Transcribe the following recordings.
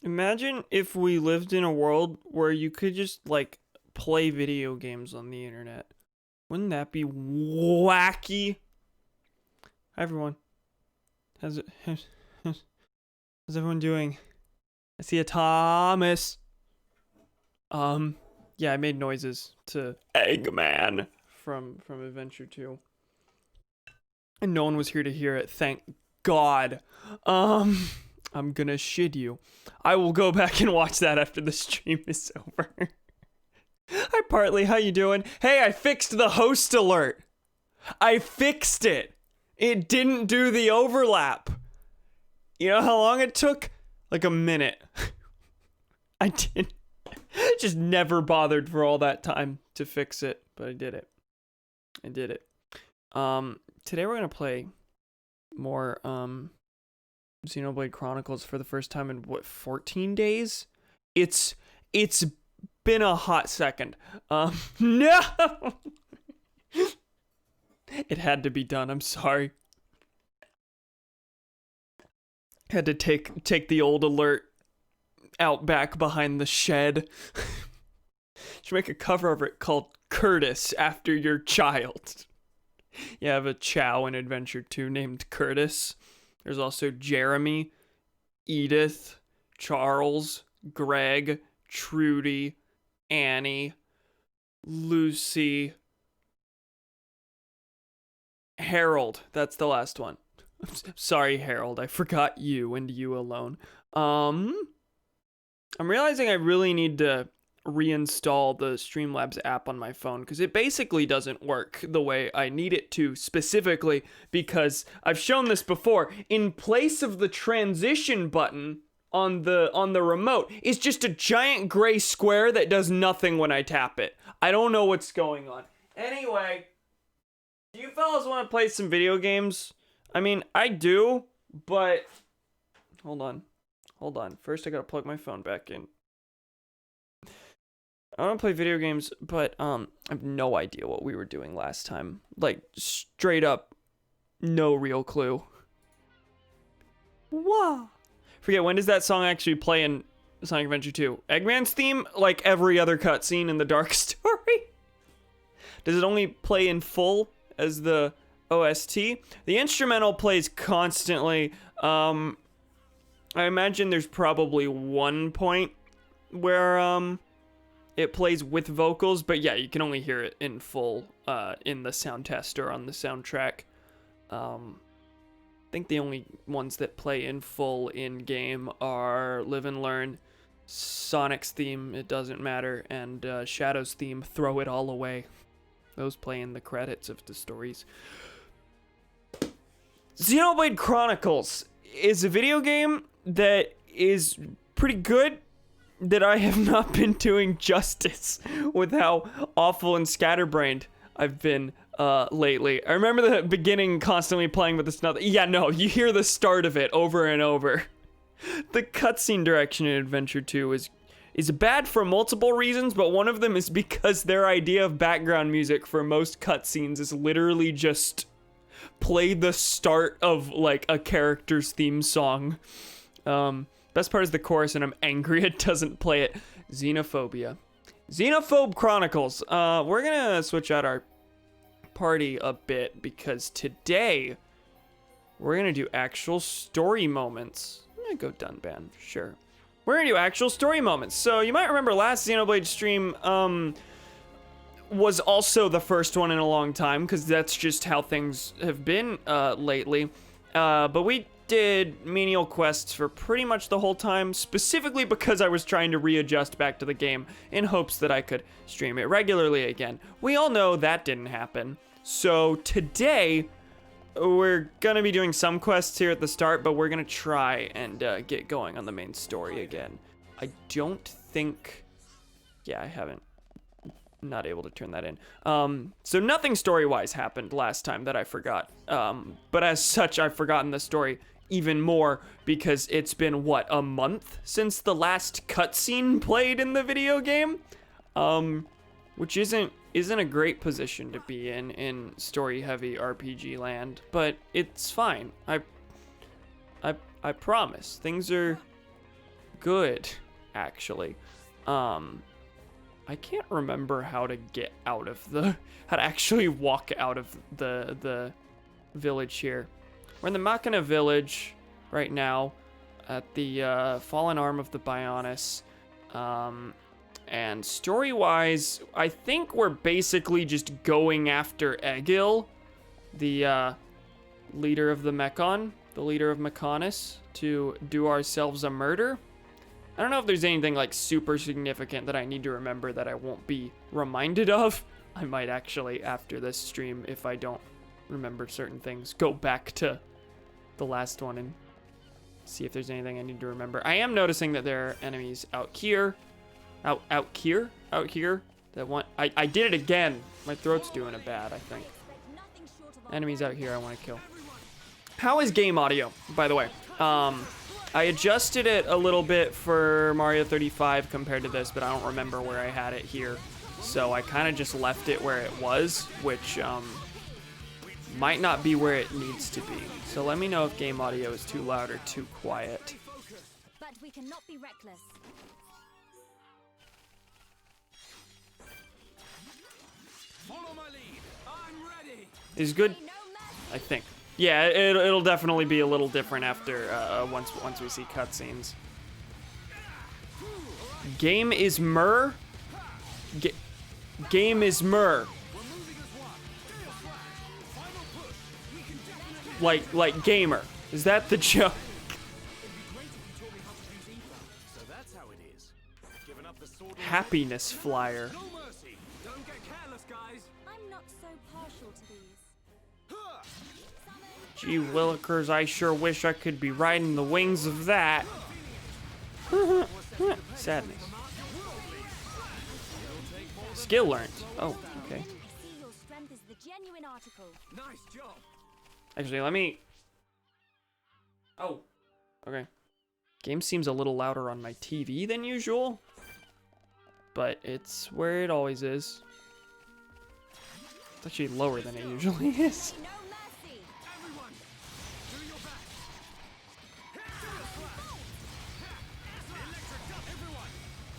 Imagine if we lived in a world where you could just like play video games on the internet. Wouldn't that be wacky? Hi everyone. How's everyone doing? I see a Thomas. Yeah, I made noises to Eggman from Adventure 2. And no one was here to hear it, thank God. I'm gonna shit you. I will go back and watch that after the stream is over. Hi Partly, how you doing? Hey, I fixed the host alert. I fixed it. It didn't do the overlap. You know how long it took? Like a minute. I did. Just never bothered for all that time to fix it, but I did it. Today we're gonna play more Xenoblade Chronicles for the first time in what, 14 days? It's been a hot second. No. It had to be done. I'm sorry. Had to take the old alert out back behind the shed. Should make a cover of it called Curtis after your child. You have a Chow in Adventure 2 named Curtis. There's also Jeremy, Edith, Charles, Greg, Trudy, Annie, Lucy, Harold. That's the last one. Sorry, Harold. I forgot you and you alone. I'm realizing I really need to reinstall the Streamlabs app on my phone because it basically doesn't work the way I need it to, specifically because I've shown this before. In place of the transition button on the remote is just a giant gray square that does nothing when I tap it. I don't know what's going on. Anyway, do you fellas want to play some video games? I mean, I do, but hold on. First I gotta plug my phone back in. I want to play video games, but I have no idea what we were doing last time. Like, straight up, no real clue. Whoa. Forget, when does that song actually play in Sonic Adventure 2? Eggman's theme? Like every other cutscene in the Dark Story? Does it only play in full as the OST. The instrumental plays constantly. I imagine there's probably one point where it plays with vocals, but yeah, you can only hear it in full in the sound test or on the soundtrack. I think the only ones that play in full in game are Live and Learn, Sonic's theme, It Doesn't Matter, and Shadow's theme, Throw It All Away. Those play in the credits of the stories. Xenoblade Chronicles is a video game that is pretty good, that I have not been doing justice with how awful and scatterbrained I've been lately. I remember the beginning constantly playing with this nothing. Yeah, no, you hear the start of it over and over. The cutscene direction in Adventure 2 is bad for multiple reasons, but one of them is because their idea of background music for most cutscenes is literally just play the start of like a character's theme song. Best part is the chorus, and I'm angry it doesn't play it. Xenophobia. Xenophobe Chronicles. We're gonna switch out our party a bit because today we're gonna do actual story moments. I'm gonna go Dunban, sure. We're gonna do actual story moments. So you might remember last Xenoblade stream was also the first one in a long time because that's just how things have been lately. But we did menial quests for pretty much the whole time, specifically because I was trying to readjust back to the game in hopes that I could stream it regularly again. We all know that didn't happen. So today, we're gonna be doing some quests here at the start, but we're gonna try and get going on the main story again. I don't think... Yeah, I haven't. Not able to turn that in. So nothing story-wise happened last time that I forgot. But as such, I've forgotten the story even more because it's been, what, a month since the last cutscene played in the video game? Which isn't a great position to be in story-heavy RPG land, but it's fine. I promise. Things are good, actually. I can't remember how to get out of how to actually walk out of the village here. We're in the Machina village right now at the fallen arm of the Bionis. And story-wise, I think we're basically just going after Egil, the leader of the Mechon, the leader of Mechonis, to do ourselves a murder. I don't know if there's anything like super significant that I need to remember that I won't be reminded of. I might actually, after this stream, if I don't remember certain things, go back to the last one and see if there's anything I need to remember. I am noticing that there are enemies out here. Out here? That want... I did it again. My throat's doing it bad, I think. Enemies out here I want to kill. How is game audio, by the way? I adjusted it a little bit for Mario 35 compared to this, but I don't remember where I had it here. So I kind of just left it where it was, which might not be where it needs to be. So let me know if game audio is too loud or too quiet. But we cannot be reckless. Follow my lead. I'm ready. Is good, I think. Yeah, it'll definitely be a little different after once we see cutscenes. Game is Myrrh. Game is Myrrh. Like gamer. Is that the joke? So that's how it is. Giving up the sword. Happiness flyer. No mercy. Don't get careless, guys. I'm not so partial to these. Gee willikers, I sure wish I could be riding the wings of that. Sadness. Skill learned. Oh, okay. I see your strength is the genuine article. Nice job. Actually, let me... Oh, okay. Game seems a little louder on my TV than usual, but it's where it always is. It's actually lower than it usually is. No mercy. Everyone, do your best. Electric up, everyone.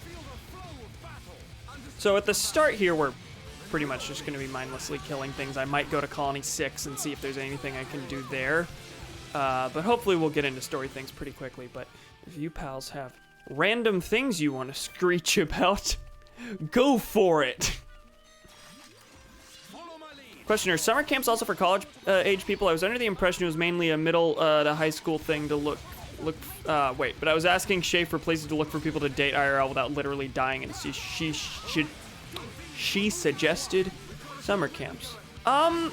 Feel the flow of battle. So at the start here, we're pretty much just going to be mindlessly killing things. I might go to Colony 6 and see if there's anything I can do there. But hopefully we'll get into story things pretty quickly. But if you pals have random things you want to screech about, go for it. Questioner, summer camps also for college age people? I was under the impression it was mainly a middle to high school thing to look, but I was asking Shay for places to look for people to date IRL without literally dying, and she suggested summer camps. I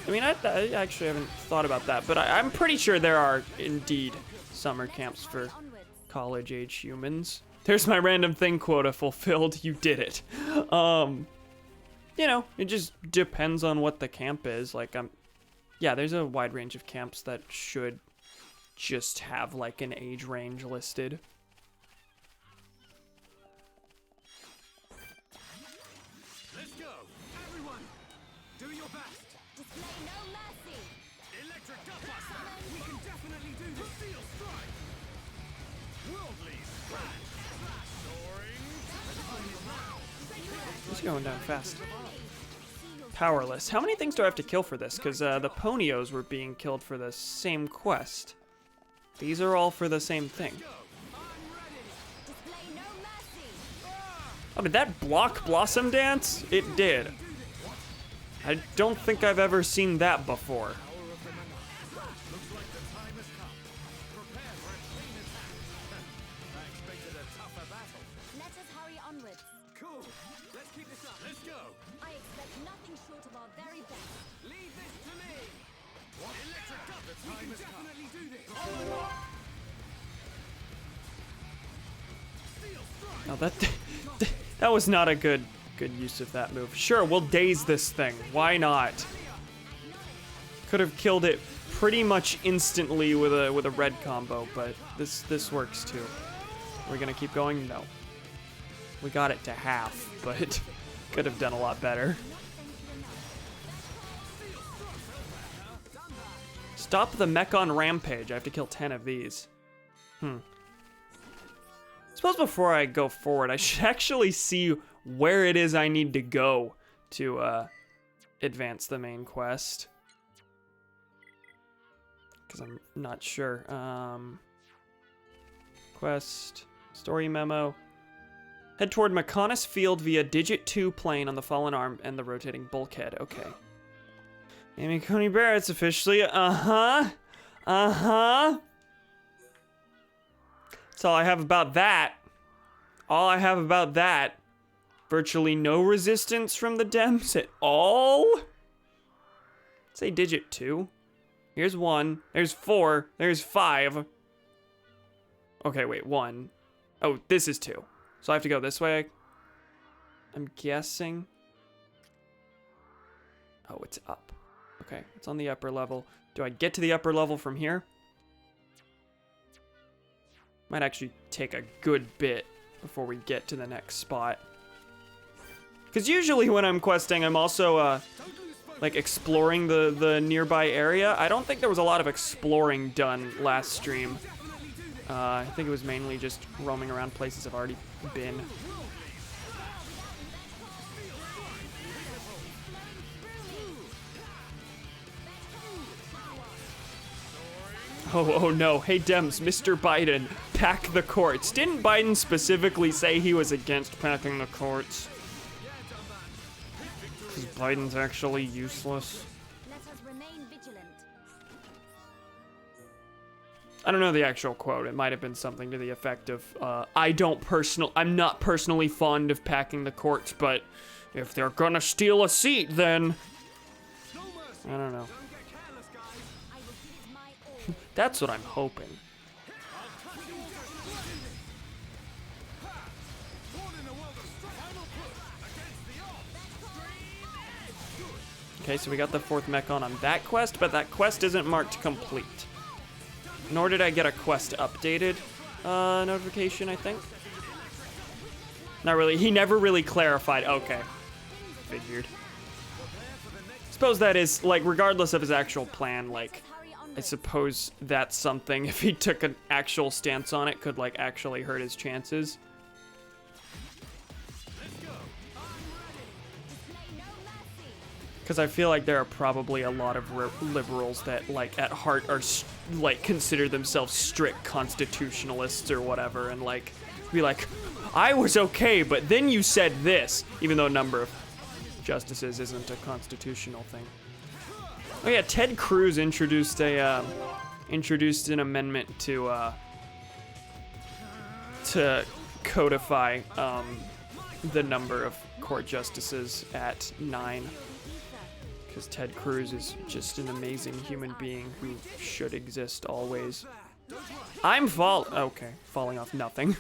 mean, I actually haven't thought about that, but I'm pretty sure there are indeed summer camps for college age humans. There's my random thing quota fulfilled. You did it. You know, it just depends on what the camp is. Like, yeah, there's a wide range of camps that should just have, like, an age range listed. Let's go! Everyone, do your best! Display no mercy. Electric Gutbuster! We can definitely do this! Steel Strike! Worldly Scratch! Soaring! It's going down fast. Powerless. How many things do I have to kill for this? Because the Ponios were being killed for the same quest. These are all for the same thing. Display no mercy. Oh, did that block Blossom Dance? It did. I don't think I've ever seen that before. Let us hurry onwards. Cool! Let's keep this up! Let's go! I expect nothing short of our very best. Leave this to me! What? Electric Gutbuster! We can definitely do this! Steel Strike! No, that was not a good use of that move. Sure, we'll daze this thing. Why not? Could have killed it pretty much instantly with a red combo, but this works too. We're gonna keep going? No. We got it to half, but could have done a lot better. Stop the Mechon Rampage. I have to kill 10 of these. Suppose before I go forward, I should actually see where it is I need to go to advance the main quest. Because I'm not sure. Quest, story memo. Head toward Mechonis Field via Digit 2 plane on the fallen arm and the rotating bulkhead. Okay. Amy Coney Barrett's officially. That's all I have about that. All I have about that. Virtually no resistance from the Dems at all. Say Digit 2. Here's 1. There's 4. There's 5. Okay, wait, 1. Oh, this is 2. So I have to go this way. I'm guessing. Oh, it's up. Okay, it's on the upper level. Do I get to the upper level from here? Might actually take a good bit before we get to the next spot. Because usually when I'm questing, I'm also, like, exploring the nearby area. I don't think there was a lot of exploring done last stream. I think it was mainly just roaming around places I've already been. Oh no. Hey, Dems, Mr. Biden, pack the courts. Didn't Biden specifically say he was against packing the courts? Because Biden's actually useless. Let us remain vigilant. I don't know the actual quote. It might have been something to the effect of, I'm not personally fond of packing the courts, but if they're gonna steal a seat, then... I don't know. I will give my all. That's what I'm hoping. Okay, so we got the 4th Mechon on that quest, but that quest isn't marked complete. Nor did I get a quest updated notification, I think. Not really. He never really clarified. Okay. Figured. Suppose that is, like, regardless of his actual plan, like, I suppose that's something, if he took an actual stance on it, could, like, actually hurt his chances. Because I feel like there are probably a lot of liberals that, like, at heart are, like, consider themselves strict constitutionalists or whatever, and, like, be like, I was okay, but then you said this, even though number of justices isn't a constitutional thing. Oh yeah, Ted Cruz introduced an amendment to codify the number of court justices at 9. Because Ted Cruz is just an amazing human being who should exist always. I'm falling off nothing.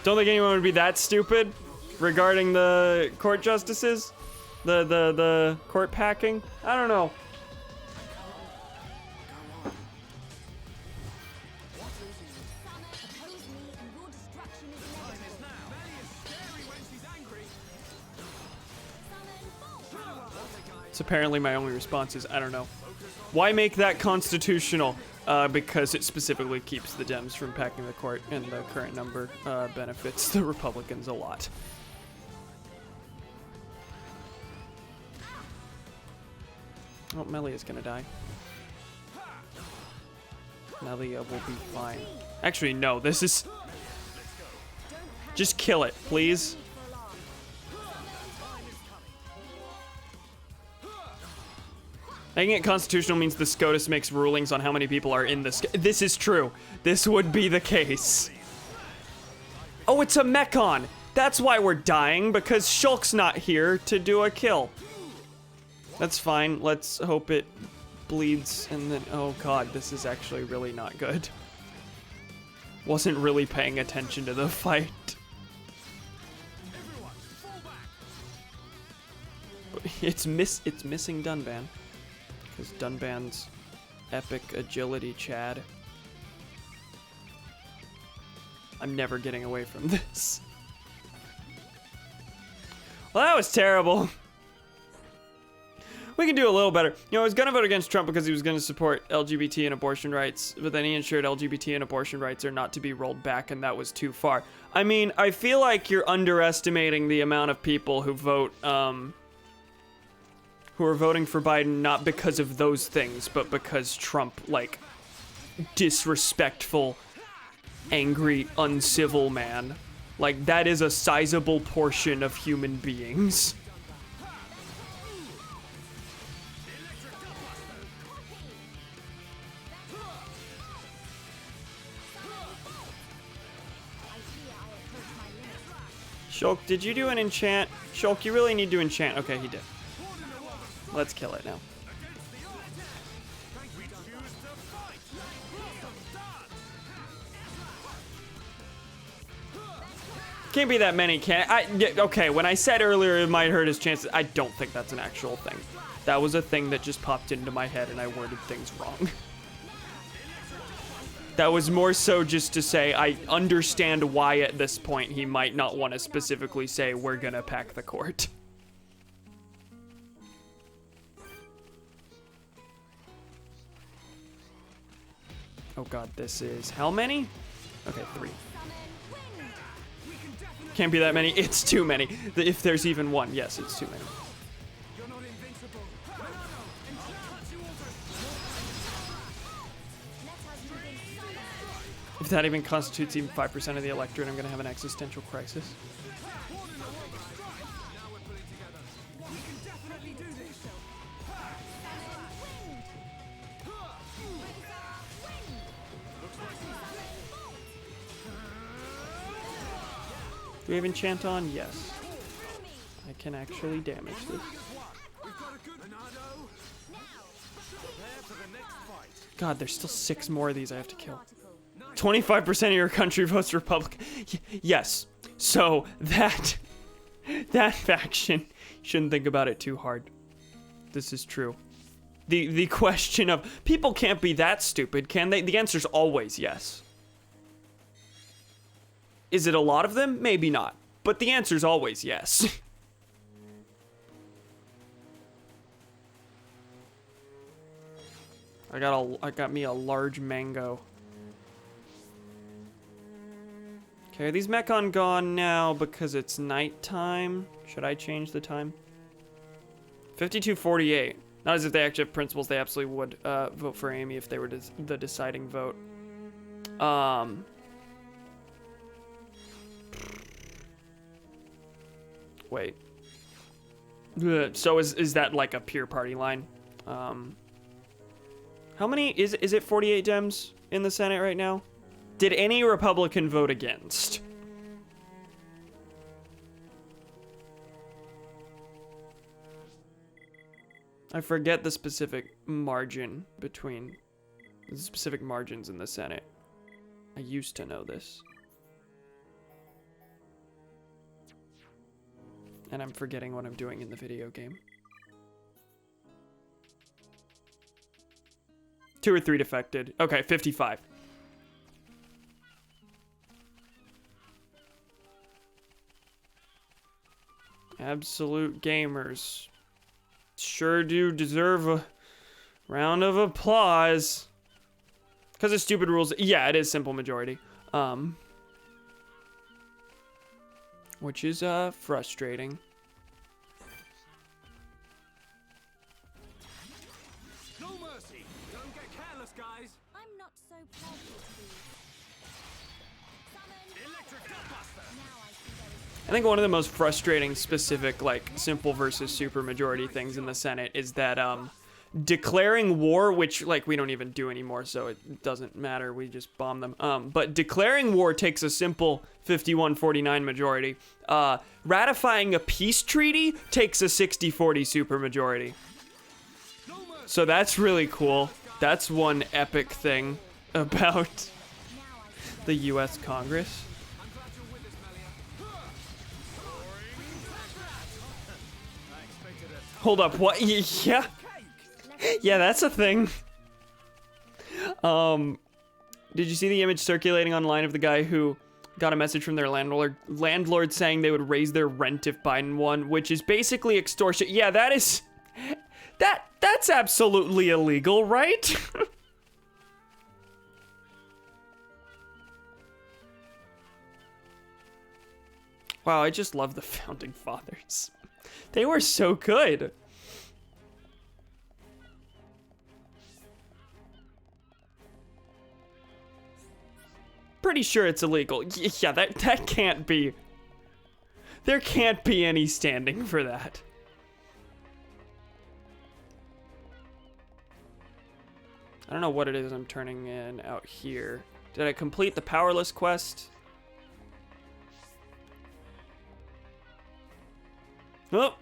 Don't think anyone would be that stupid regarding the court justices, the court packing. I don't know. So apparently my only response is, I don't know. Why make that constitutional? Because it specifically keeps the Dems from packing the court, and the current number benefits the Republicans a lot. Oh, Melia's gonna die. Melia will be fine. Actually, no, this is... Just kill it, please. Making it constitutional means the SCOTUS makes rulings on how many people are in the This is true. This would be the case. Oh, it's a Mechon. That's why we're dying, because Shulk's not here to do a kill. That's fine. Let's hope it bleeds and then... Oh god, this is actually really not good. Wasn't really paying attention to the fight. It's missing Dunban. Because Dunban's epic agility, Chad. I'm never getting away from this. Well, that was terrible. We can do a little better. You know, I was gonna vote against Trump because he was gonna support LGBT and abortion rights, but then he ensured LGBT and abortion rights are not to be rolled back, and that was too far. I mean, I feel like you're underestimating the amount of people who vote, who are voting for Biden not because of those things, but because Trump, like, disrespectful, angry, uncivil man. Like, that is a sizable portion of human beings. Shulk, did you do an enchant? Shulk, you really need to enchant. Okay, he did. Let's kill it now. Can't be that many, can it? Okay, when I said earlier it might hurt his chances, I don't think that's an actual thing. That was a thing that just popped into my head and I worded things wrong. That was more so just to say I understand why at this point he might not want to specifically say we're gonna pack the court. Oh god, this is... How many? Okay, 3. Can't be that many. It's too many. If there's even one. Yes, it's too many. If that even constitutes even 5% of the electorate, I'm gonna have an existential crisis. Do we have enchant on? Yes. I can actually damage this. God, there's still 6 more of these I have to kill. 25% of your country votes Republican. Yes. So that faction, shouldn't think about it too hard. This is true. The question of people can't be that stupid, can they? The answer's always yes. Is it a lot of them? Maybe not. But the answer's always yes. I got me a large mango. Okay, are these Mechon gone now because it's nighttime? Should I change the time? 52:48. Not as if they actually have principles. They absolutely would vote for Amy if they were the deciding vote. Wait. So is that like a peer party line? How many is it 48 Dems in the Senate right now? Did any Republican vote against? I forget the specific margin between the specific margins in the Senate. I used to know this. And I'm forgetting what I'm doing in the video game. 2 or 3 defected. Okay, 55. Absolute gamers sure do deserve a round of applause. Because of stupid rules. Yeah, it is simple majority. Which is frustrating. No mercy. Don't get careless, guys. I'm not so proud to be. Summon Electric Gutbuster. now I see there is I think one of the most frustrating specific, like, simple versus super majority things in the Senate is that, declaring war, which, like, we don't even do anymore, so it doesn't matter, we just bomb them. But declaring war takes a simple 51-49 majority. Ratifying a peace treaty takes a 60-40 super majority. So that's really cool. That's one epic thing about the U.S. Congress. I'm glad you're with us, Melia. I expected a Hold up, what? Yeah. cake. Yeah, that's a thing. Did you see the image circulating online of the guy who got a message from their landlord saying they would raise their rent if Biden won, which is basically extortion? Yeah, that's absolutely illegal, right? Wow, I just love the founding fathers. They were so good. Pretty sure it's illegal. Yeah, that can't be. There can't be any standing for that. I don't know what it is I'm turning in out here. Did I complete the powerless quest? Oh,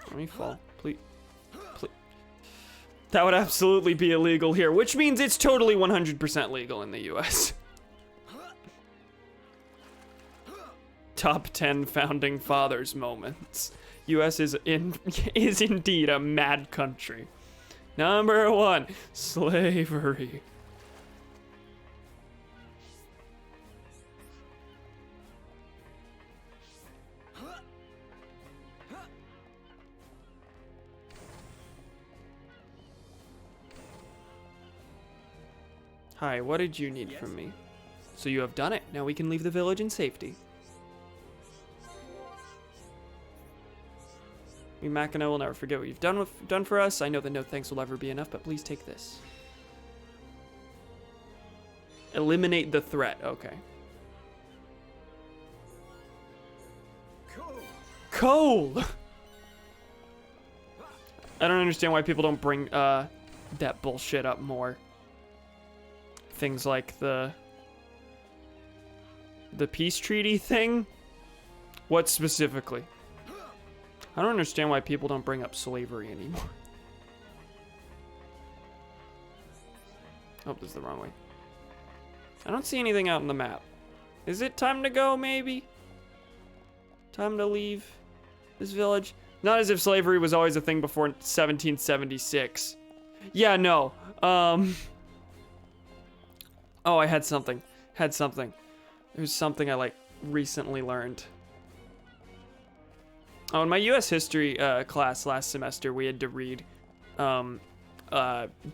let me fall, please. Please. That would absolutely be illegal here, which means it's totally 100% legal in the US. Top 10 founding fathers moments. US is indeed a mad country. Number 1, slavery. Hi, what did you need from me? So you have done it. Now we can leave the village in safety. We Mackinac will never forget what you've done for us. I know that no thanks will ever be enough, but please take this. Eliminate the threat. Okay. Cool. Coal! I don't understand why people don't bring that bullshit up more. Things like the peace treaty thing? What specifically? I don't understand why people don't bring up slavery anymore. Oh, this is the wrong way. I don't see anything out on the map. Is it time to go, maybe? Time to leave this village? Not as if slavery was always a thing before 1776. Yeah, no. Oh, I had something. It was something I, like, recently learned. Oh, in my U.S. history class last semester, we had to read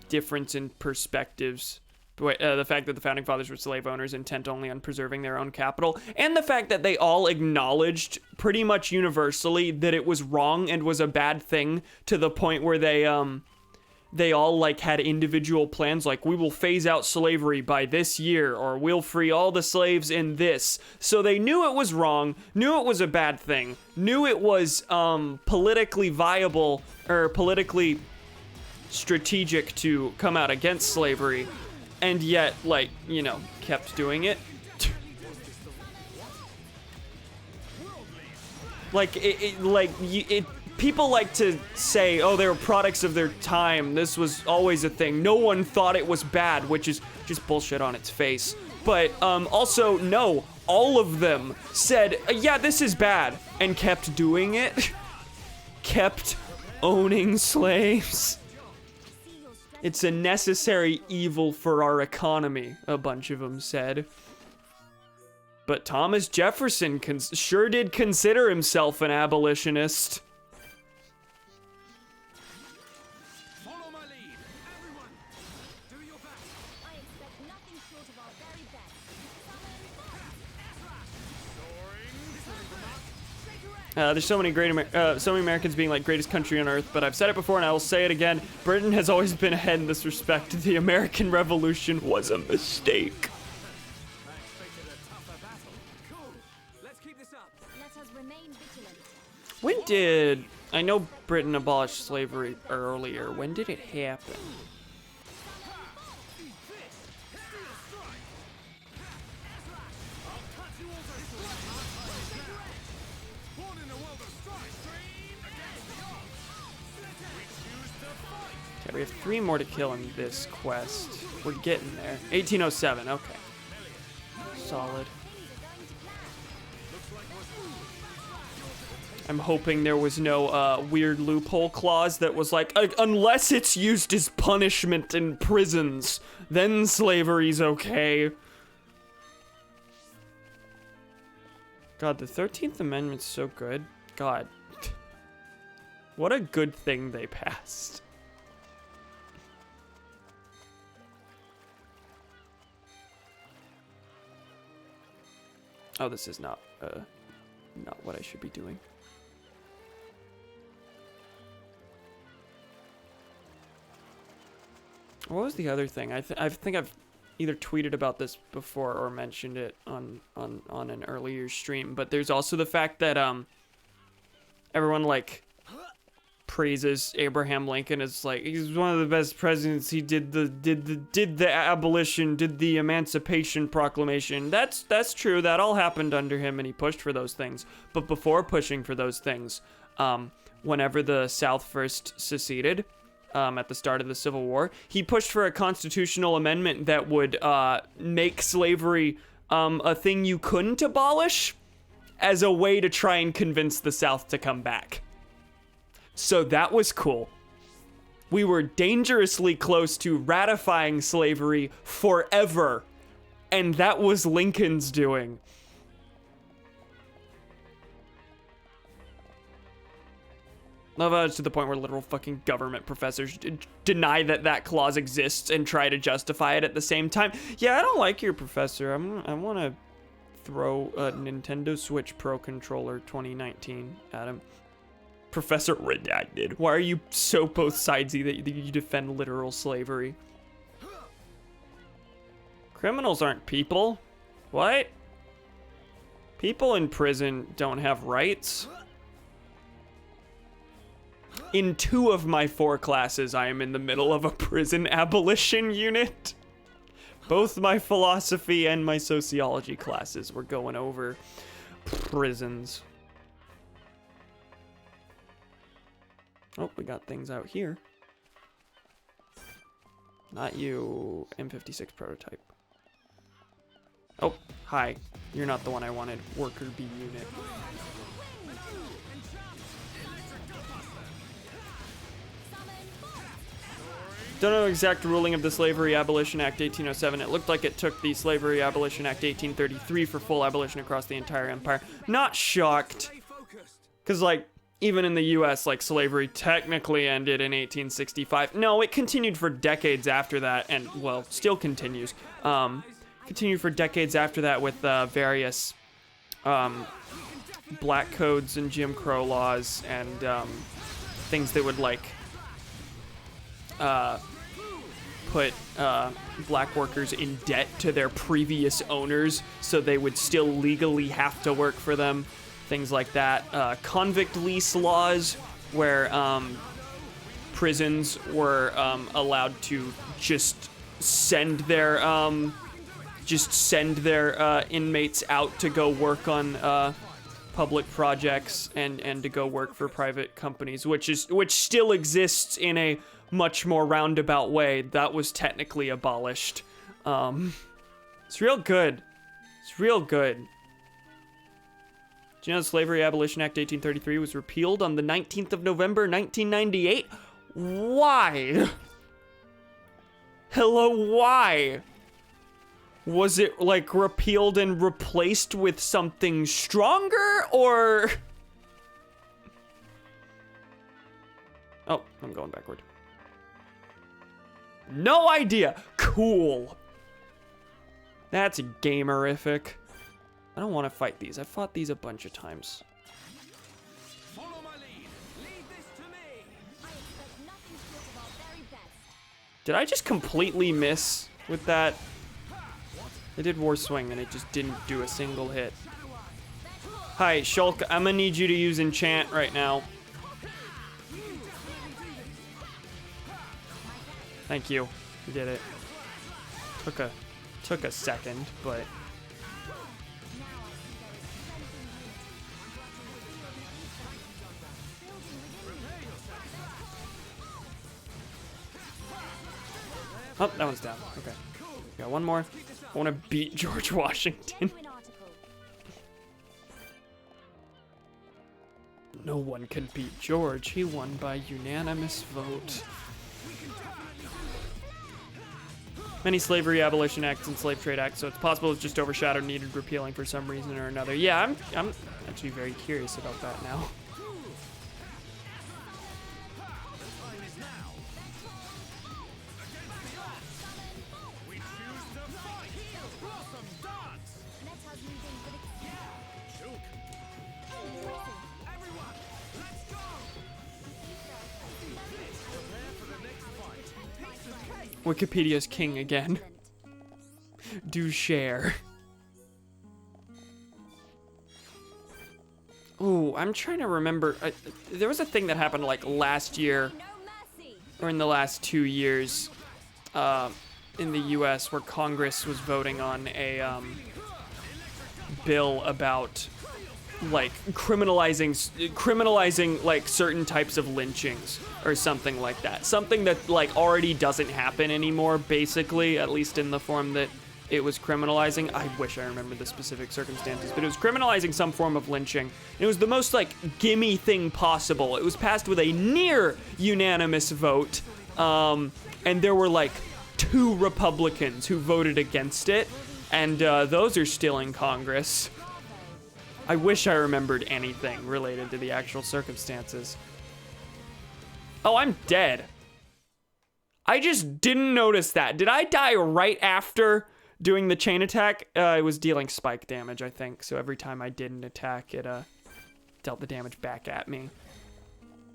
difference in perspectives the fact that the founding fathers were slave owners intent only on preserving their own capital, and the fact that they all acknowledged pretty much universally that it was wrong and was a bad thing, to the point where they all like had individual plans, like we will phase out slavery by this year, or we'll free all the slaves in this. So they knew it was wrong, knew it was a bad thing, knew it was politically viable or politically strategic to come out against slavery, and yet, like, you know, kept doing it. People like to say, oh, they were products of their time. This was always a thing. No one thought it was bad, which is just bullshit on its face. But also, no, all of them said, yeah, this is bad, and kept doing it. Kept owning slaves. It's a necessary evil for our economy, a bunch of them said. But Thomas Jefferson sure did consider himself an abolitionist. Follow my lead. Everyone, do your best. I expect nothing short of our very best. There's so many so many Americans being like greatest country on earth, but I've said it before and I will say it again. Britain has always been ahead in this respect. The American Revolution was a mistake. I expected a tougher battle. Cool. Let's keep this up. Let us remain vigilant. When did... I know Britain abolished slavery earlier. When did it happen? Born in a world of strife, stream against the odds. We choose to fight. Okay, we have 3 more to kill in this quest. We're getting there. 1807, okay. Solid. I'm hoping there was no weird loophole clause that was like, unless it's used as punishment in prisons, then slavery's okay. God, the 13th Amendment's so good. God. What a good thing they passed. Oh, this is not what I should be doing. What was the other thing? I think I've either tweeted about this before or mentioned it on an earlier stream, but there's also the fact that everyone like praises Abraham Lincoln as like he's one of the best presidents. He did the abolition, did the Emancipation Proclamation. That's true. That all happened under him, and he pushed for those things. But before pushing for those things, whenever the South first seceded, at the start of the Civil War, he pushed for a constitutional amendment that would make slavery a thing you couldn't abolish, as a way to try and convince the South to come back. So that was cool. We were dangerously close to ratifying slavery forever, and that was Lincoln's doing. Love how it's to the point where literal fucking government professors deny that clause exists and try to justify it at the same time. Yeah, I don't like your professor. I want to throw a Nintendo Switch Pro Controller 2019 at him. Professor Redacted. Why are you so both sidesy that you defend literal slavery? Criminals aren't people. What? People in prison don't have rights. In 2 of my 4 classes, I am in the middle of a prison abolition unit. Both my philosophy and my sociology classes were going over prisons. Oh, we got things out here. Not you, M56 prototype. Oh, hi. You're not the one I wanted. Worker B unit. Don't know exact ruling of the Slavery Abolition Act 1807. It looked like it took the Slavery Abolition Act 1833 for full abolition across the entire empire. Not shocked. Stay focused. Because, like, even in the US, like, slavery technically ended in 1865. No, it continued for decades after that, and, well, still continues. Continued for decades after that with various black codes and Jim Crow laws and things that would, like, put black workers in debt to their previous owners so they would still legally have to work for them. Things like that. Convict lease laws, where prisons were allowed to just send their inmates out to go work on public projects and to go work for private companies, which still exists in a much more roundabout way. That was technically abolished. It's real good. It's real good. Do you know the Slavery Abolition Act 1833 was repealed on the 19th of November, 1998? Why? Hello, why? Was it, like, repealed and replaced with something stronger, or? Oh, I'm going backward. No idea. Cool. That's gamerific. I don't want to fight these. I've fought these a bunch of times. Follow my lead. Leave this to me. I expect nothing short of our very best. Did I just completely miss with that? I did War Swing and it just didn't do a single hit. Hi, Shulk. I'm gonna need you to use Enchant right now. Thank you. You did it. Took a second, but oh, that one's down. Okay. Got one more. I want to beat George Washington. Genuine article. No one can beat George. He won by unanimous vote. Many slavery abolition acts and slave trade acts, so it's possible it's just overshadowed, needed repealing for some reason or another. Yeah, I'm actually very curious about that now. Let us move in for the Everyone, let's go. Prepare for the next fight. Wikipedia's king again. Do share. Ooh, I'm trying to remember. There was a thing that happened like last year no mercy. or in the last 2 years in the US where Congress was voting on a bill about like criminalizing like certain types of lynchings or something like that. Something that like already doesn't happen anymore, basically, at least in the form that it was criminalizing. I wish I remembered the specific circumstances, but it was criminalizing some form of lynching. And it was the most like gimme thing possible. It was passed with a near unanimous vote, and there were like 2 Republicans who voted against it, and those are still in Congress. I wish I remembered anything related to the actual circumstances. Oh, I'm dead. I just didn't notice that. Did I die right after doing the chain attack? It was dealing spike damage, I think. So every time I did an attack, it dealt the damage back at me.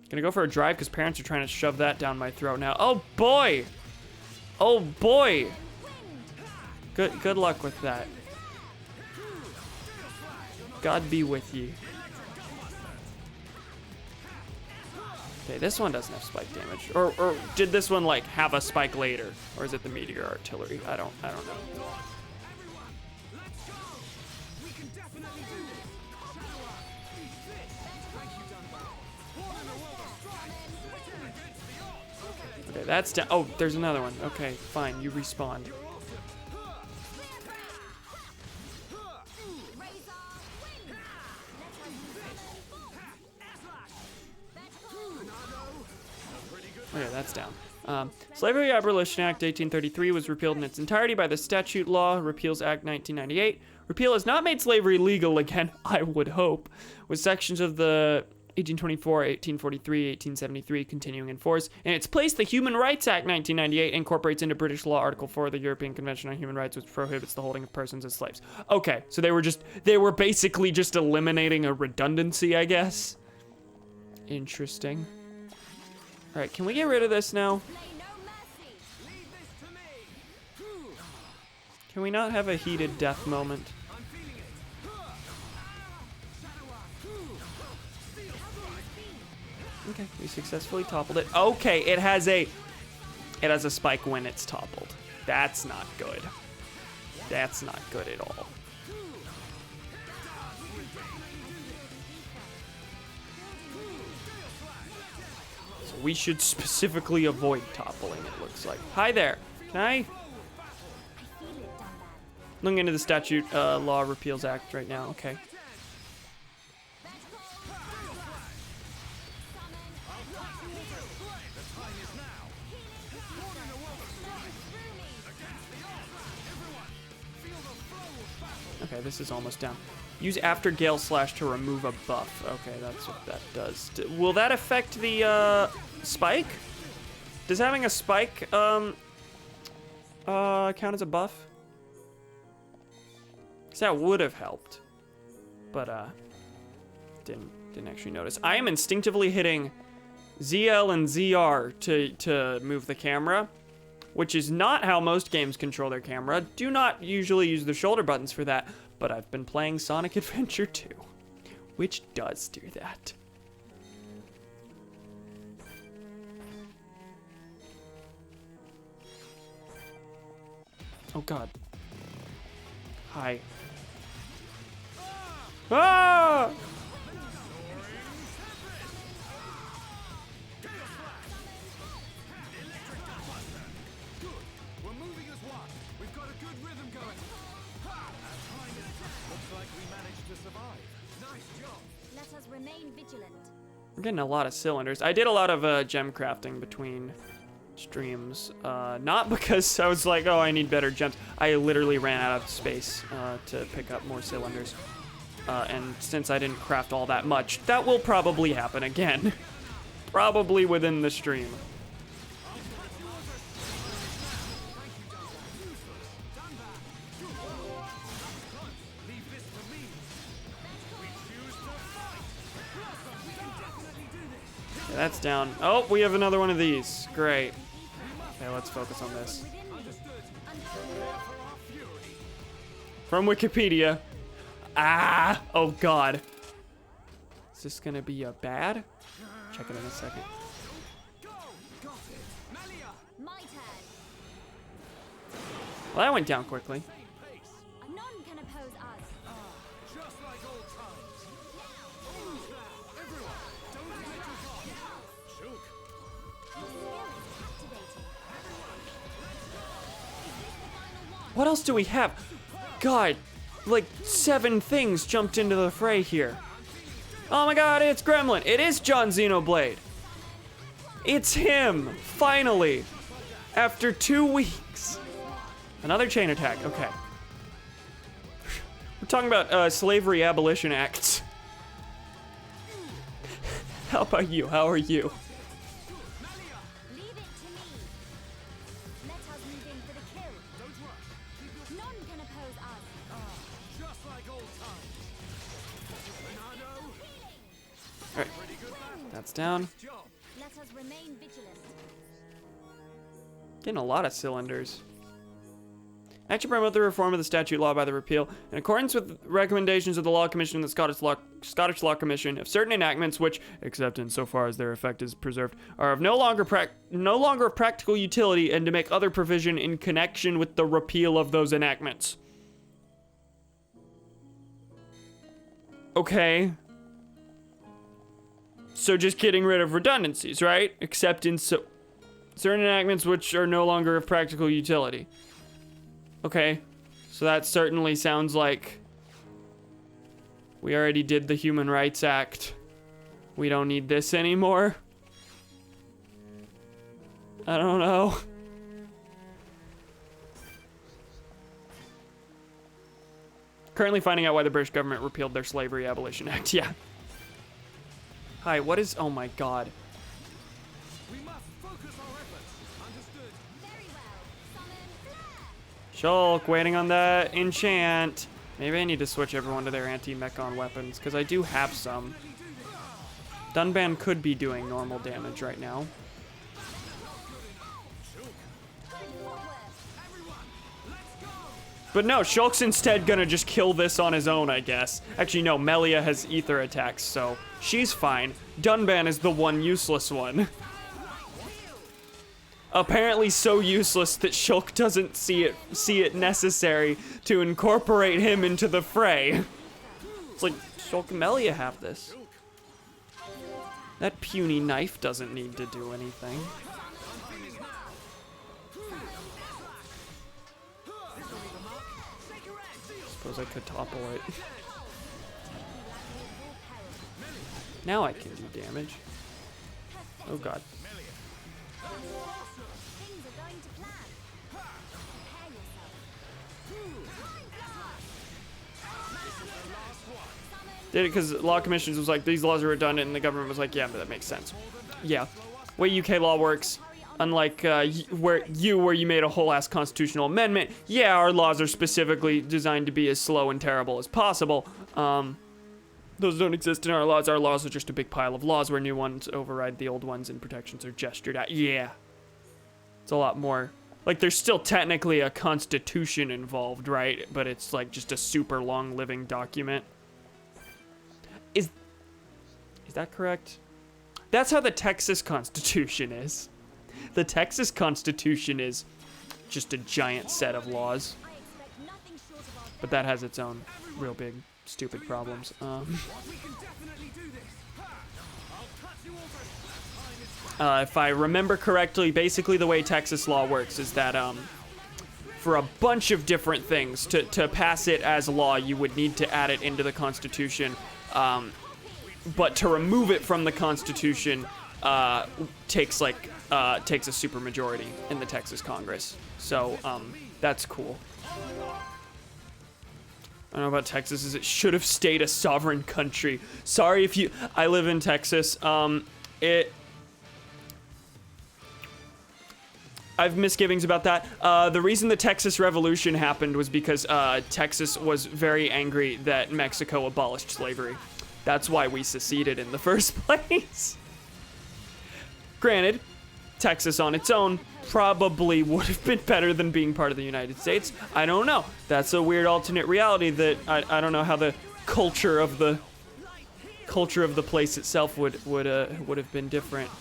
Gonna go for a drive because parents are trying to shove that down my throat now. Oh boy! Oh boy! Good luck with that. God be with you. Okay, this one doesn't have spike damage. Or did this one like have a spike later? Or is it the meteor artillery? I don't know. Okay, that's down. Oh, there's another one. Okay, fine. You respawned. Okay, that's down. Slavery Abolition Act 1833 was repealed in its entirety by the Statute Law Repeals Act 1998. Repeal has not made slavery legal again, I would hope, with sections of the 1824, 1843, 1873, continuing in force. In its place, the Human Rights Act 1998 incorporates into British law Article 4 of the European Convention on Human Rights, which prohibits the holding of persons as slaves. Okay, so they were basically just eliminating a redundancy, I guess. Interesting. All right, can we get rid of this now? Play no mercy. Leave this to me. Can we not have a heated death moment? I'm feeling it. Okay, we successfully toppled it. Okay, it has a spike when it's toppled. That's not good. That's not good at all. So we should specifically avoid toppling, it looks like. Hi there. Can I? I feel it, done that. Looking into the Statute Law Repeals Act right now. Okay. Okay, this is almost down. Use after Gale Slash to remove a buff. Okay, that's what that does. Will that affect the spike? Does having a spike count as a buff? Because that would have helped, but didn't actually notice. I am instinctively hitting ZL and ZR to move the camera, which is not how most games control their camera. Do not usually use the shoulder buttons for that, but I've been playing Sonic Adventure 2, which does do that. Oh god. Hi. Ah! We're moving as one. We've got a good rhythm going. Ha! Looks like we managed to survive. Nice job. Let us remain vigilant. We're getting a lot of cylinders. I did a lot of gem crafting between streams. Not because I was like, oh, I need better gems. I literally ran out of space to pick up more cylinders. And since I didn't craft all that much, that will probably happen again. Probably within the stream. Leave this to me. We choose to fight. We can definitely do this. Okay, that's down. Oh, we have another one of these. Great. Okay, let's focus on this. Understood. Prepare for our fury. From Wikipedia. Ah! Oh god. Is this gonna be a bad? Check it in a second. Go! Got it. Melia! My turn. Well, that went down quickly. Same pace. None can oppose us. Just like old times. Move now. Everyone, don't let your guard down. Shook. Your skill is captivating. Is this the final one? What else do we have? God, like 7 things jumped into the fray here. Oh my god, it's Gremlin. It is John Xenoblade. It's him, finally. After 2 weeks. Another chain attack, okay. We're talking about slavery abolition acts. How about you? How are you? Leave it to me. Let us move in for the kill. Don't rush. Keep your None can oppose us. just like old times. Renado, Alright, that's down. job. Let us remain vigilant. Getting a lot of cylinders. Act to promote the reform of the statute law by the repeal, in accordance with recommendations of the Law Commission and the Scottish Law Commission, of certain enactments which, except insofar as their effect is preserved, are of no longer of practical utility, and to make other provision in connection with the repeal of those enactments. Okay. So just getting rid of redundancies, right? Except in certain enactments which are no longer of practical utility. Okay, so that certainly sounds like we already did the Human Rights Act. We don't need this anymore. I don't know. Currently finding out why the British government repealed their Slavery Abolition Act, yeah. Hi, what is... Oh my god. We must focus our efforts. Understood. Very well. Summon flare. Shulk, waiting on the enchant. Maybe I need to switch everyone to their anti-mechon weapons, because I do have some. Dunban could be doing normal damage right now. But no, Shulk's instead gonna just kill this on his own, I guess. Actually, no, Melia has ether attacks, so she's fine. Dunban is the one useless one. Apparently so useless that Shulk doesn't see it necessary to incorporate him into the fray. It's like, Shulk and Melia have this. That puny knife doesn't need to do anything. Suppose I could topple it. Now I can do damage. Oh god. Things are going to plan. Prepare yourself. Did it because law commissions was like, these laws are redundant, and the government was like, yeah, but that makes sense. Yeah. Way UK law works, unlike where you made a whole ass constitutional amendment, yeah, our laws are specifically designed to be as slow and terrible as possible. Those don't exist in our laws. Our laws are just a big pile of laws where new ones override the old ones and protections are gestured at. Yeah. It's a lot more. Like, there's still technically a constitution involved, right? But it's like just a super long living document. Is that correct? That's how the Texas Constitution is. The Texas Constitution is just a giant set of laws. I expect nothing short of our But that has its own real big, stupid problems. We can definitely do this. I'll cut you over. If I remember correctly, basically the way Texas law works is that for a bunch of different things, to pass it as law, you would need to add it into the Constitution. But to remove it from the Constitution takes a supermajority in the Texas Congress. So that's cool. I don't know about Texas is it should have stayed a sovereign country. Sorry if you... I live in Texas. I have misgivings about that. The reason the Texas Revolution happened was because Texas was very angry that Mexico abolished slavery. That's why we seceded in the first place. Granted, Texas on its own probably would have been better than being part of the United States. I don't know. That's a weird alternate reality that I don't know how the culture of the place itself would have been different.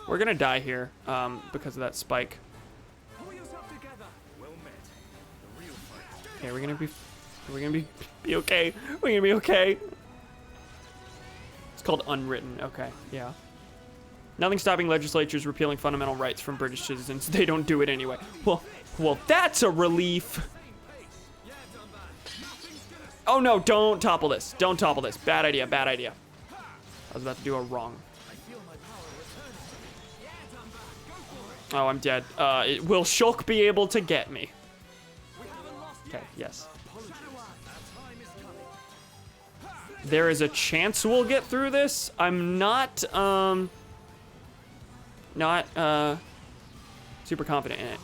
We're gonna die here because of that spike. Pull yourself together. Well met. The real fight. Okay, we're gonna be okay. We're gonna be okay. It's called unwritten. Okay, yeah. Nothing stopping legislatures repealing fundamental rights from British citizens. They don't do it anyway. Well, that's a relief. Oh no, don't topple this. Don't topple this. Bad idea, bad idea. I was about to do a wrong. Oh, I'm dead. Will Shulk be able to get me? Okay, yes. There is a chance we'll get through this. I'm not super confident in it.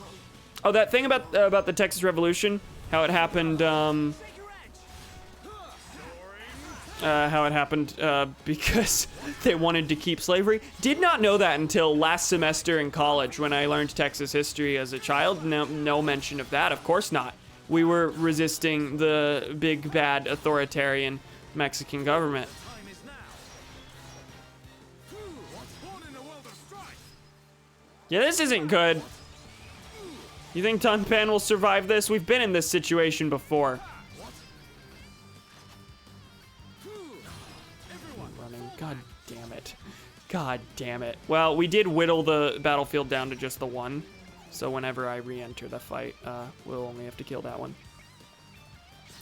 Oh, that thing about the Texas Revolution, how it happened, because they wanted to keep slavery. Did not know that until last semester in college when I learned Texas history as a child. No mention of that, of course not. We were resisting the big bad authoritarian Mexican government. Yeah, this isn't good. You think Dunpan will survive this? We've been in this situation before. Running. God damn it. God damn it. Well, we did whittle the battlefield down to just the one. So whenever I re-enter the fight, we'll only have to kill that one.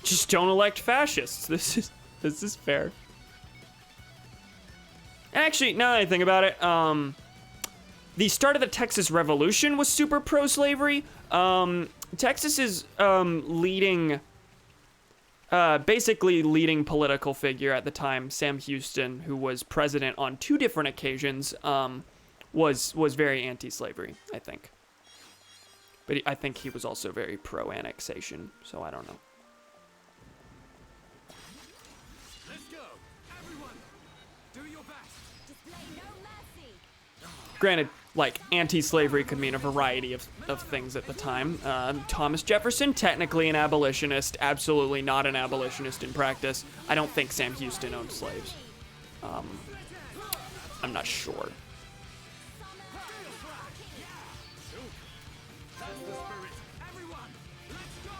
Just don't elect fascists. This is fair. Actually, now that I think about it, the start of the Texas Revolution was super pro-slavery. Texas is leading basically leading political figure at the time, Sam Houston, who was president on 2 different occasions, was very anti-slavery, I think. But I think he was also very pro-annexation, so I don't know. Let's go! Everyone! Do your best! Display no mercy. Granted, like, anti-slavery could mean a variety of things at the time. Thomas Jefferson, technically an abolitionist, absolutely not an abolitionist in practice. I don't think Sam Houston owned slaves. I'm not sure. That's the spirit! Everyone! Let's go!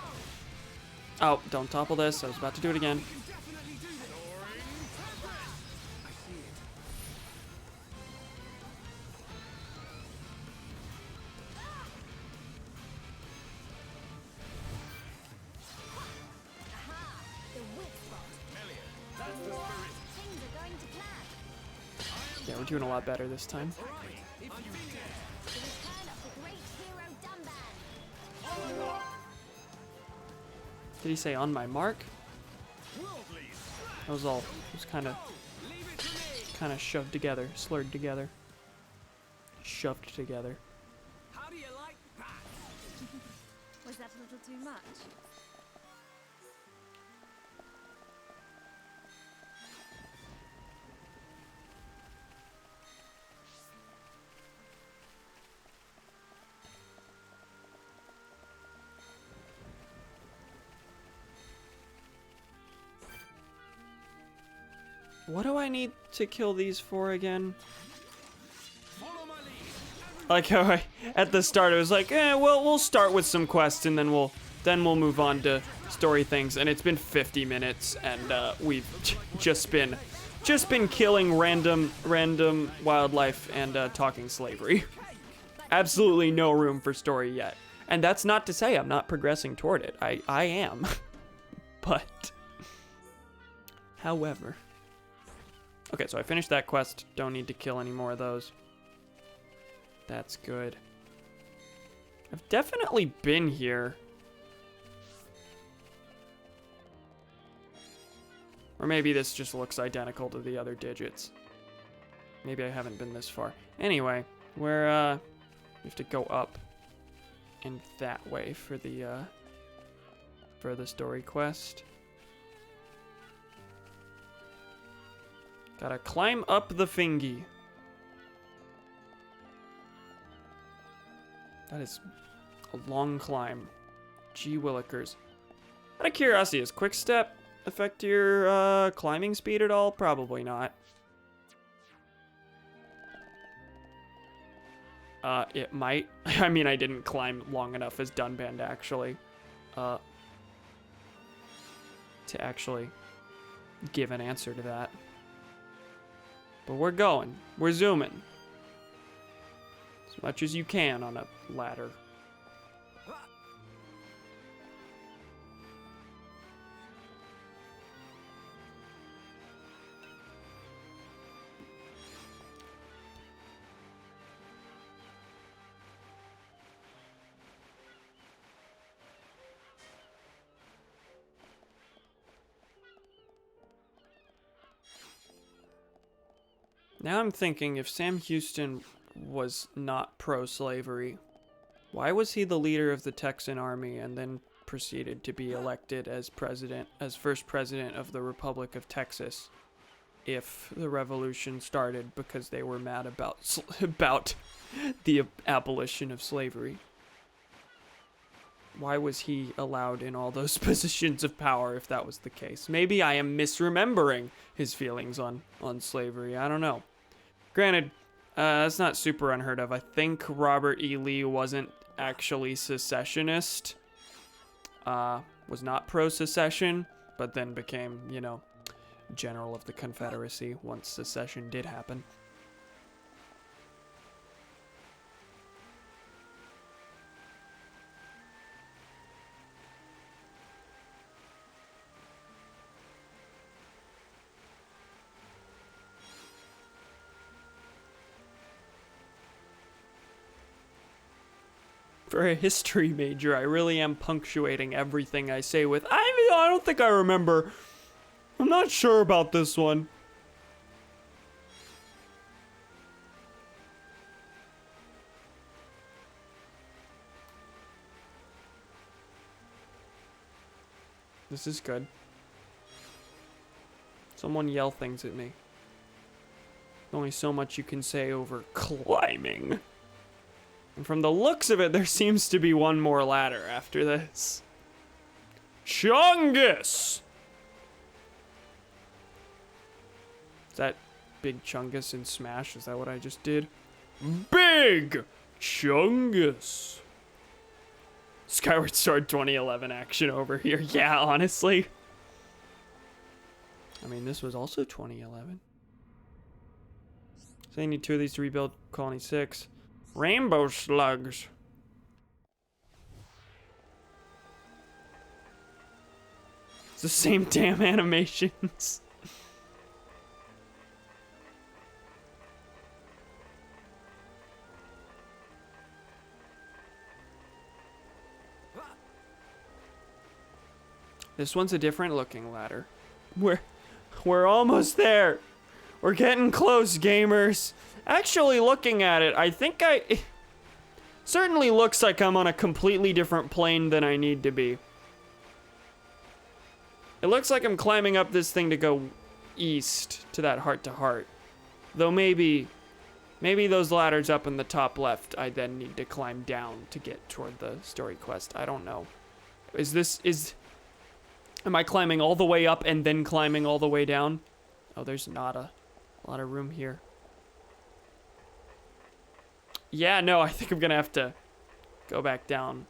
Oh, don't topple this. I was about to do it again. We can definitely do this! Soaring progress! I see it. Aha! The weak spot. That's the spirit! Things are going to plan. Yeah, we're doing a lot better this time. Right! If you dare! The return of the great hero Dunban. Did he say on my mark? Worldly! That was all. It was kind of Leave it to me! shoved together, slurred together, shoved together. How do you like that? Was that a little too much? What do I need to kill these for again? Follow my lead! Like how at the start it was like, well, we'll start with some quests and then we'll move on to story things. And it's been 50 minutes and we've just been killing random wildlife and talking slavery. Absolutely no room for story yet. And that's not to say I'm not progressing toward it. I am. But however. Okay, so I finished that quest. Don't need to kill any more of those. That's good. I've definitely been here. Or maybe this just looks identical to the other digits. Maybe I haven't been this far. Anyway, we have to go up and that way for the story quest. Gotta climb up the fingy. That is a long climb. Gee willikers. Out of curiosity, does quick step affect your climbing speed at all? Probably not. It might. I mean, I didn't climb long enough as Dunband actually. To actually give an answer to that. But we're going. We're zooming. As much as you can on a ladder. Now I'm thinking, if Sam Houston was not pro-slavery, why was he the leader of the Texan army and then proceeded to be elected as first president of the Republic of Texas if the revolution started because they were mad about the abolition of slavery? Why was he allowed in all those positions of power if that was the case? Maybe I am misremembering his feelings on slavery. I don't know. Granted, that's not super unheard of. I think Robert E. Lee wasn't actually secessionist. Was not pro-secession, but then became, general of the Confederacy once secession did happen. For a history major, I really am punctuating everything I say with, I don't think I remember. I'm not sure about this one. This is good. Someone yell things at me. Only so much you can say over climbing. And from the looks of it, there seems to be one more ladder after this. Chungus! Is that Big Chungus in Smash? Is that what I just did? Big Chungus! Skyward Sword 2011 action over here. Yeah, honestly. I mean, this was also 2011. So I need 2 of these to rebuild Colony 6. Rainbow slugs. It's the same damn animations. This one's a different looking ladder. We're almost there. We're getting close, gamers. Actually, looking at it, I think it certainly looks like I'm on a completely different plane than I need to be. It looks like I'm climbing up this thing to go east to that heart-to-heart. Though maybe those ladders up in the top left, I then need to climb down to get toward the story quest. I don't know. Am I climbing all the way up and then climbing all the way down? Oh, there's not a lot of room here. Yeah, no, I think I'm gonna have to go back down.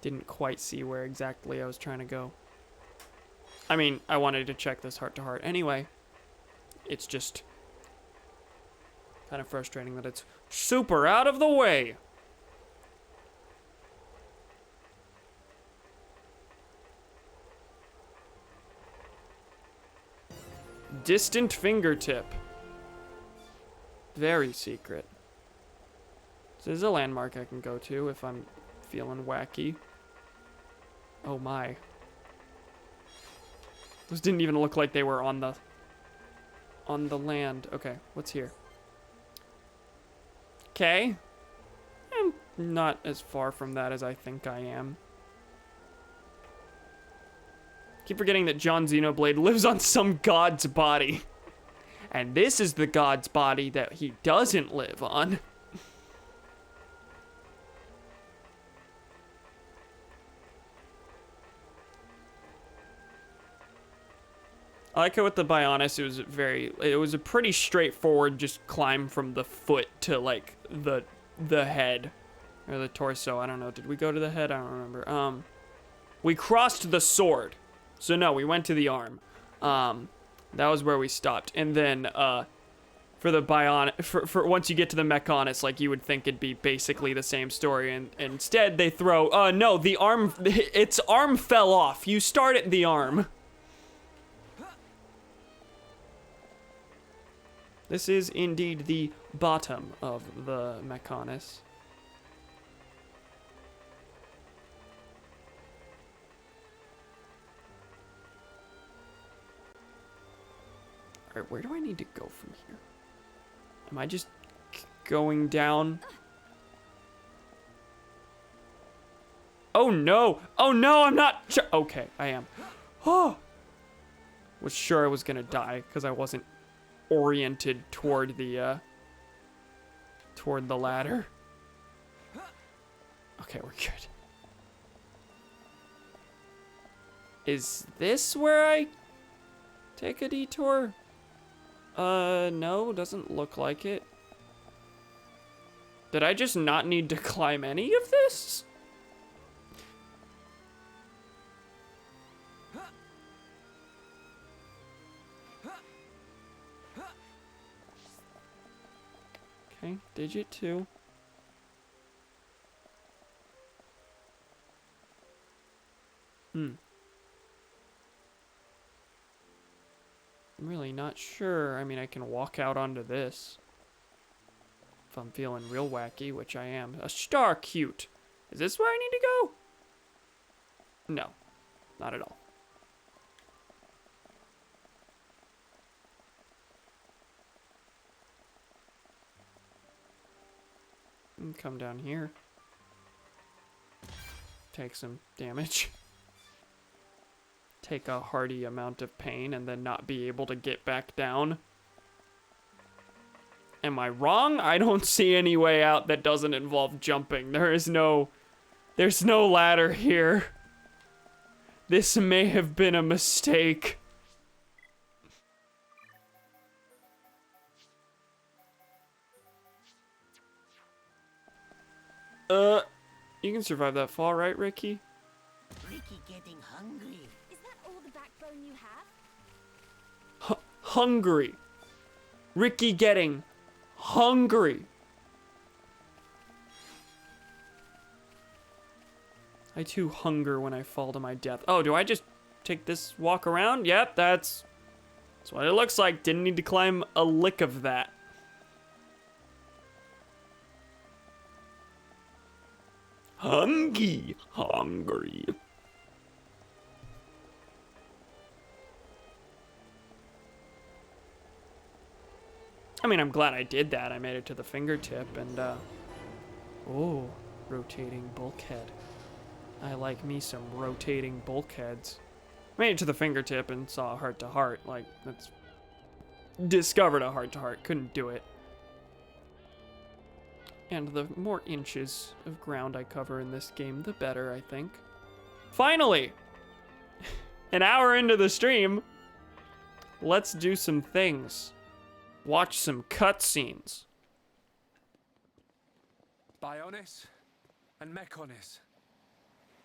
Didn't quite see where exactly I was trying to go. I mean, I wanted to check this heart-to-heart anyway. It's just kind of frustrating that it's super out of the way. Distant fingertip. Very secret. This is a landmark I can go to if I'm feeling wacky. Oh my. Those didn't even look like they were on the land. Okay, what's here? Okay. I'm not as far from that as I think I am. Keep forgetting that John Xenoblade lives on some god's body. And this is the god's body that he doesn't live on. I like how with the Bionis, it was a pretty straightforward just climb from the foot to like the head or the torso. I don't know. Did we go to the head? I don't remember. We crossed the sword. So no, we went to the arm. That was where we stopped. And then for the Bionis, for once you get to the Mechonis, like you would think it'd be basically the same story, and instead they throw no, the arm, its arm fell off. You start at the arm. This is indeed the bottom of the Mechonis. Alright, where do I need to go from here? Am I just going down? Oh no! Oh no, I'm not sure. Okay, I am. Oh! Was sure I was gonna die because I wasn't oriented toward the ladder. Okay, we're good. Is this where I take a detour? No, doesn't look like it. Did I just not need to climb any of this? Okay, digit 2. I'm really not sure. I mean, I can walk out onto this if I'm feeling real wacky, which I am. A star cute. Is this where I need to go? No, not at all. And come down here. Take some damage. Take a hearty amount of pain and then not be able to get back down. Am I wrong? I don't see any way out that doesn't involve jumping. There's no ladder here. This may have been a mistake. You can survive that fall, right, Ricky? Ricky getting hungry. Is that all the backbone you have? Hungry. Ricky getting hungry. I too hunger when I fall to my death. Oh, do I just take this walk around? Yep, that's what it looks like. Didn't need to climb a lick of that. Hungry. I mean, I'm glad I did that. I made it to the fingertip and, oh, rotating bulkhead. I like me some rotating bulkheads. Made it to the fingertip and saw a heart-to-heart. Like, that's... Discovered a heart-to-heart. Couldn't do it. And the more inches of ground I cover in this game, the better, I think. Finally! An hour into the stream. Let's do some things. Watch some cutscenes. Bionis and Mechonis.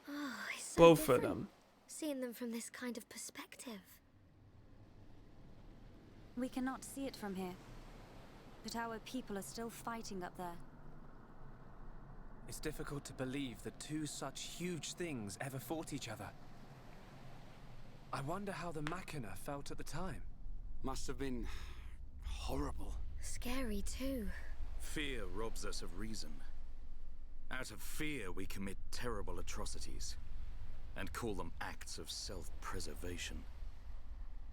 Oh, it's so Both of different, them. seeing them from this kind of perspective. We cannot see it from here, but our people are still fighting up there. It's difficult to believe that two such huge things ever fought each other. I wonder how the Machina felt at the time. Must have been horrible. Scary too. Fear robs us of reason. Out of fear, we commit terrible atrocities and call them acts of self-preservation.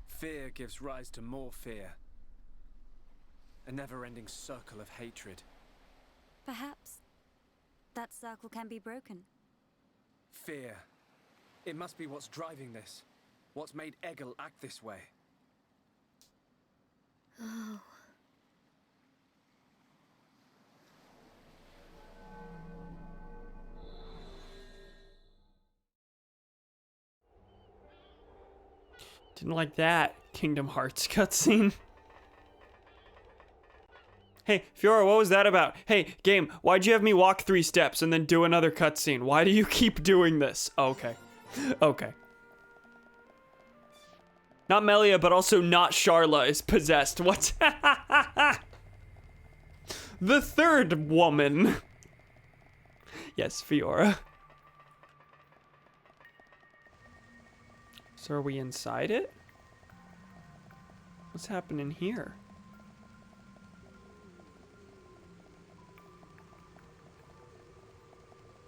Fear gives rise to more fear. A never-ending circle of hatred. Perhaps that circle can be broken. Fear. It must be what's driving this. What's made Egil act this way. Oh. Didn't like that Kingdom Hearts cutscene. Hey, Fiora, what was that about? Hey, game, why'd you have me walk 3 steps and then do another cutscene? Why do you keep doing this? Okay. Okay. Not Melia, but also not Sharla is possessed. What's... The third woman. Yes, Fiora. So are we inside it? What's happening here?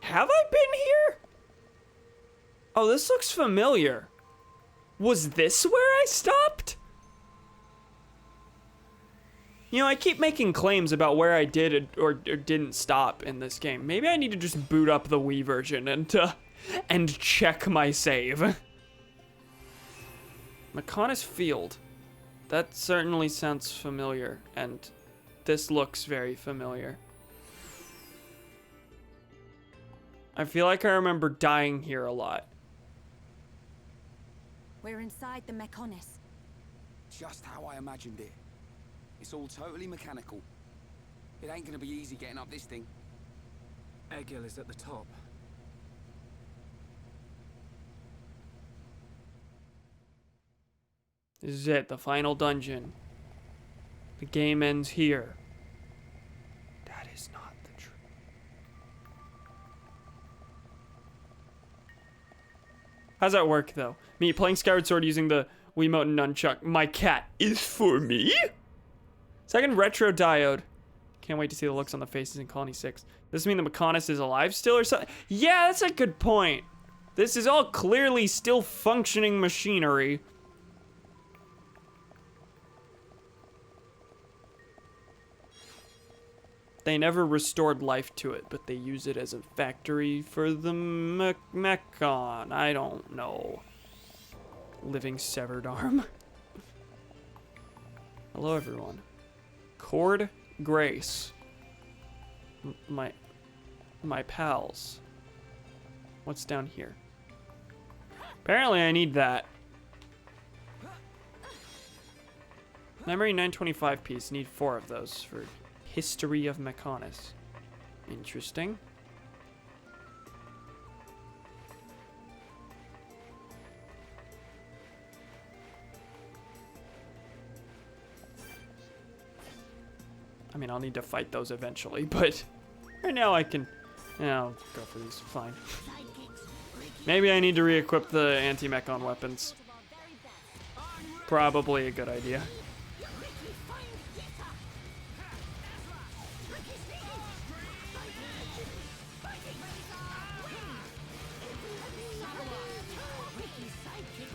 Have I been here? Oh, this looks familiar. Was this where I stopped? You know, I keep making claims about where I did or didn't stop in this game. Maybe I need to just boot up the Wii version and check my save. Mechonis Field. That certainly sounds familiar, and this looks very familiar. I feel like I remember dying here a lot. We're inside the Mechonis. Just how I imagined it. It's all totally mechanical. It ain't gonna be easy getting up this thing. Egil is at the top. This is it, the final dungeon. The game ends here. That is not the truth. How's that work, though? Me playing Skyward Sword using the Wiimote and nunchuck. My cat is for me? Second retro diode. Can't wait to see the looks on the faces in Colony 6. Does this mean the Mechonis is alive still or something? Yeah, that's a good point. This is all clearly still functioning machinery. They never restored life to it, but they use it as a factory for the Mechon. I don't know. Living severed arm. Hello, everyone. Cord Grace. My pals. What's down here? Apparently I need that. Memory 925 piece. Need 4 of those for History of Mechonis. Interesting. I mean, I'll need to fight those eventually, but right now I can, I'll go for these, fine. Maybe I need to re-equip the anti-mechon weapons. Probably a good idea.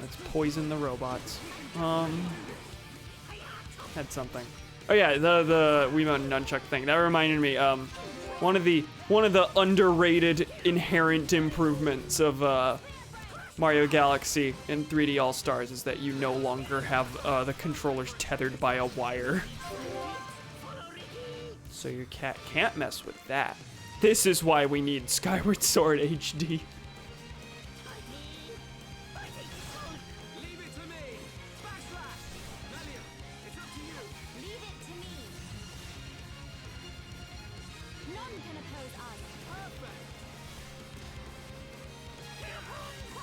Let's poison the robots. Had something. Oh yeah, the Wiimote nunchuck thing. That reminded me. One of the underrated inherent improvements of Mario Galaxy and 3D All Stars is that you no longer have the controllers tethered by a wire. So your cat can't mess with that. This is why we need Skyward Sword HD.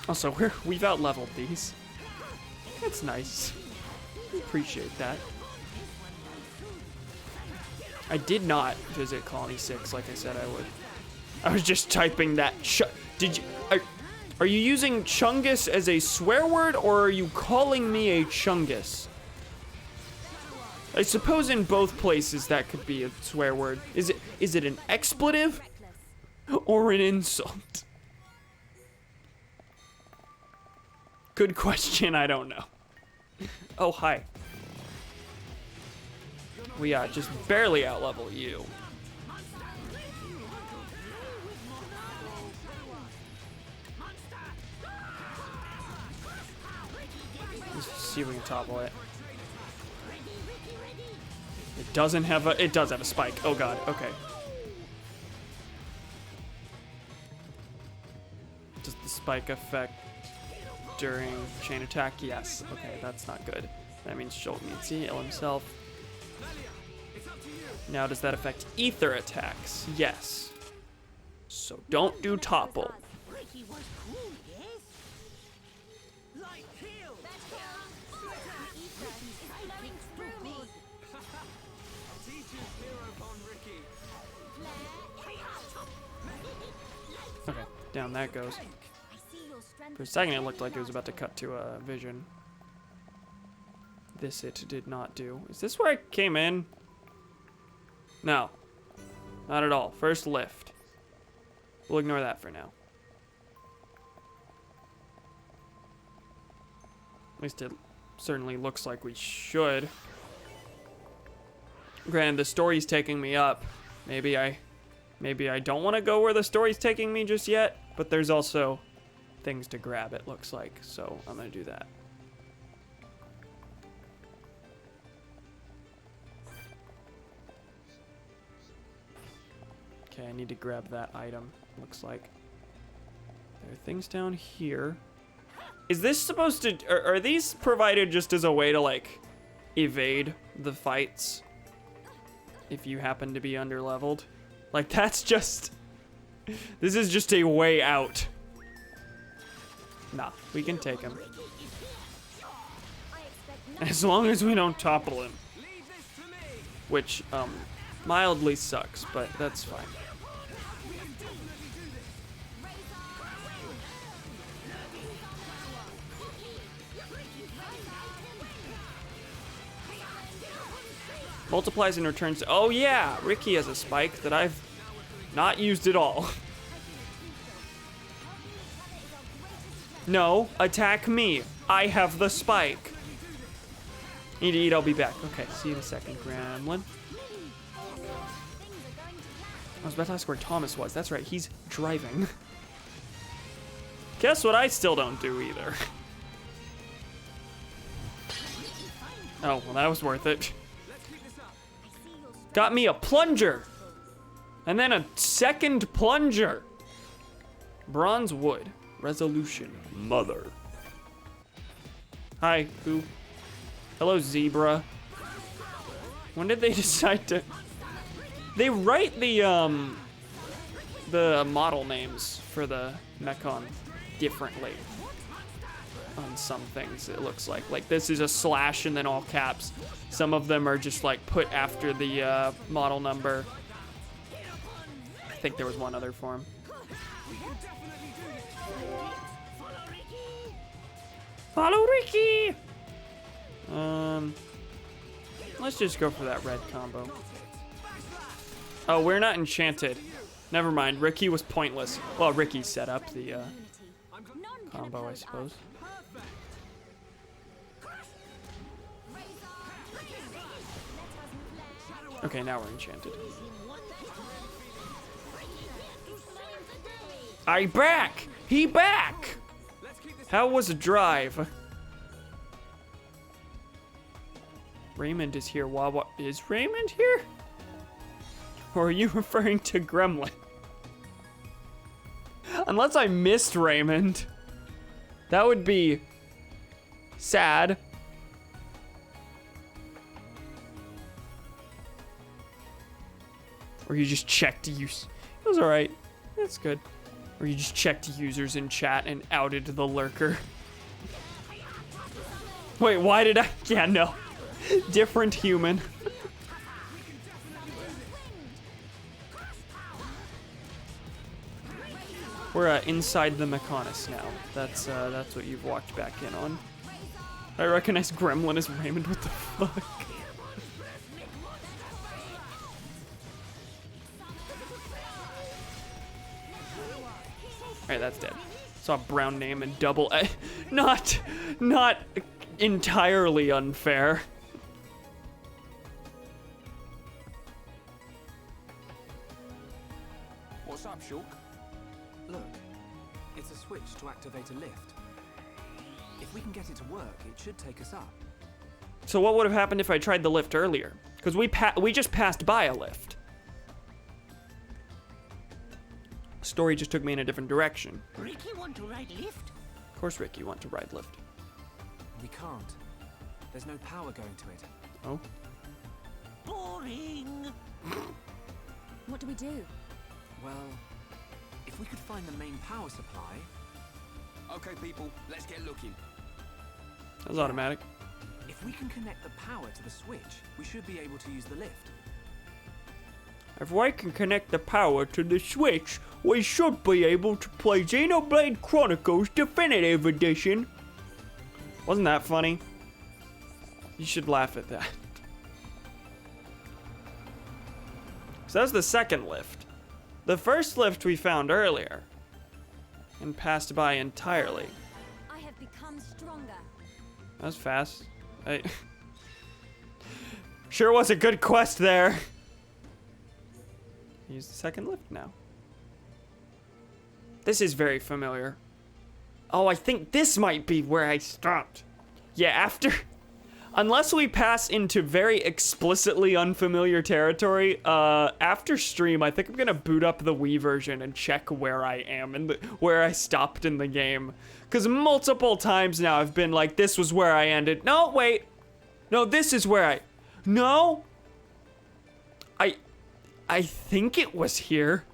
Also, we've out-leveled these. That's nice. Appreciate that. I did not visit Colony 6 like I said I would. I was just typing that are you using Chungus as a swear word, or are you calling me a Chungus? I suppose in both places that could be a swear word. Is it an expletive or an insult? Good question, I don't know. Oh, hi. We just barely outlevel you. Let's see if we can topple it. It does have a spike. Oh god, okay. Does the spike affect during chain attack? Yes. Okay, that's not good. That means Jolt needs to heal himself. Now, does that affect ether attacks? Yes. So don't do topple. Okay, down that goes. For a second, it looked like it was about to cut to a vision. This it did not do. Is this where I came in? No. Not at all. First lift. We'll ignore that for now. At least it certainly looks like we should. Granted, the story's taking me up. Maybe I don't want to go where the story's taking me just yet, but there's also things to grab, it looks like, so I'm gonna do that. Okay, I need to grab that item, looks like. There are things down here. Is this supposed to, are these provided just as a way to, like, evade the fights if you happen to be underleveled? Like, that's just, this is just a way out. Nah, we can take him. As long as we don't topple him. Which, mildly sucks, but that's fine. Multiplies and returns. Oh yeah, Ricky has a spike that I've not used at all. No, attack me. I have the spike. Need to eat, I'll be back. Okay, see you in a second, Gremlin. I was about to ask where Thomas was. That's right, he's driving. Guess what I still don't do either. Oh, well that was worth it. Got me a plunger. And then a second plunger. Bronze wood. Resolution. Mother. Hi, who? Hello, zebra. When did they decide to... They write the model names for the Mechon differently. On some things, it looks like. Like, this is a slash and then all caps. Some of them are just, like, put after the model number. I think there was one other form. Follow Ricky! Let's just go for that red combo. Oh, we're not enchanted. Never mind, Ricky was pointless. Well, Ricky set up the combo, I suppose. Okay, now we're enchanted. I back! He back! How was drive? Raymond is here. Wawa, is Raymond here? Or are you referring to Gremlin? Unless I missed Raymond. That would be sad. Or you just checked use. It was alright. That's good. Or you just checked users in chat and outed the lurker. Wait, why did I? Yeah, no. Different human. We're inside the Mechonis now. That's what you've walked back in on. I recognize Gremlin as Raymond. What the fuck? Alright, that's dead. Saw a brown name and double A. Not entirely unfair. What's up, Shulk? Look, it's a switch to activate a lift. If we can get it to work, it should take us up. So what would have happened if I tried the lift earlier? Because we just passed by a lift. Story just took me in a different direction. Ricky want to ride lift? Of course Ricky want to ride lift. We can't. There's no power going to it. Oh? Boring. What do we do? Well, if we could find the main power supply... Okay, people, let's get looking. That was automatic. If we can connect the power to the switch, we should be able to use the lift. If we can connect the power to the Switch, we should be able to play Xenoblade Chronicles Definitive Edition. Wasn't that funny? You should laugh at that. So that was the second lift. The first lift we found earlier and passed by entirely. I have become stronger. That was fast. Sure was a good quest there. Use the second lift now. This is very familiar. Oh, I think this might be where I stopped. Yeah, after... Unless we pass into very explicitly unfamiliar territory, after stream, I think I'm gonna boot up the Wii version and check where I am and where I stopped in the game. Because multiple times now I've been like, this was where I ended. No, wait. No, this is where I... No. I think it was here.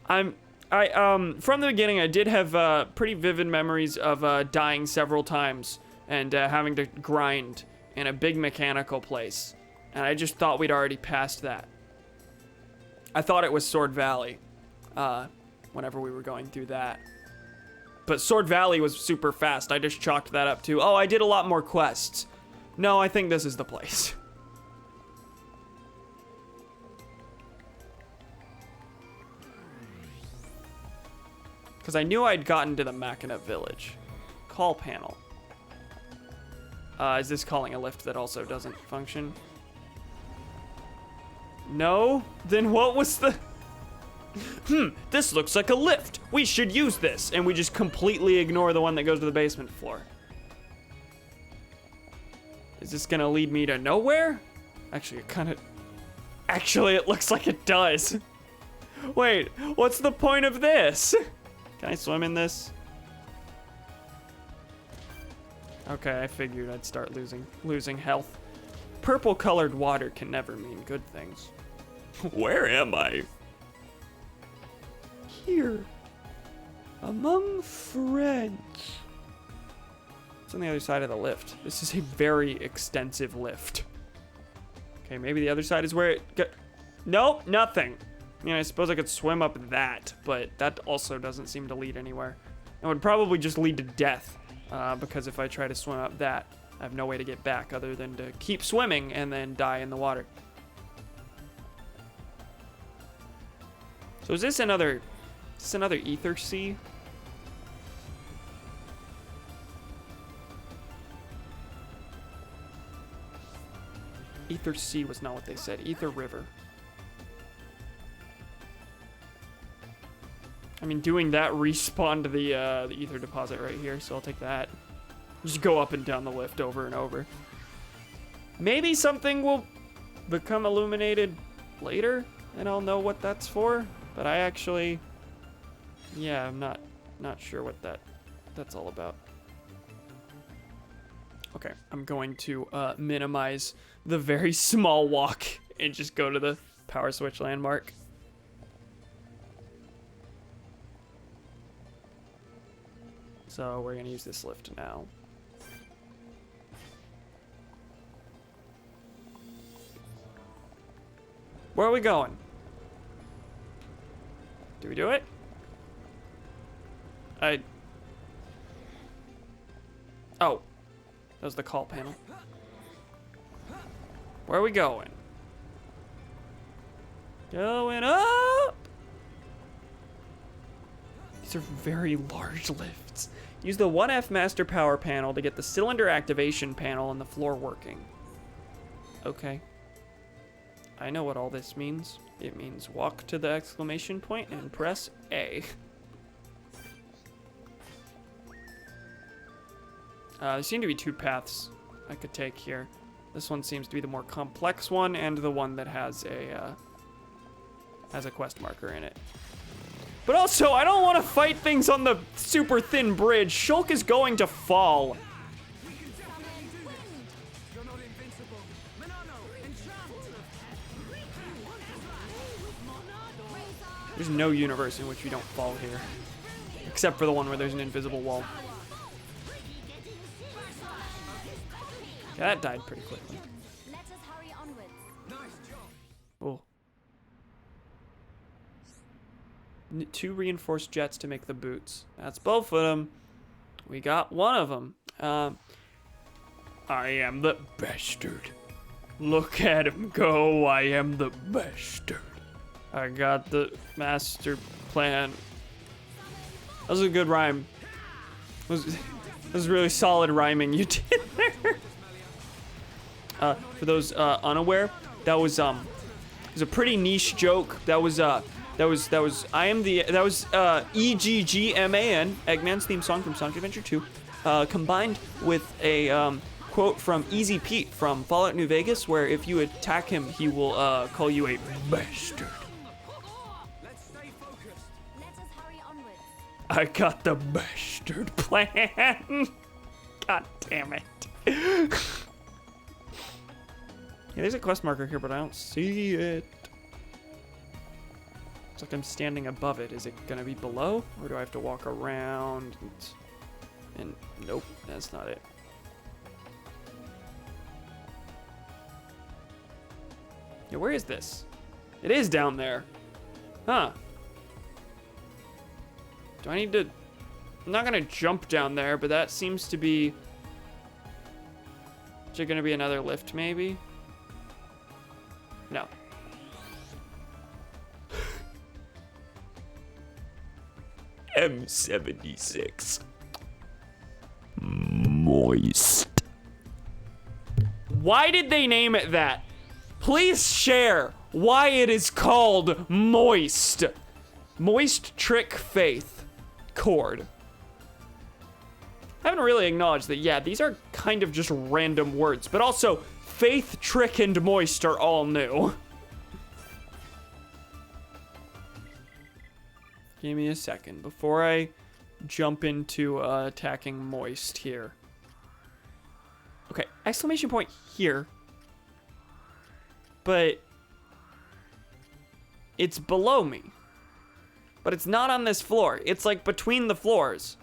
From the beginning, I did have pretty vivid memories of dying several times and having to grind in a big mechanical place. And I just thought we'd already passed that. I thought it was Sword Valley, whenever we were going through that. But Sword Valley was super fast. I just chalked that up too. Oh, I did a lot more quests. No, I think this is the place. Because I knew I'd gotten to the Machina village. Call panel. Is this calling a lift that also doesn't function? No? Then what was the... this looks like a lift. We should use this. And we just completely ignore the one that goes to the basement floor. Is this gonna lead me to nowhere? Actually, it looks like it does. Wait, what's the point of this? Can I swim in this? Okay, I figured I'd start losing health. Purple colored water can never mean good things. Where am I? Here. Among friends. It's on the other side of the lift. This is a very extensive lift. Okay, maybe the other side is where it got... Nope, nothing. I mean, I suppose I could swim up that, but that also doesn't seem to lead anywhere. It would probably just lead to death, because if I try to swim up that, I have no way to get back other than to keep swimming and then die in the water. So is this another ether sea? Ether sea was not what they said. Ether river. I mean, doing that respawned the ether deposit right here, so I'll take that. Just go up and down the lift over and over. Maybe something will become illuminated later, and I'll know what that's for. But I actually, yeah, I'm not sure what that's all about. Okay, I'm going to minimize the very small walk and just go to the power switch landmark. So we're gonna use this lift now. Where are we going? Do we do it? Oh. That was the call panel. Where are we going? Going up! These are very large lifts. Use the 1F master power panel to get the cylinder activation panel and the floor working. Okay. I know what all this means. It means walk to the exclamation point and press A. There seem to be two paths I could take here. This one seems to be the more complex one and the one that has a quest marker in it. But also, I don't want to fight things on the super thin bridge. Shulk is going to fall. There's no universe in which you don't fall here. Except for the one where there's an invisible wall. Yeah, that died pretty quickly. Let us hurry onwards. Oh. 2 reinforced jets to make the boots. That's both of them. We got one of them. I am the bastard. Look at him go. I am the bastard. I got the master plan. That was a good rhyme. That was really solid rhyming you did there. For those unaware, that was a pretty niche joke. That was EGGMAN, Eggman's theme song from Sonic Adventure 2, combined with a quote from Easy Pete from Fallout New Vegas, where if you attack him, he will call you a bastard. I got the bastard plan. God damn it. Yeah, there's a quest marker here, but I don't see it. It's like I'm standing above it. Is it gonna be below? Or do I have to walk around? And nope, that's not it. Yeah, where is this? It is down there. Huh. Do I need to... I'm not gonna jump down there, but that seems to be... Is there gonna be another lift, maybe? No. M76. Moist. Why did they name it that? Please share why it is called Moist. Moist Trick Faith Chord. I haven't really acknowledged that, yeah, these are kind of just random words, but also Faith, Trick, and Moist are all new. Give me a second before I jump into attacking Moist here. Okay, exclamation point here. But it's below me. But it's not on this floor. It's like between the floors.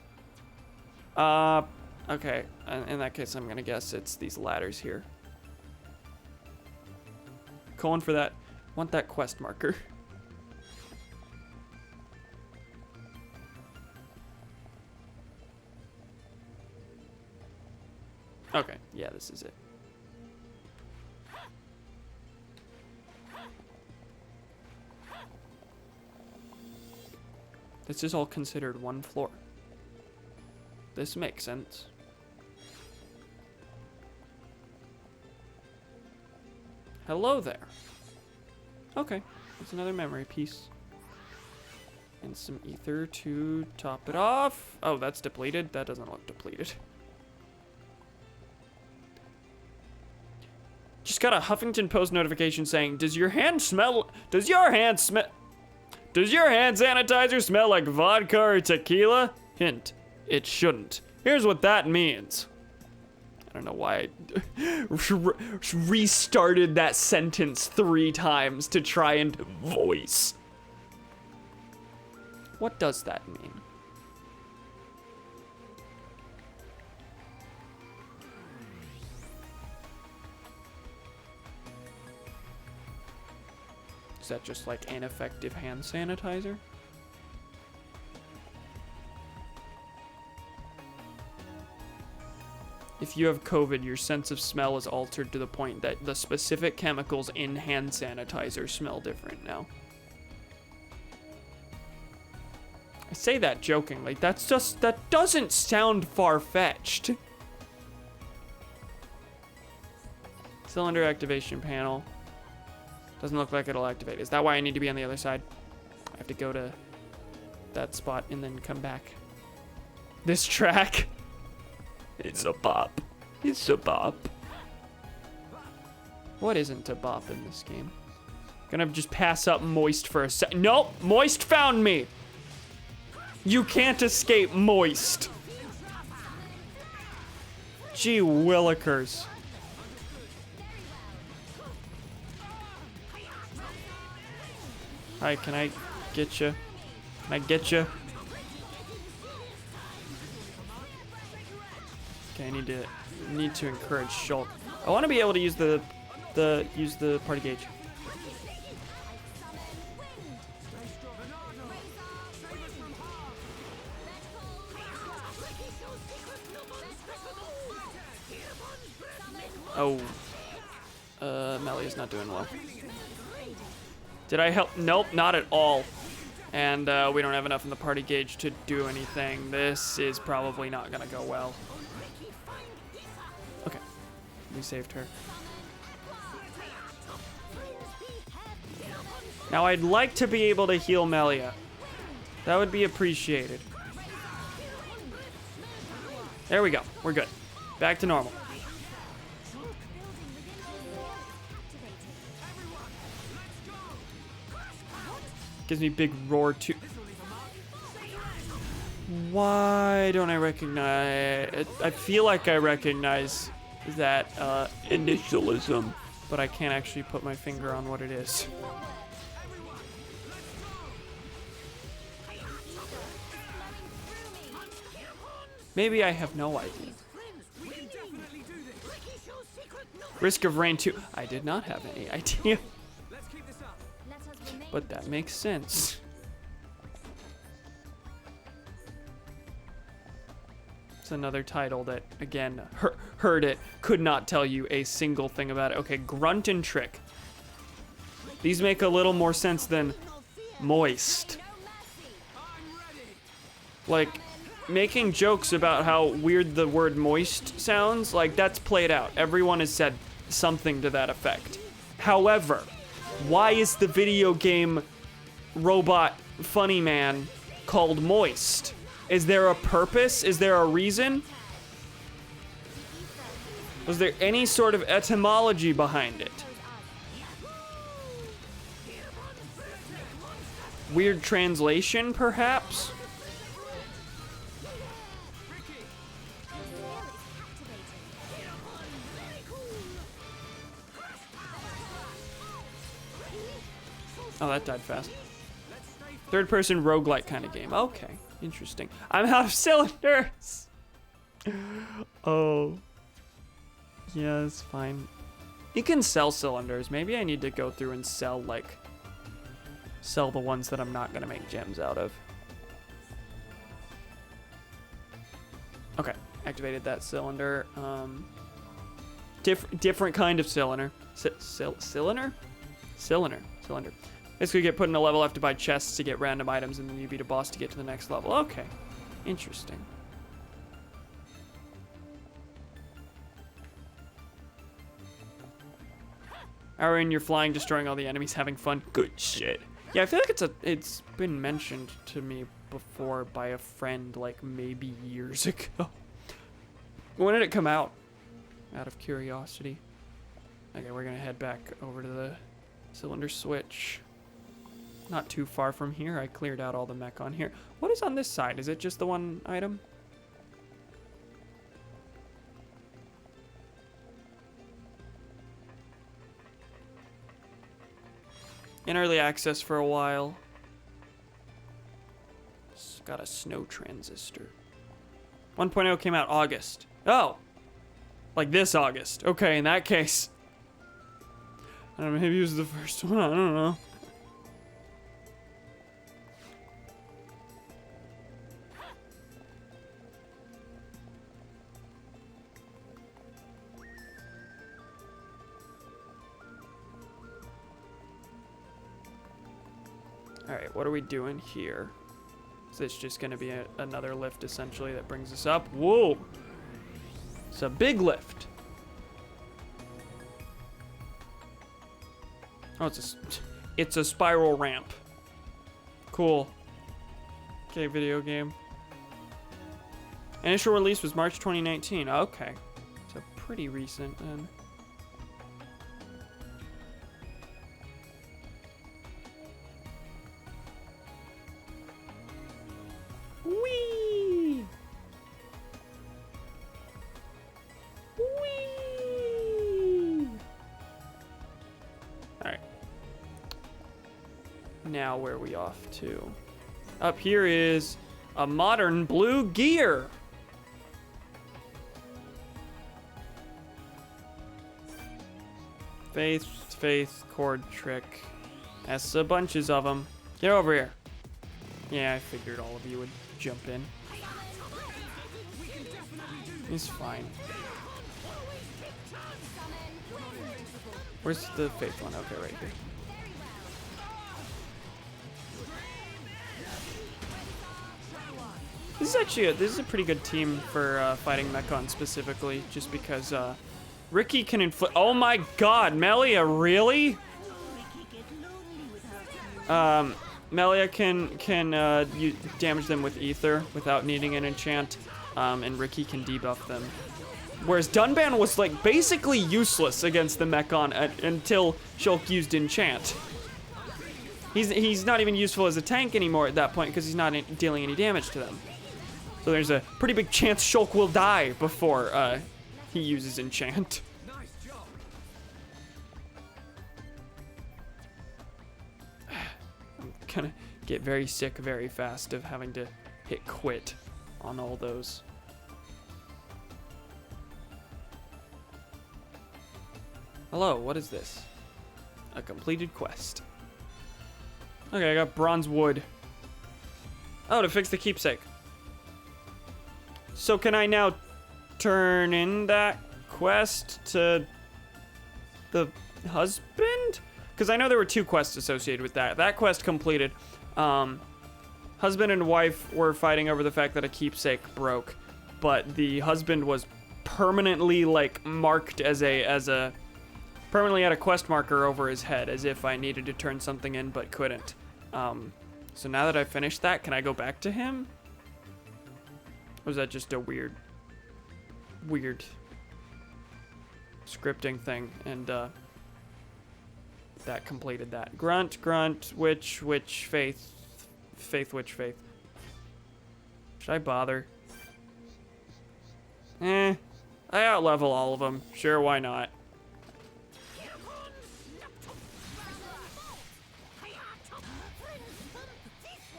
Okay. In that case, I'm gonna guess it's these ladders here. Going for that. Want that quest marker. Okay, yeah, this is it. This is all considered one floor. This makes sense. Hello there. Okay, that's another memory piece. And some ether to top it off. Oh, that's depleted. That doesn't look depleted. Just got a Huffington Post notification saying, does your hand sanitizer smell like vodka or tequila? Hint, it shouldn't. Here's what that means. I don't know why I restarted that sentence 3 times to try and voice. What does that mean? Is that just like ineffective hand sanitizer? If you have COVID, your sense of smell is altered to the point that the specific chemicals in hand sanitizer smell different now. I say that jokingly. That doesn't sound far-fetched. Cylinder activation panel. Doesn't look like it'll activate. Is that why I need to be on the other side? I have to go to that spot and then come back. This track. It's a bop. It's a bop. What isn't a bop in this game? Gonna just pass up Moist for a sec. Nope, Moist found me. You can't escape Moist. Gee willikers. Hi, can I get you? Can I get you? Okay, I need to encourage Shulk. I want to be able to use the party gauge. Oh, Melia's not doing well. Did I help? Nope, not at all. And we don't have enough in the party gauge to do anything. This is probably not gonna go well. Okay, we saved her. Now I'd like to be able to heal Melia. That would be appreciated. There we go, we're good. Back to normal. Gives me big roar too. Why don't I recognize? I feel like I recognize that initialism, but I can't actually put my finger on what it is. Maybe I have no idea. Risk of rain too. I did not have any idea. But that makes sense. It's another title that, again, heard it, could not tell you a single thing about it. Okay, Grunt and Trick. These make a little more sense than Moist. Like, making jokes about how weird the word moist sounds, like, that's played out. Everyone has said something to that effect. However, why is the video game robot funny man called Moist? Is there a purpose? Is there a reason? Was there any sort of etymology behind it? Weird translation, perhaps? Oh, that died fast. Third-person roguelike kind of game. Okay, interesting. I'm out of cylinders. Oh. Yeah, that's fine. You can sell cylinders. Maybe I need to go through and sell, like, sell the ones that I'm not gonna make gems out of. Okay, activated that cylinder. Different kind of cylinder. Cylinder. This could get put in a level, have to buy chests to get random items, and then you beat a boss to get to the next level. Okay, interesting. Aaron, you're flying, destroying all the enemies, having fun. Good shit. Yeah, I feel like it's been mentioned to me before by a friend, like maybe years ago. When did it come out? Out of curiosity. Okay, we're gonna head back over to the cylinder switch. Not too far from here. I cleared out all the mech on here. What is on this side? Is it just the one item? In early access for a while. It's got a snow transistor. 1.0 came out August. Oh! Like this August. Okay, in that case. I don't know, maybe it was the first one. I don't know. Alright, what are we doing here? Is this just going to be another lift, essentially, that brings us up? Whoa! It's a big lift. Oh, it's a spiral ramp. Cool. Okay, video game. Initial release was March 2019. Okay. So pretty recent then. Whee! Whee! Alright. Now where are we off to? Up here is a modern blue gear. Faith, chord trick. That's a bunches of them. Get over here. Yeah, I figured all of you would jump in. He's fine. Where's the faith one? Okay, right here. This is actually this is a pretty good team for fighting Mechon specifically, just because Ricky can inflict. Oh my God, Melia, really? Melia can damage them with ether without needing an enchant, and Ricky can debuff them. Whereas Dunban was like basically useless against the Mechon until Shulk used enchant. He's not even useful as a tank anymore at that point because he's not dealing any damage to them. So there's a pretty big chance Shulk will die before he uses enchant. I'm gonna get very sick very fast of having to hit quit on all those. Hello, what is this? A completed quest. Okay, I got bronze wood. Oh, to fix the keepsake. So can I now turn in that quest to the husband? Because I know there were 2 quests associated with that. That quest completed. husband and wife were fighting over the fact that a keepsake broke, but the husband was permanently like marked as a permanently had a quest marker over his head as if I needed to turn something in but couldn't. So now that I finished that, can I go back to him? Or is that just a weird scripting thing? And that completed that. Grunt, witch, faith, witch, faith. Should I bother? I out-level all of them. Sure, why not?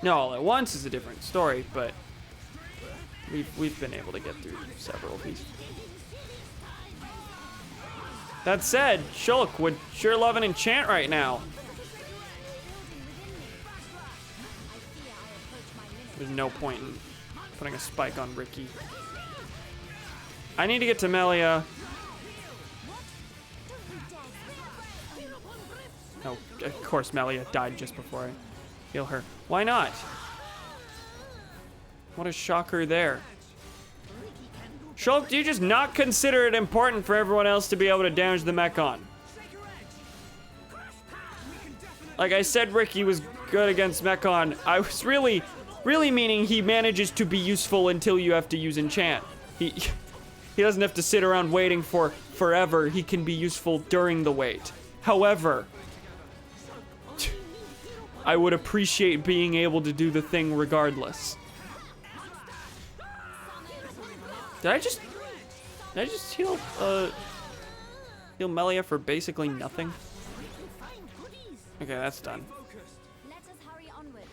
No, all at once is a different story, but we've been able to get through several of these. That said, Shulk would sure love an enchant right now. There's no point in putting a spike on Ricky. I need to get to Melia. Oh, of course Melia died just before I heal her. Why not? What a shocker there. Shulk, do you just not consider it important for everyone else to be able to damage the Mechon? Like I said, Ricky was good against Mechon. I was really meaning he manages to be useful until you have to use enchant. He doesn't have to sit around waiting for forever. He can be useful during the wait. However, I would appreciate being able to do the thing regardless. Did I just heal Melia for basically nothing? Okay, that's done. Let us hurry onwards.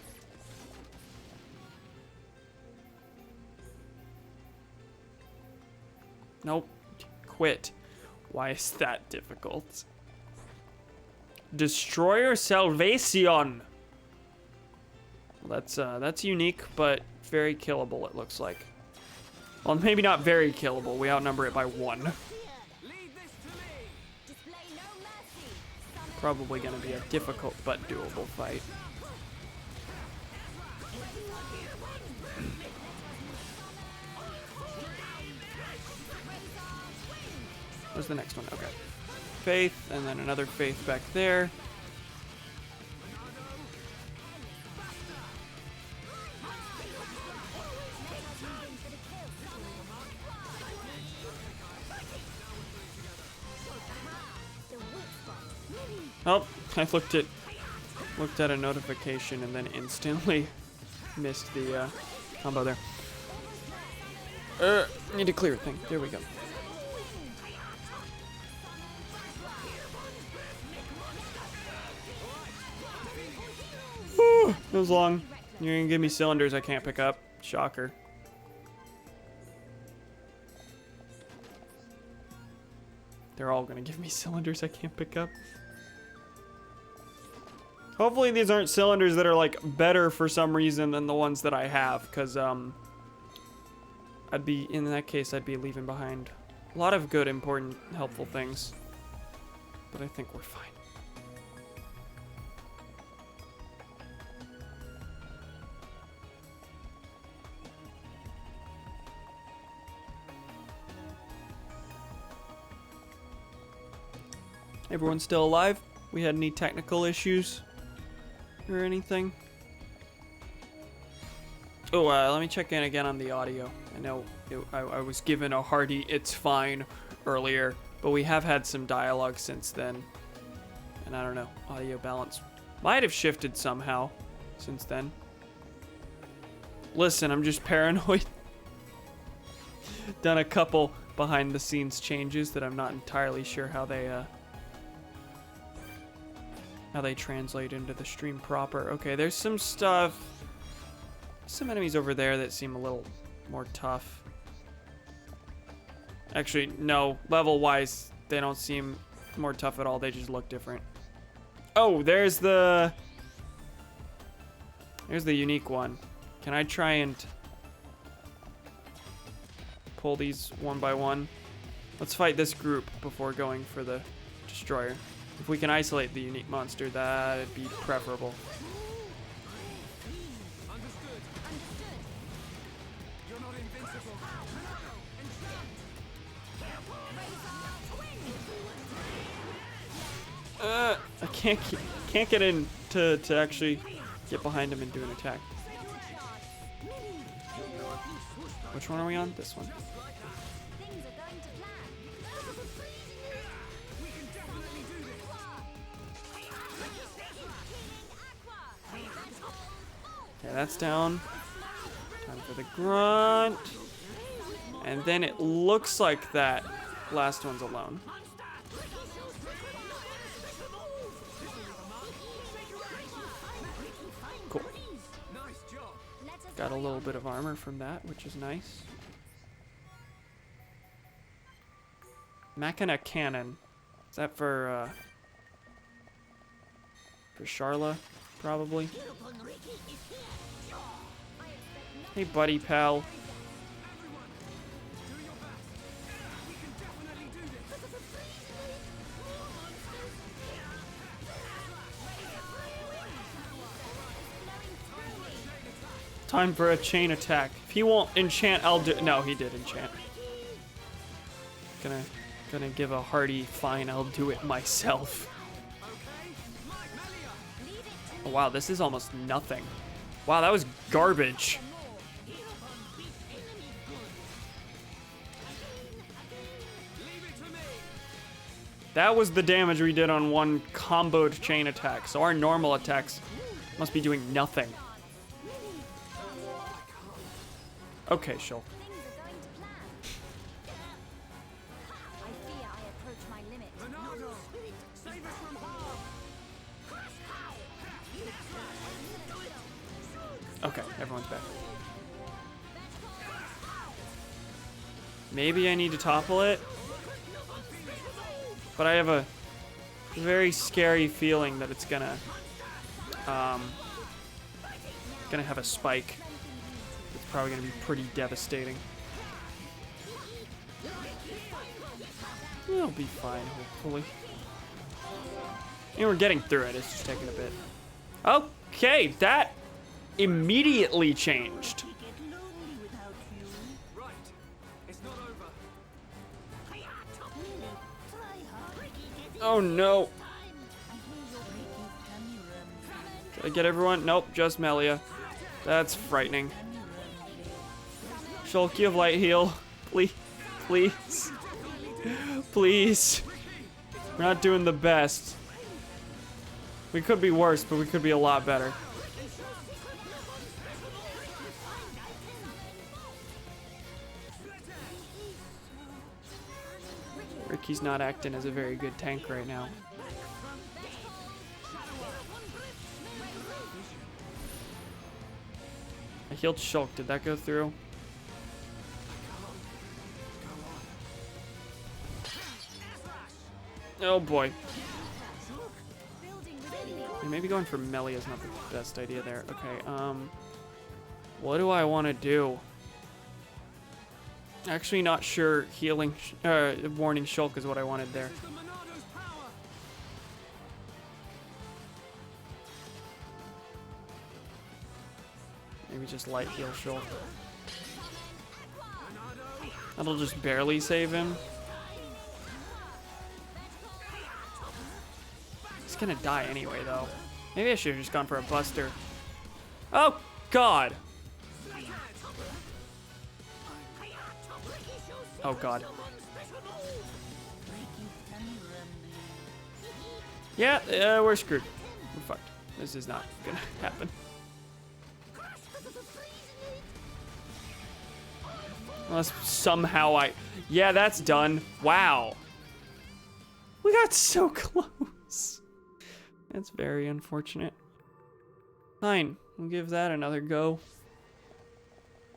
Nope. Quit. Why is that difficult? Destroyer Salvation. Well, that's unique, but very killable, it looks like. Well, maybe not very killable. We outnumber it by 1. Probably gonna be a difficult but doable fight. Where's the next one? Okay. Faith, and then another faith back there. Oh, I looked at a notification and then instantly missed the combo there. Need to clear a thing. There we go. Whew, that was long. You're gonna give me cylinders I can't pick up. Shocker. They're all gonna give me cylinders I can't pick up. Hopefully these aren't cylinders that are like better for some reason than the ones that I have, because I'd be, in that case, I'd be leaving behind a lot of good, important, helpful things. But I think we're fine. Everyone's still alive? We had any technical issues or anything? Oh, let me check in again on the audio. I know I was given a hearty "it's fine" earlier, but we have had some dialogue since then. And I don't know, audio balance might have shifted somehow since then. Listen, I'm just paranoid. Done a couple behind the scenes changes that I'm not entirely sure how they translate into the stream proper. Okay, there's some stuff. Some enemies over there that seem a little more tough. Actually, no. Level-wise, they don't seem more tough at all. They just look different. Oh, there's the unique one. Can I try and pull these one by one? Let's fight this group before going for the destroyer. If we can isolate the unique monster, that'd be preferable. can't get in to actually get behind him and do an attack. Which one are we on? This one. Things are going to plan. Okay, that's down. Time for the grunt. And then it looks like that last one's alone. Cool. Got a little bit of armor from that, which is nice. Machina cannon. Is that for Charla, probably? Hey, buddy, pal. Time for a chain attack. If he won't enchant, I'll do. No, he did enchant. Gonna give a hearty fine. I'll do it myself. Oh, wow, this is almost nothing. Wow, that was garbage. That was the damage we did on one comboed chain attack. So our normal attacks must be doing nothing. Okay, Shulk. Things are going to plan. I fear I approach my limit. Save us from harm. Okay, everyone's back. Maybe I need to topple it. But I have a very scary feeling that it's gonna have a spike. It's probably gonna be pretty devastating. It'll be fine, hopefully. And we're getting through it. It's just taking a bit. Okay, that immediately changed. Right. It's not over. Oh no. Did I get everyone? Nope, just Melia. That's frightening. Shulk, you have light heal. Please. Please. Please. We're not doing the best. We could be worse, but we could be a lot better. Ricky's not acting as a very good tank right now. I healed Shulk. Did that go through? Oh boy. Maybe going for melee is not the best idea there. Okay, what do I want to do? Actually not sure healing, warning Shulk is what I wanted there. Maybe just light heal Shulk. That'll just barely save him. He's gonna die anyway, though. Maybe I should have just gone for a buster. Oh, God! Oh, God. Yeah, we're screwed. We're fucked. This is not gonna happen. Unless somehow yeah, that's done. Wow. We got so close. That's very unfortunate. Fine, we'll give that another go.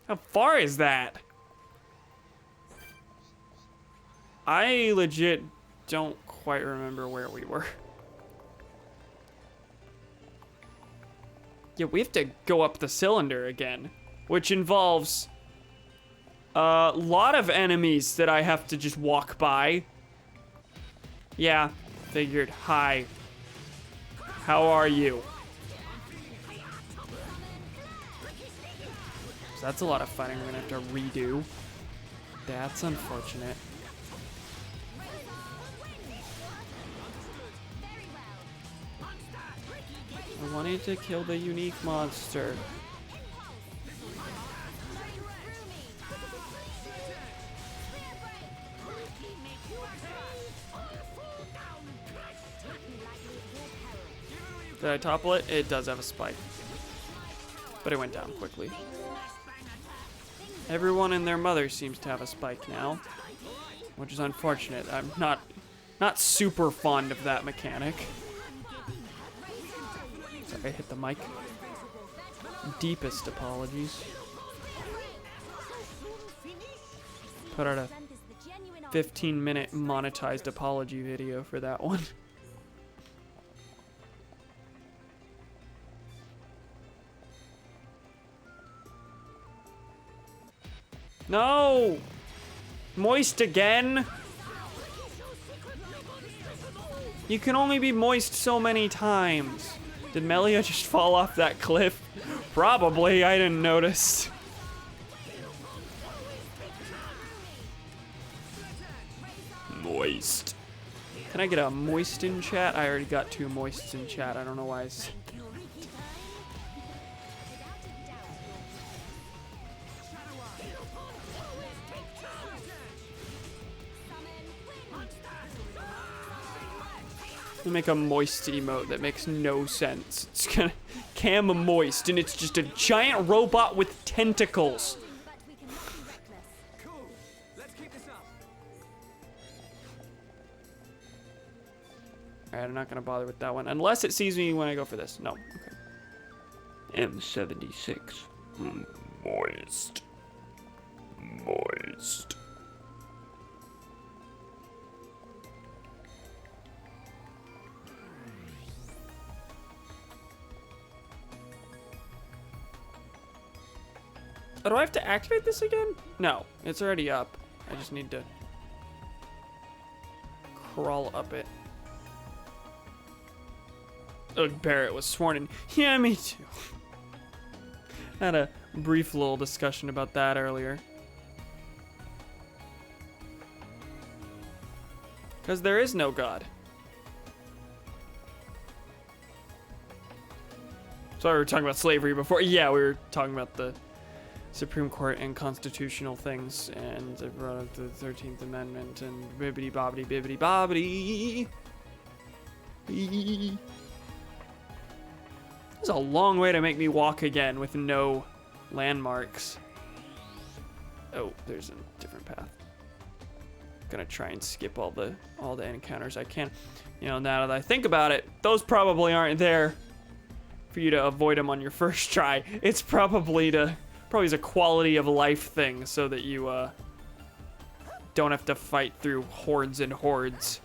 How far is that? I legit don't quite remember where we were. Yeah, we have to go up the cylinder again, which involves a lot of enemies that I have to just walk by. Yeah, figured. Hi. How are you? So that's a lot of fighting we're gonna have to redo. That's unfortunate. wanted to kill the unique monster. Did I topple it? It does have a spike. But it went down quickly. Everyone and their mother seems to have a spike now, which is unfortunate. I'm not super fond of that mechanic. Sorry, I hit the mic. Deepest apologies. Put out a 15-minute monetized apology video for that one. No! Moist again? You can only be moist so many times. Did Melia just fall off that cliff? Probably, I didn't notice. Moist. Can I get a moist in chat? I already got 2 moists in chat. I don't know why I said that. Make a moist emote that makes no sense. It's gonna cam moist and it's just a giant robot with tentacles. Cool. Let's keep this up. Alright, I'm not gonna bother with that one unless it sees me when I go for this. No. Okay. M76. Moist. Moist. Oh, do I have to activate this again? No, it's already up. I just need to crawl up it. Ugh, Barrett was sworn in. Yeah, me too. Had a brief little discussion about that earlier. Because there is no God. Sorry, we were talking about slavery before. Yeah, we were talking about the Supreme Court and constitutional things, and I brought up the 13th Amendment and bibbity bobbity bibbity bobbity. It's a long way to make me walk again with no landmarks. Oh, there's a different path. Gonna try and skip all the encounters I can. You know, now that I think about it, those probably aren't there for you to avoid them on your first try. It's probably is a quality of life thing so that you don't have to fight through hordes and hordes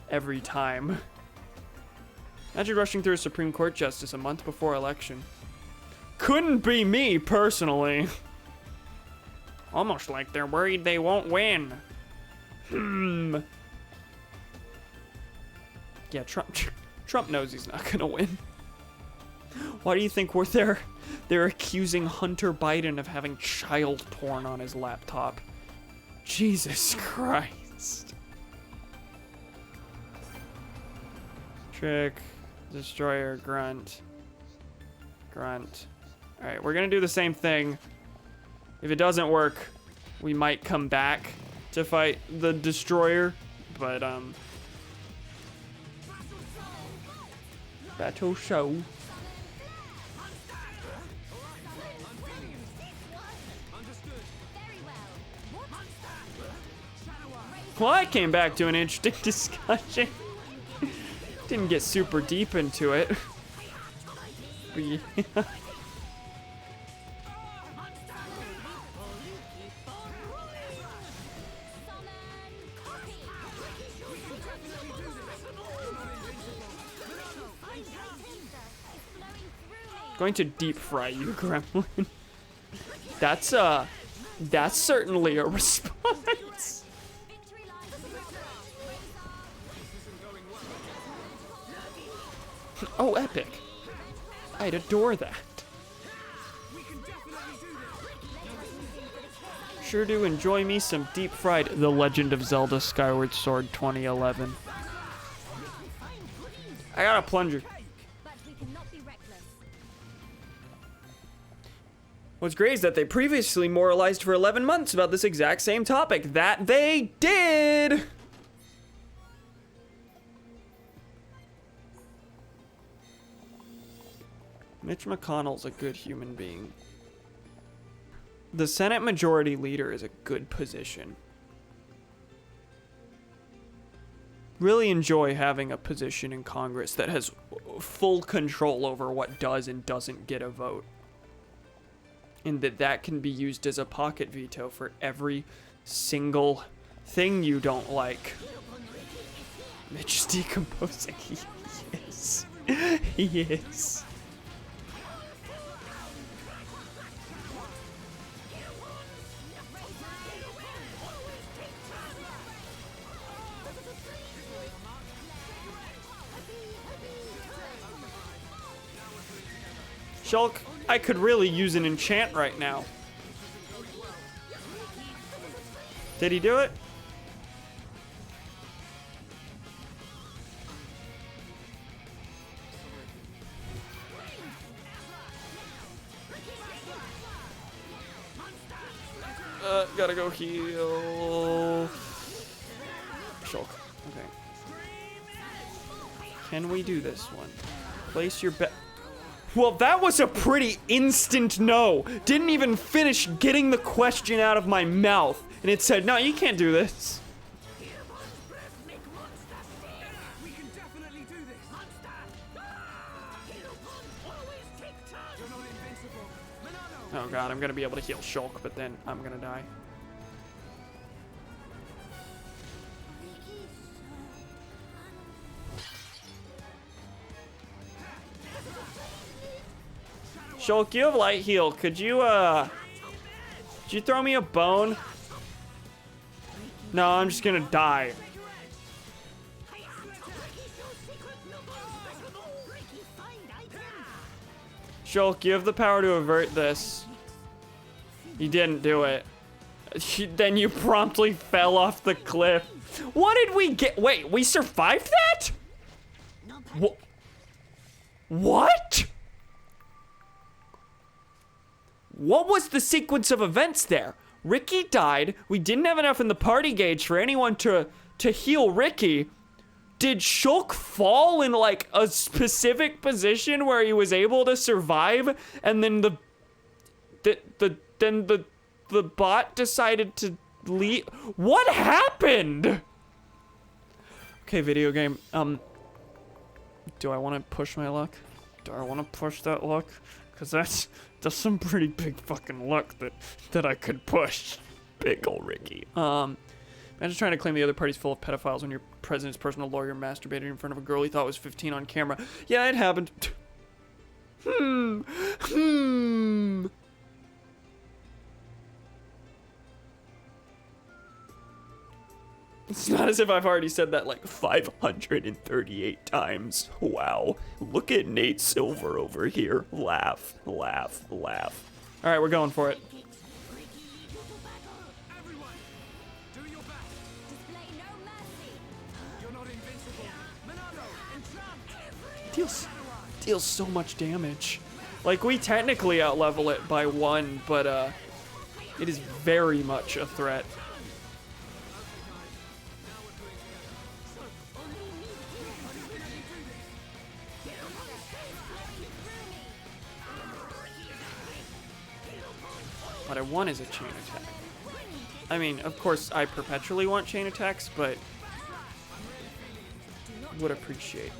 every time. Imagine rushing through a Supreme Court justice a month before election. Couldn't be me, personally. Almost like they're worried they won't win. Yeah, Trump knows he's not gonna win. Why do you think they're accusing Hunter Biden of having child porn on his laptop? Jesus Christ. Trick, Destroyer, Grunt. Alright, we're gonna do the same thing. If it doesn't work, we might come back to fight the Destroyer, but Battle Show. Well, I came back to an interesting discussion. Didn't get super deep into it. But yeah. Going to deep fry you, Gremlin. That's certainly a response. Oh, epic. I'd adore that. Sure do enjoy me some deep fried The Legend of Zelda Skyward Sword 2011. I got a plunger. But we cannot be reckless. What's great is that they previously moralized for 11 months about this exact same topic. That they did! Mitch McConnell's a good human being. The Senate Majority Leader is a good position. Really enjoy having a position in Congress that has full control over what does and doesn't get a vote. And that can be used as a pocket veto for every single thing you don't like. Mitch is decomposing. He is. He is. Shulk, I could really use an enchant right now. Did he do it? Gotta go heal. Shulk. Okay. Can we do this one? Place your bet. Well, that was a pretty instant no. Didn't even finish getting the question out of my mouth. And it said, no, you can't do this. We can definitely do this. You're not invincible. Manano. Oh god, I'm gonna be able to heal Shulk, but then I'm gonna die. Shulk, you have light heal. Could you throw me a bone? No, I'm just gonna die. Shulk, you have the power to avert this. You didn't do it. Then you promptly fell off the cliff. What did we get? Wait, we survived that? What? What was the sequence of events there? Ricky died. We didn't have enough in the party gauge for anyone to heal Ricky. Did Shulk fall in like a specific position where he was able to survive, and then the bot decided to leave? What happened? Okay, video game. Do I want to push my luck? Do I want to push that luck? Cause that's some pretty big fucking luck that I could push. Big ol' Ricky. Imagine trying to claim the other party's full of pedophiles when your president's personal lawyer masturbated in front of a girl he thought was 15 on camera. Yeah, it happened. It's not as if I've already said that like 538 times. Wow. Look at Nate Silver over here. Laugh, laugh, laugh. All right, we're going for it. Everyone, do your best. Display no mercy. You're not invincible. Manano, enchant. Deals so much damage. Like, we technically outlevel it by 1, but it is very much a threat. What I want is a chain attack. I mean, of course, I perpetually want chain attacks, but would appreciate.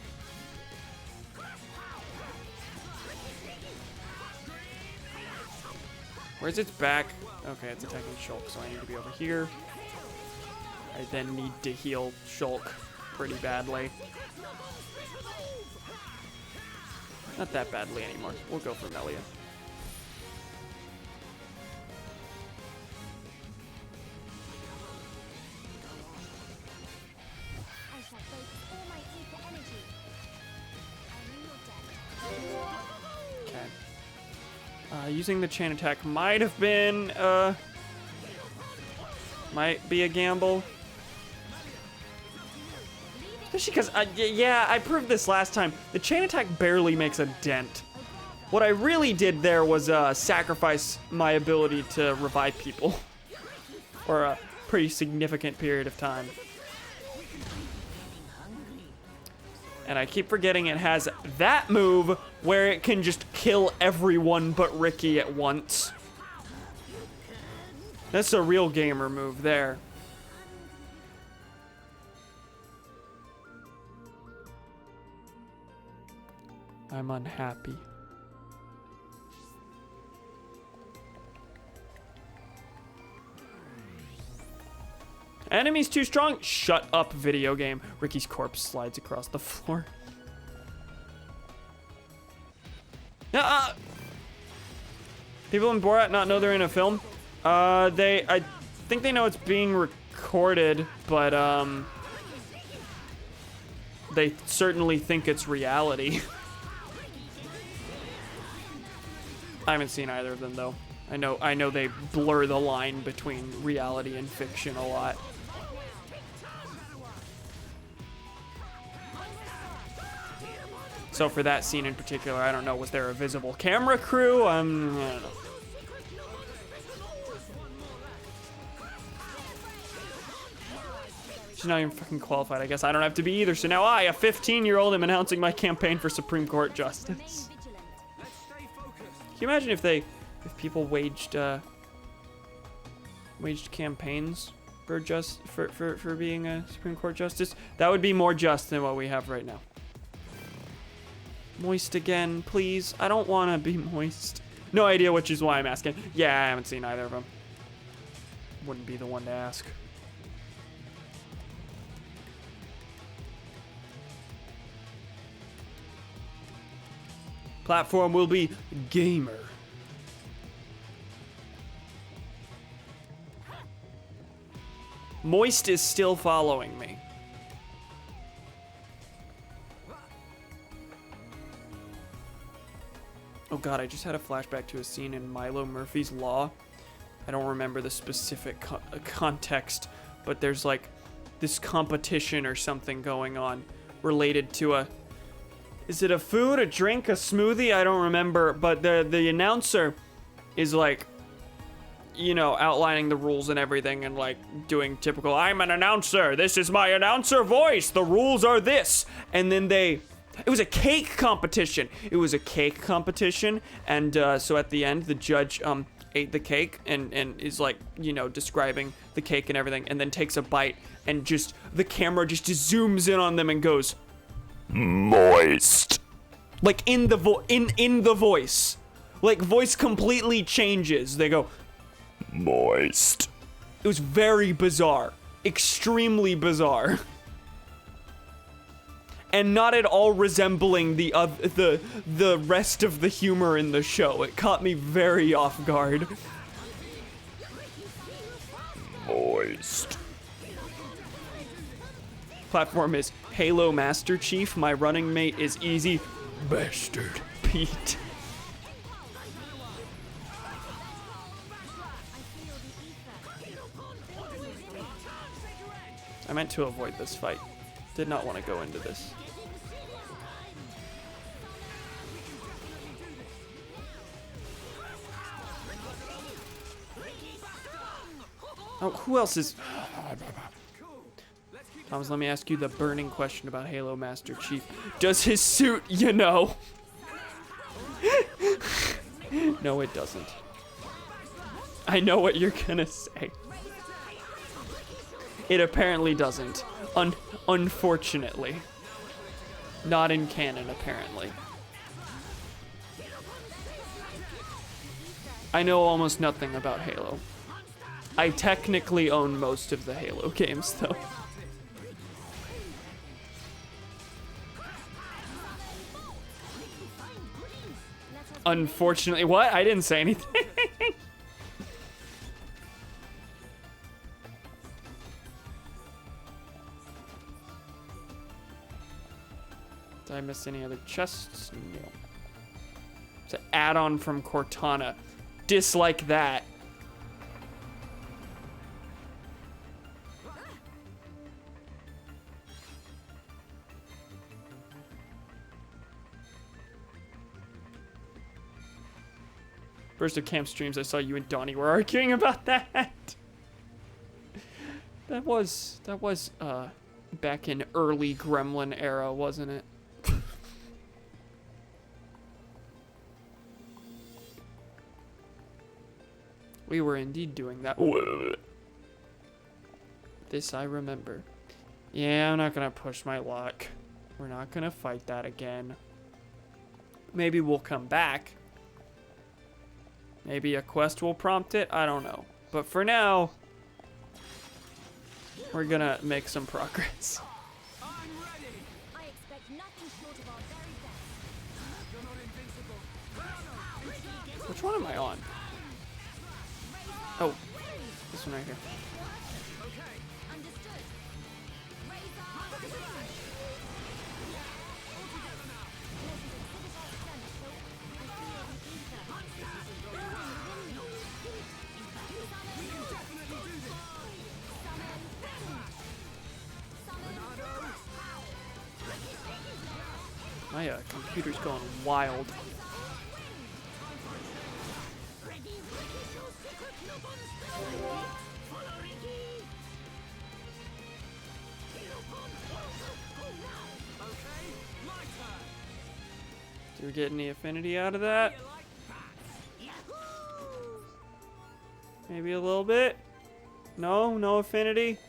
Where's its back? Okay, it's attacking Shulk, so I need to be over here. I then need to heal Shulk pretty badly. Not that badly anymore. We'll go for Melia. I shall focus all my ether energy. I knew your death. Okay. Using the chain attack might have been, might be a gamble. Especially because, yeah, I proved this last time. The chain attack barely makes a dent. What I really did there was sacrifice my ability to revive people for a pretty significant period of time. And I keep forgetting it has that move where it can just kill everyone but Ricky at once. That's a real gamer move there. I'm unhappy. Enemy's too strong. Shut up, video game. Ricky's corpse slides across the floor. People in Borat not know they're in a film? I think they know it's being recorded, but, they certainly think it's reality. I haven't seen either of them, though. I know they blur the line between reality and fiction a lot. So for that scene in particular, I don't know, was there a visible camera crew? I don't know. She's not even fucking qualified. I guess I don't have to be either. So now I, a 15-year-old, am announcing my campaign for Supreme Court justice. Can you imagine if people waged campaigns for being a Supreme Court justice? That would be more just than what we have right now. Moist again, please. I don't want to be moist. No idea, which is why I'm asking. Yeah, I haven't seen either of them. Wouldn't be the one to ask. Platform will be gamer. Moist is still following me. Oh god, I just had a flashback to a scene in Milo Murphy's Law. I don't remember the specific context, but there's like this competition or something going on related to a... Is it a food, a drink, a smoothie? I don't remember, but the announcer is like, you know, outlining the rules and everything and like doing typical, I'm an announcer, this is my announcer voice, the rules are this. And then it was a cake competition. It was a cake competition, and so at the end, the judge ate the cake and is like, you know, describing the cake and everything, and then takes a bite, and just the camera just zooms in on them and goes, moist. Like in the in the voice, like voice completely changes. They go, moist. It was very bizarre, extremely bizarre. And not at all resembling the rest of the humor in the show. It caught me very off guard. Moist. Platform is Halo Master Chief. My running mate is Easy Bastard Pete. I meant to avoid this fight. Did not want to go into this. Oh, who else is... Thomas, let me ask you the burning question about Halo Master Chief. Does his suit, you know? No, it doesn't. I know what you're gonna say. It apparently doesn't. Unfortunately. Not in canon, apparently. I know almost nothing about Halo. I technically own most of the Halo games, though. Unfortunately, what? I didn't say anything. Did I miss any other chests? No. It's an add-on from Cortana. Dislike that. First of camp streams, I saw you and Donnie were arguing about that. That was back in early Gremlin era, wasn't it? We were indeed doing that. This I remember. Yeah, I'm not gonna push my luck. We're not gonna fight that again. Maybe we'll come back. Maybe a quest will prompt it. I don't know. But for now, we're gonna make some progress. I expect nothing short of our very best. Which one am I on? Oh, this one right here. Understood. My computer's going wild. Do we get any affinity out of that? Maybe a little bit? No? No affinity?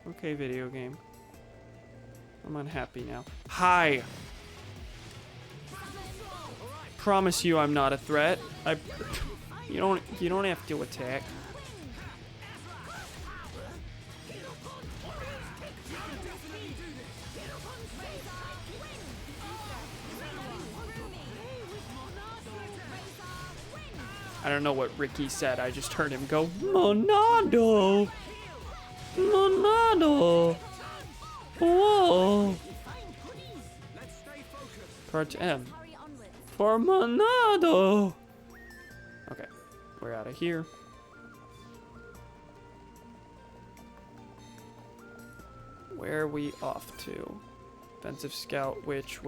Okay, video game. I'm unhappy now. Hi! Promise you I'm not a threat. You don't have to attack. I don't know what Ricky said. I just heard him go, Monado! Monado! Whoa! Part M. For Monado! Okay, we're out of here. Where are we off to? Offensive scout, which.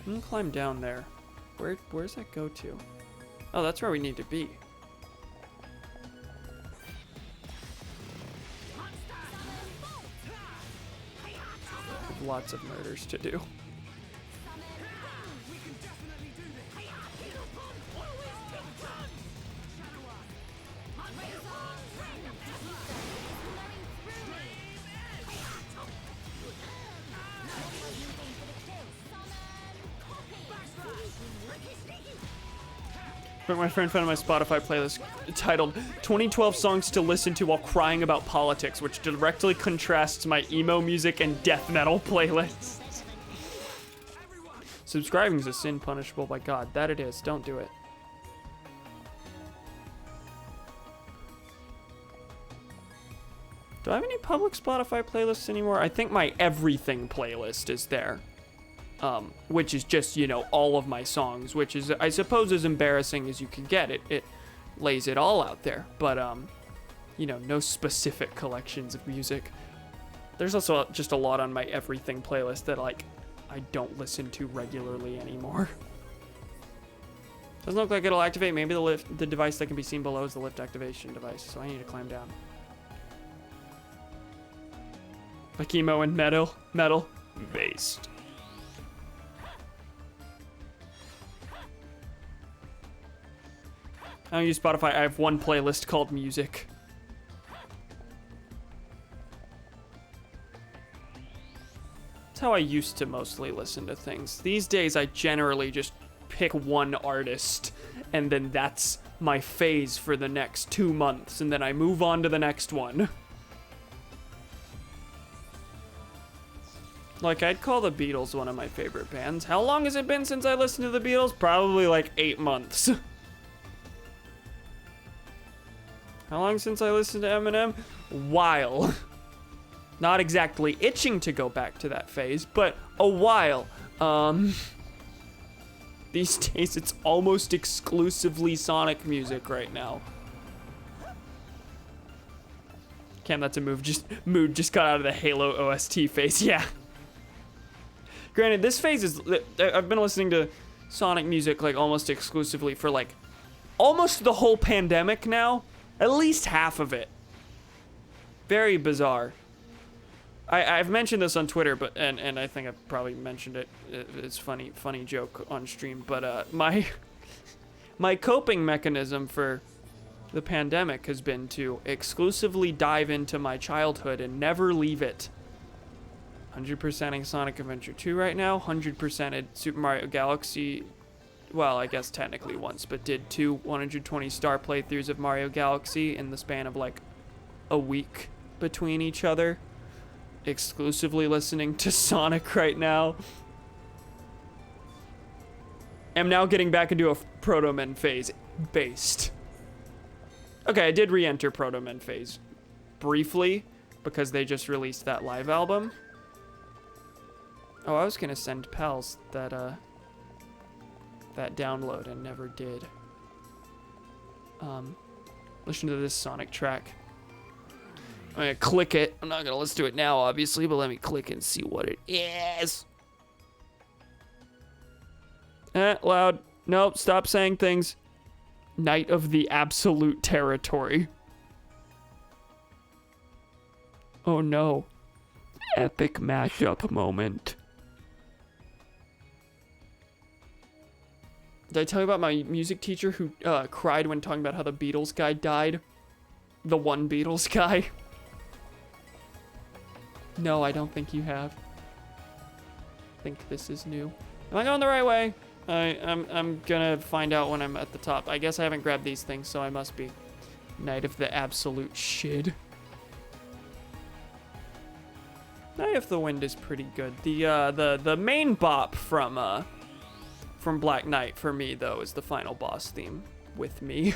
I'm gonna climb down there. Where's that go to? Oh, that's where we need to be. Lots of murders to do. My friend found my Spotify playlist titled 2012 Songs to Listen to While Crying About Politics, which directly contrasts my emo music and death metal playlists. Subscribing is a sin punishable by God. That it is. Don't do it. Do I have any public Spotify playlists anymore? I think my everything playlist is there. Which is just, you know, all of my songs, which is, I suppose, as embarrassing as you can get. It lays it all out there, but, you know, no specific collections of music. There's also just a lot on my everything playlist that, like, I don't listen to regularly anymore. Doesn't look like it'll activate. Maybe the device that can be seen below is the lift activation device, so I need to climb down. Like emo and metal, based. I don't use Spotify. I have one playlist called music. That's how I used to mostly listen to things. These days, I generally just pick one artist, and then that's my phase for the next 2 months, and then I move on to the next one. Like, I'd call the Beatles one of my favorite bands. How long has it been since I listened to the Beatles? Probably like 8 months. How long since I listened to Eminem? While. Not exactly itching to go back to that phase, but a while. These days it's almost exclusively Sonic music right now. Cam, that's a move. Mood just got out of the Halo OST phase. Yeah. Granted, this phase is. I've been listening to Sonic music like almost exclusively for like almost the whole pandemic now. At least half of it. Very bizarre. I've mentioned this on Twitter, but and I think I've probably mentioned it. It's funny joke on stream. But my coping mechanism for the pandemic has been to exclusively dive into my childhood and never leave it. 100%ing Sonic Adventure 2 right now. 100%ed Super Mario Galaxy. Well, I guess technically once, but did 2 120-star playthroughs of Mario Galaxy in the span of like a week between each other. Exclusively listening to Sonic right now. Am now getting back into a Proto Men phase based. Okay, I did re-enter Proto Men phase briefly because they just released that live album. Oh, I was gonna send pals that download and never did. Listen to this Sonic track. I'm gonna click it. I'm not gonna let's do it now, obviously, but let me click and see what it is. Loud. Nope, stop saying things. Night of the Absolute Territory. Oh no. Epic mashup moment. Did I tell you about my music teacher who cried when talking about how the Beatles guy died? The one Beatles guy? No, I don't think you have. I think this is new. Am I going the right way? I'm gonna find out when I'm at the top. I guess I haven't grabbed these things, so I must be. Night of the Absolute Shit. Night of the Wind is pretty good. The main bop from Black Knight for me though is the final boss theme with me.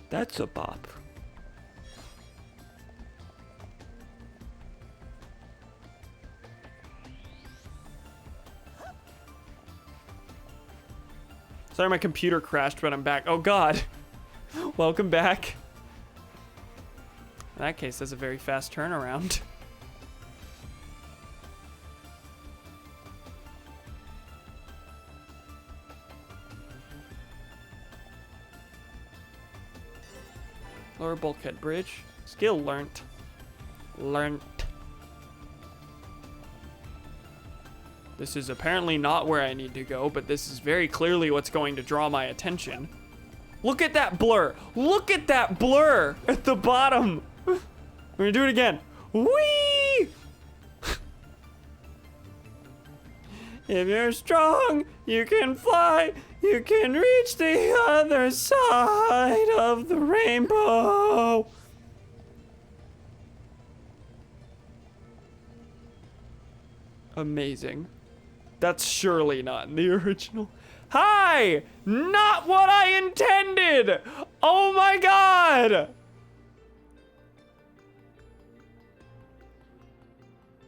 That's a bop. Sorry, my computer crashed, but I'm back. Oh God. Welcome back. In that case, that's a very fast turnaround. Lower bulkhead bridge. Skill learnt. Learnt. This is apparently not where I need to go, but this is very clearly what's going to draw my attention. Look at that blur. Look at that blur at the bottom. We're gonna do it again. Whee! If you're strong, you can fly. You can reach the other side of the rainbow. Amazing. That's surely not in the original. Hi! Not what I intended! Oh my God!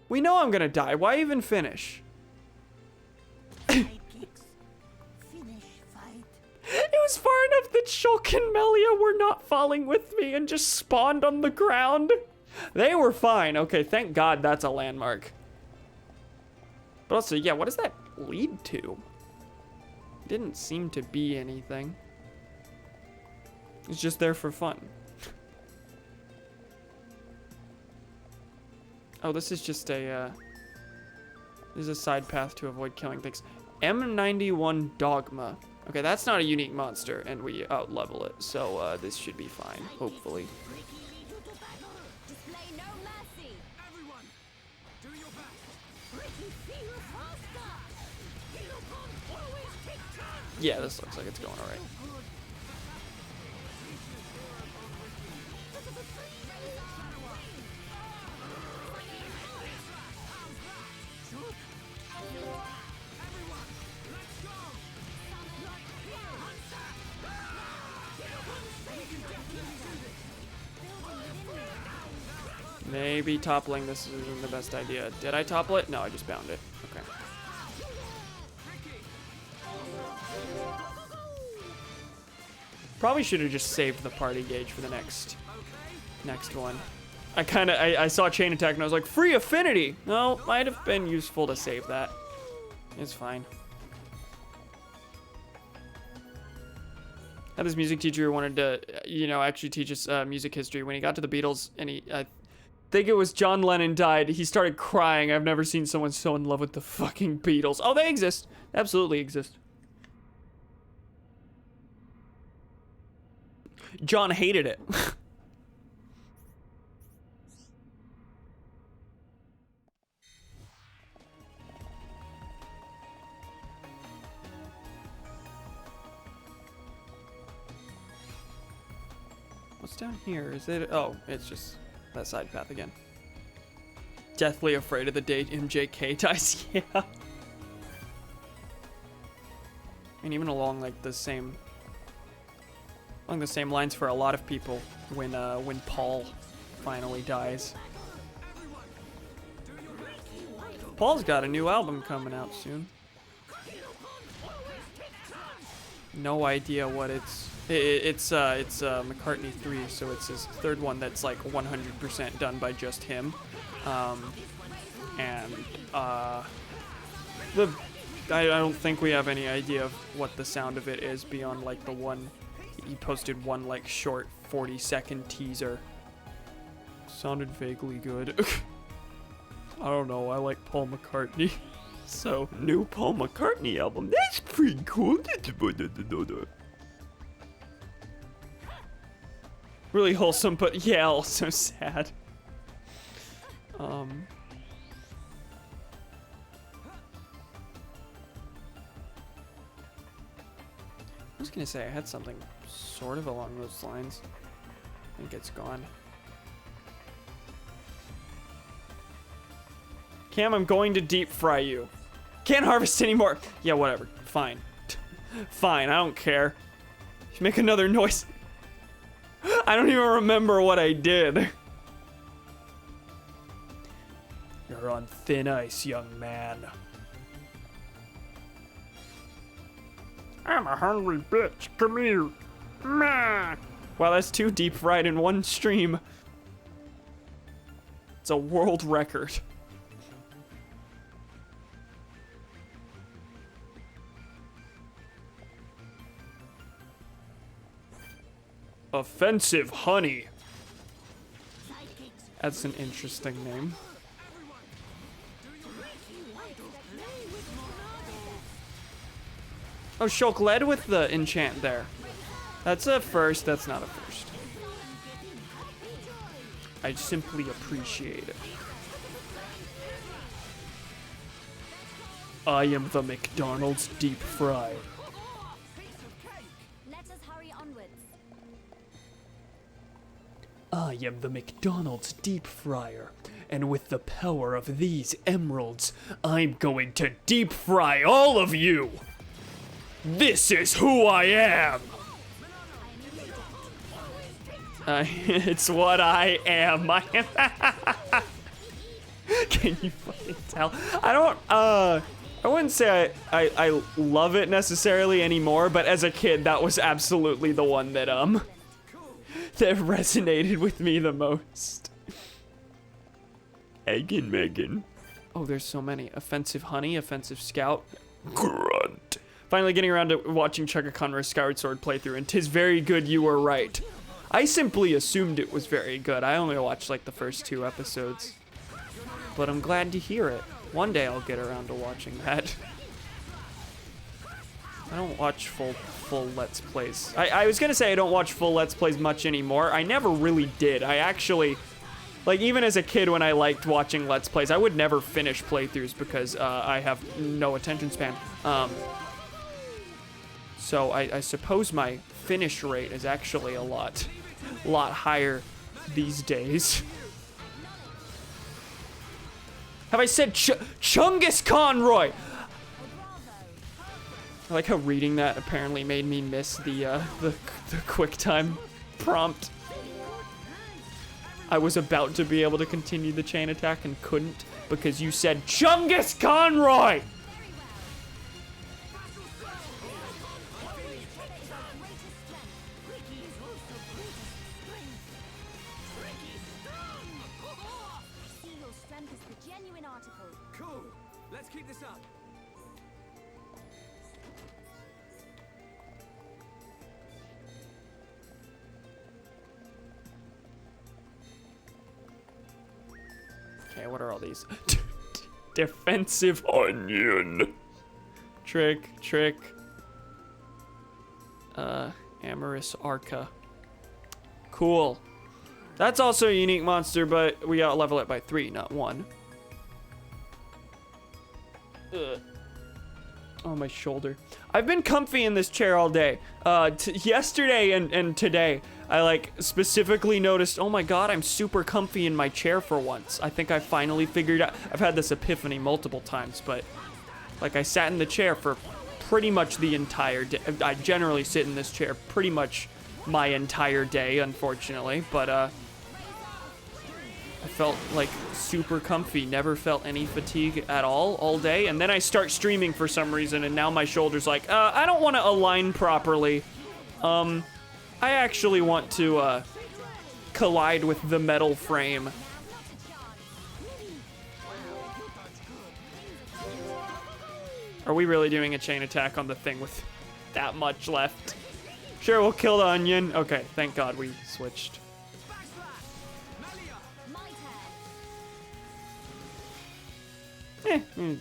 We know I'm gonna die. Why even finish? Sidekicks. Finish fight. It was far enough that Shulk and Melia were not falling with me and just spawned on the ground. They were fine. Okay, thank God that's a landmark. But also, yeah, what does that lead to? Didn't seem to be anything. It's just there for fun. Oh, this is just a, this is a side path to avoid killing things. M91 Dogma. Okay, that's not a unique monster, and we out-level it, so this should be fine, hopefully. Display no mercy. Everyone, do your best. Ricky, feel faster. Always take turns. Yeah, this looks like it's going alright. Maybe toppling this isn't the best idea. Did I topple it? No, I just bound it. Okay. Probably should have just saved the party gauge for the next one. I saw chain attack and I was like, free affinity. No, might have been useful to save that. It's fine. had this music teacher who wanted to, actually teach us music history. When he got to the Beatles, and I think it was John Lennon died, he started crying. I've never seen someone so in love with the fucking Beatles. Oh, they exist. Absolutely exist. John hated it. What's down here? Is it? Oh, it's just that side path again. Deathly afraid of the day MJK dies. Yeah. And even along like the same lines for a lot of people when Paul finally dies. Paul's got a new album coming out soon. No idea what it's. It's McCartney 3, so it's his third one that's like 100% done by just him. I don't think we have any idea of what the sound of it is beyond like the one he posted, one like short 40-second teaser. Sounded vaguely good. I don't know, I like Paul McCartney. So, new Paul McCartney album, that's pretty cool. Really wholesome, but yeah, also sad. I was gonna say I had something sort of along those lines. I think it's gone. Cam, I'm going to deep fry you. Can't harvest anymore. Yeah, whatever. Fine. Fine, I don't care. You make another noise. I don't even remember what I did. You're on thin ice, young man. I'm a hungry bitch. Come here. Meh. Wow, that's 2 deep fried in one stream. It's a world record. Offensive honey. That's an interesting name. Oh, Shulk led with the enchant there. That's a first, that's not a first. I simply appreciate it. I am the McDonald's deep fry. Let us hurry onwards. I am the McDonald's deep fryer, and with the power of these emeralds, I'm going to deep fry all of you! This is who I am! It's what I am. Can you fucking tell? I wouldn't say I love it necessarily anymore, but as a kid, that was absolutely the one that, that resonated with me the most. Eggin Megan. Oh, there's so many. Offensive honey, offensive scout. Grunt. Finally getting around to watching Chugga Conroy's Skyward Sword playthrough, and 'tis very good, you were right. I simply assumed it was very good. I only watched like the first 2 episodes. But I'm glad to hear it. One day I'll get around to watching that. I don't watch full Let's Plays. I was gonna say I don't watch full Let's Plays much anymore. I never really did. I actually, like even as a kid when I liked watching Let's Plays, I would never finish playthroughs because I have no attention span. So I suppose my finish rate is actually a lot higher these days. Have I said Chungus Conroy? I like how reading that apparently made me miss the QuickTime prompt. I was about to be able to continue the chain attack and couldn't because you said Chungus Conroy! Cool. Let's keep this up. Okay, what are all these? Defensive onion. Trick. Amorous Arca. Cool. That's also a unique monster, but we gotta level it by 3, not 1. Ugh. Oh, my shoulder. I've been comfy in this chair all day. Yesterday and today, I like specifically noticed, oh my god, I'm super comfy in my chair for once. I think I finally figured out, I've had this epiphany multiple times, but like I sat in the chair for pretty much the entire day. I generally sit in this chair pretty much my entire day, unfortunately, but I felt like super comfy, never felt any fatigue at all day, and then I start streaming for some reason, and now my shoulder's like, I don't want to align properly. I actually want to collide with the metal frame. Are we really doing a chain attack on the thing with that much left? Sure, we'll kill the onion. Okay, thank God we switched.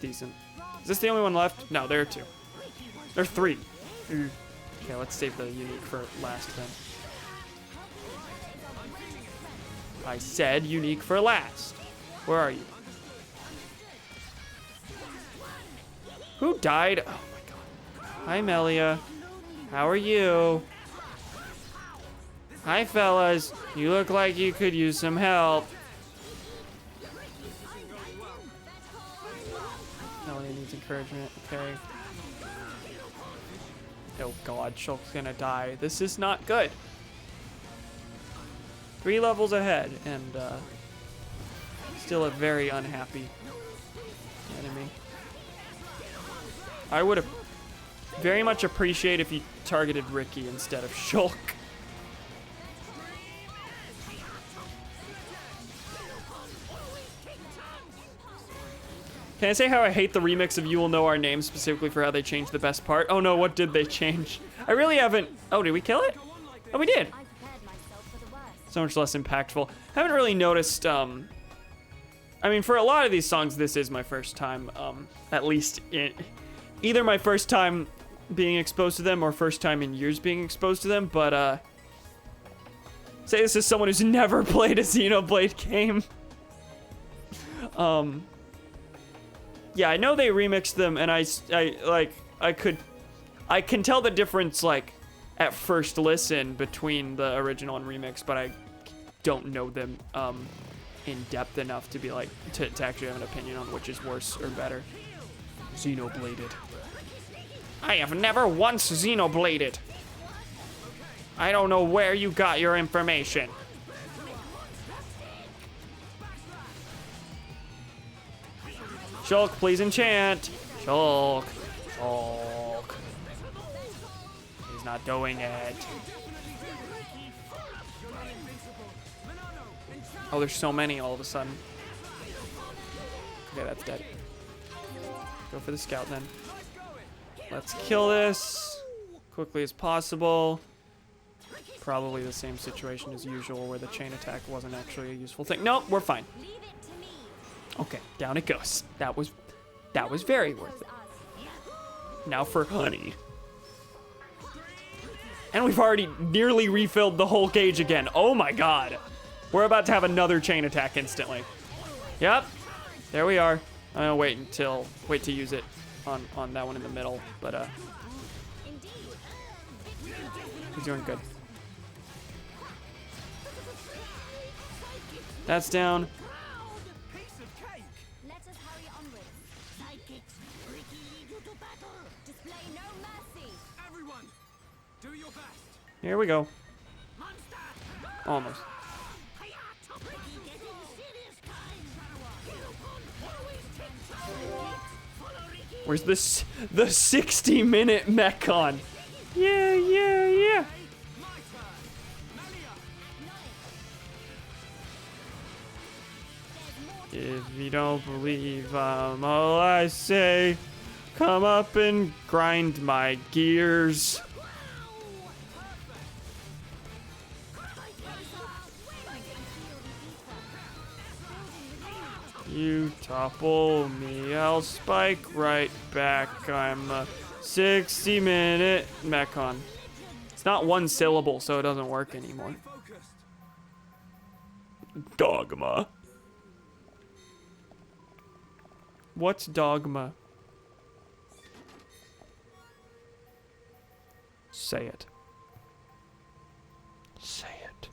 Decent. Is this the only one left? No, there are 2. There are 3. Okay, let's save the unique for last then. I said unique for last. Where are you? Who died? Oh my god. Hi, Melia. How are you? Hi, fellas. You look like you could use some help. Melia needs encouragement. Okay. Oh god, Shulk's gonna die. This is not good. 3 levels ahead, and still a very unhappy enemy. I would have very much appreciate if you targeted Ricky instead of Shulk. Can I say how I hate the remix of You Will Know Our Name, specifically for how they changed the best part? Oh no, what did they change? I really haven't... Oh, did we kill it? Oh, we did. So much less impactful. Haven't really noticed, I mean, for a lot of these songs, this is my first time, at least in... Either my first time being exposed to them or first time in years being exposed to them, but, say this is someone who's never played a Xenoblade game. Yeah, I know they remixed them, and I can tell the difference, like, at first listen between the original and remix, but I don't know them, in depth enough to be like, to actually have an opinion on which is worse or better. Xenobladed. I have never once Xenobladed. I don't know where you got your information. Shulk, please enchant. Shulk. Shulk. He's not doing it. Oh, there's so many all of a sudden. Okay, that's dead. Go for the scout then. Let's kill this quickly as possible. Probably the same situation as usual where the chain attack wasn't actually a useful thing. Nope, we're fine. Okay, down it goes. That was very worth it. Now for honey. And we've already nearly refilled the whole cage again. Oh my god. We're about to have another chain attack instantly. Yep. There we are. I'm gonna wait to use it on that one in the middle, but he's doing good. That's down. Let us hurry onwards. Sidekicks, Ricky lead you to battle. Display no mercy. Everyone, do your best. Here we go. Almost. Where's this? The 60-minute Mechon. Yeah. If you don't believe all I say, come up and grind my gears. You topple me, I'll spike right back. I'm a 60-minute mechon. It's not one syllable, so it doesn't work anymore. Dogma. What's dogma? Say it. Say it.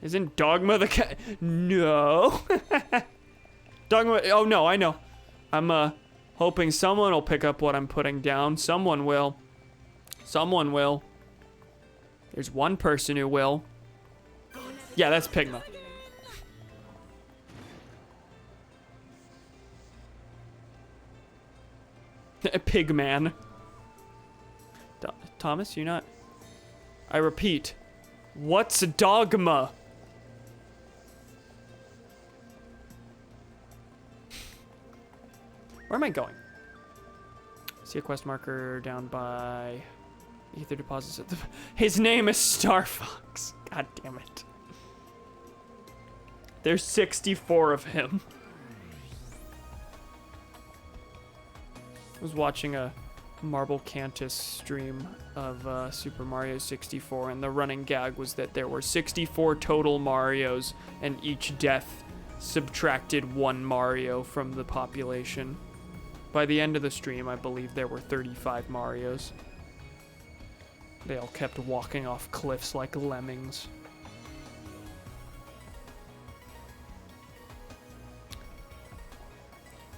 Isn't dogma the cat? No. Dogma. Oh no, I know. I'm hoping someone will pick up what I'm putting down. Someone will. Someone will. There's one person who will. Yeah, that's Pigma. Pigman. Thomas, you not? I repeat. What's dogma? Where am I going? See a quest marker down by ether deposits at the. His name is Star Fox. God damn it. There's 64 of him. I was watching a Marble Cantus stream of Super Mario 64, and the running gag was that there were 64 total Marios, and each death subtracted one Mario from the population. By the end of the stream, I believe there were 35 Marios. They all kept walking off cliffs like lemmings.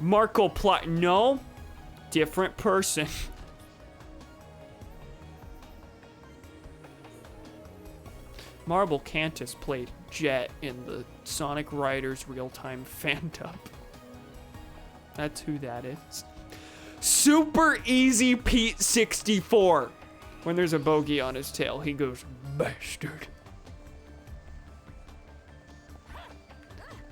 Markiplier. No. Different person. Marble Cantus played Jet in the Sonic Riders real-time fan dub. That's who that is. Super Easy Pete 64. When there's a bogey on his tail, he goes, bastard.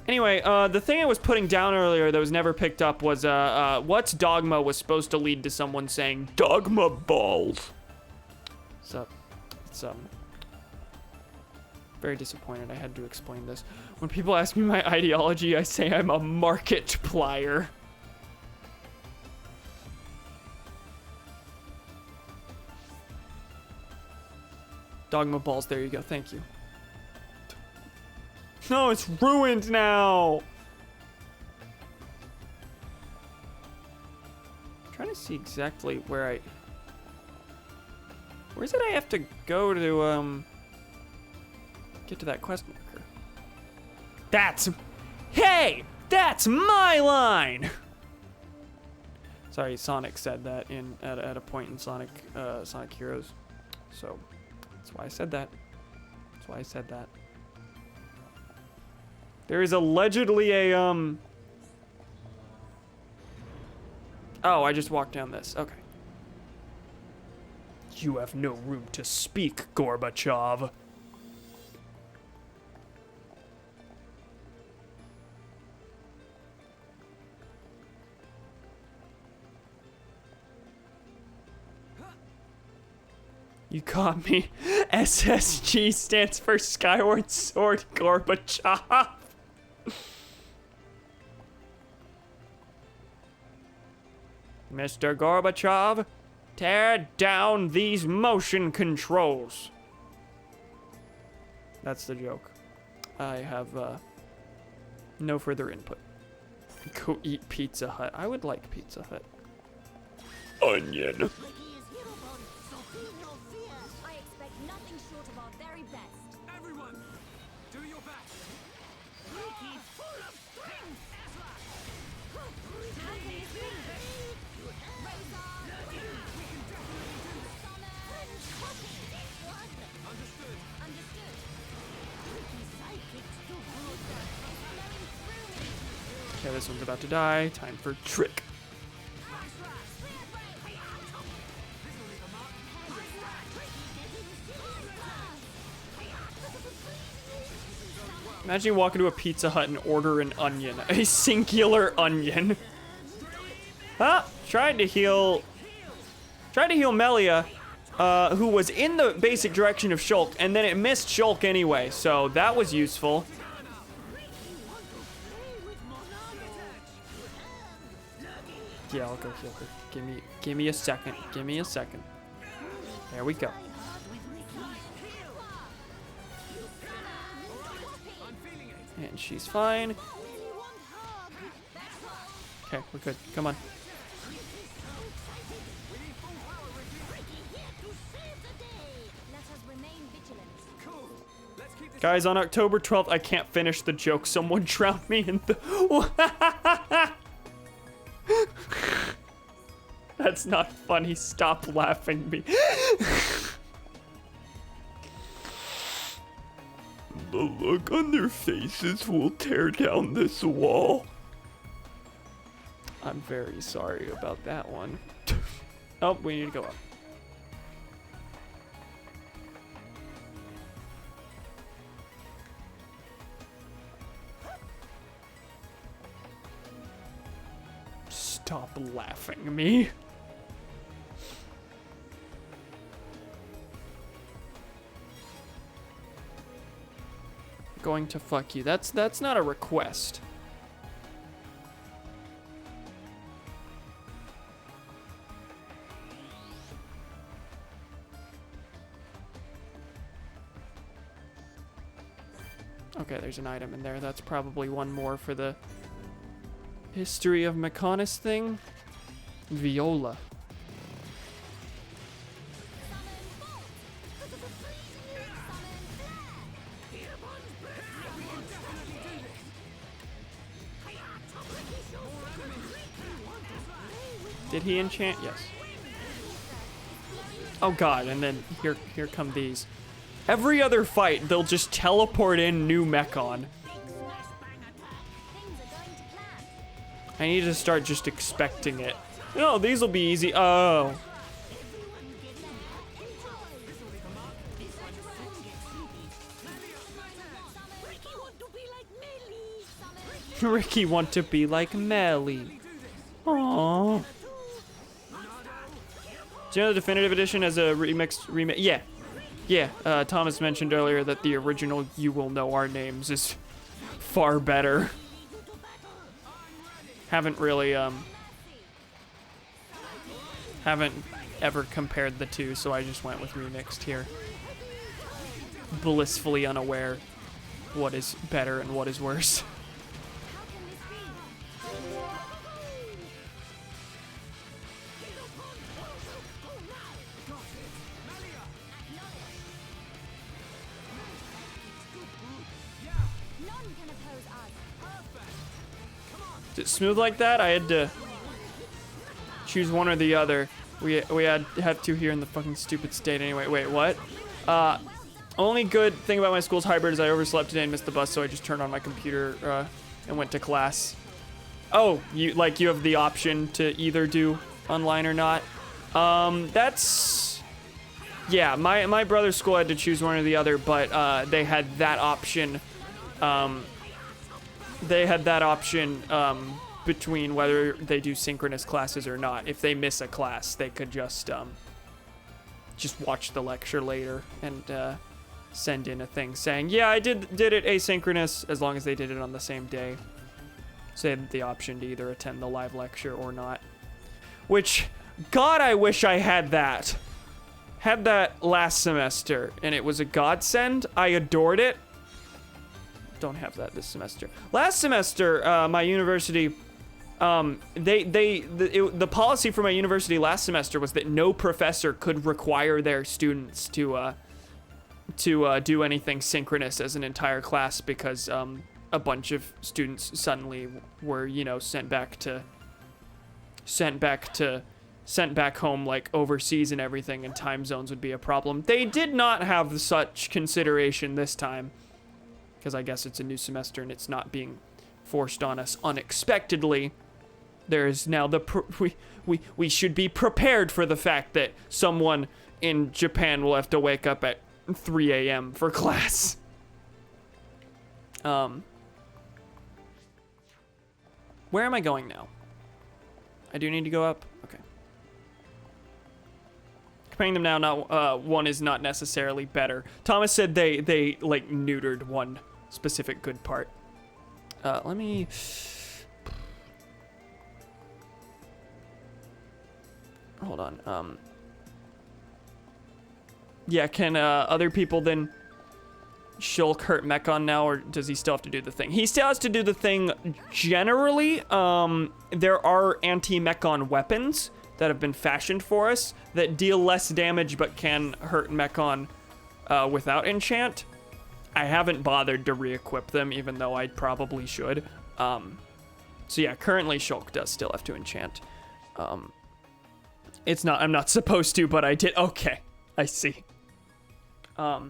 Anyway, the thing I was putting down earlier that was never picked up was, what's dogma was supposed to lead to someone saying, dogma balls. So, it's, very disappointed I had to explain this. When people ask me my ideology, I say I'm a Markiplier. Dogma balls, there you go, thank you. No, it's ruined now! I'm trying to see exactly where I... Where's it I have to go to, get to that quest marker? That's... Hey! That's my line! Sorry, Sonic said that at a point in Sonic Heroes. So, that's why I said that. That's why I said that. There is allegedly a, Oh, I just walked down this. Okay. You have no room to speak, Gorbachev. You caught me. SSG stands for Skyward Sword Gorbachev. Mr. Gorbachev, tear down these motion controls. That's the joke. I have no further input. Go eat Pizza Hut. I would like Pizza Hut. Onion. I expect nothing short of our very best. Everyone, do your best. Okay, this one's about to die. Time for trick. Imagine you walk into a Pizza Hut and order an onion. A singular onion. Huh? Tried to heal Melia. who was in the basic direction of Shulk, and then it missed Shulk anyway, so that was useful. Yeah, I'll go heal her. Give me a second. Give me a second. There we go. And she's fine. Okay, we're good. Come on. Guys, on October 12th, I can't finish the joke. Someone drowned me in the... That's not funny. Stop laughing me. The look on their faces will tear down this wall. I'm very sorry about that one. Oh, we need to go up. Stop laughing at me. Going to fuck you. That's not a request. Okay, there's an item in there. That's probably one more for the history of Mechonis thing. Viola. Did he enchant? Yes. Oh god, and then here come these. Every other fight, they'll just teleport in new Mechon. I need to start just expecting it. Oh, these will be easy. Oh. Ricky want to be like Melly. Aww. Do you know the definitive edition has a remix? Yeah. Yeah, Thomas mentioned earlier that the original You Will Know Our Names is far better. Haven't really, haven't ever compared the two, so I just went with remixed here. Blissfully unaware what is better and what is worse. Is it smooth like that? I had to choose one or the other. We have to here in the fucking stupid state anyway. Wait, what? Only good thing about my school's hybrid is I overslept today and missed the bus, so I just turned on my computer and went to class. Oh, you have the option to either do online or not. That's yeah. My brother's school had to choose one or the other, but they had that option. They had that option between whether they do synchronous classes or not. If they miss a class, they could just watch the lecture later and send in a thing saying, yeah, I did it asynchronous, as long as they did it on the same day. So they had the option to either attend the live lecture or not. Which, God, I wish I had that. Had that last semester, and it was a godsend. I adored it. Don't have that this semester. Last semester, my university, the policy for my university last semester was that no professor could require their students to do anything synchronous as an entire class, because a bunch of students suddenly were, sent back home, like overseas and everything, and time zones would be a problem. They did not have such consideration this time, because I guess it's a new semester and it's not being forced on us unexpectedly. There's now we should be prepared for the fact that someone in Japan will have to wake up at 3 a.m. for class. Where am I going now? I do need to go up? Okay. Comparing them now, not one is not necessarily better. Thomas said they like neutered one specific good part. Let me. Hold on. Yeah, can other people then shulk hurt Mechon now, or does he still have to do the thing? He still has to do the thing generally. There are anti-Mechon weapons that have been fashioned for us that deal less damage but can hurt Mechon without enchant. I haven't bothered to re-equip them, even though I probably should. So yeah, currently Shulk does still have to enchant. It's not, I'm not supposed to, but I did. Okay, I see. I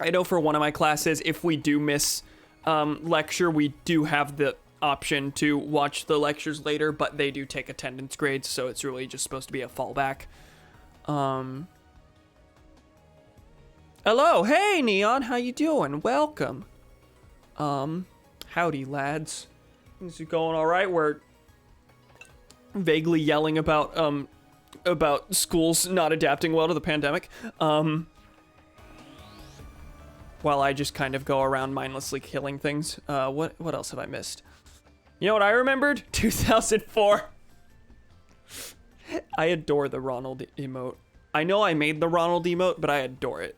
know for one of my classes, if we do miss lecture, we do have the option to watch the lectures later, but they do take attendance grades, so it's really just supposed to be a fallback. Hello, hey Neon, how you doing? Welcome. Howdy lads. Things are going all right. We're vaguely yelling about schools not adapting well to the pandemic. While I just kind of go around mindlessly killing things. What else have I missed? You know what I remembered? 2004. I adore the Ronald emote. I know I made the Ronald emote, but I adore it.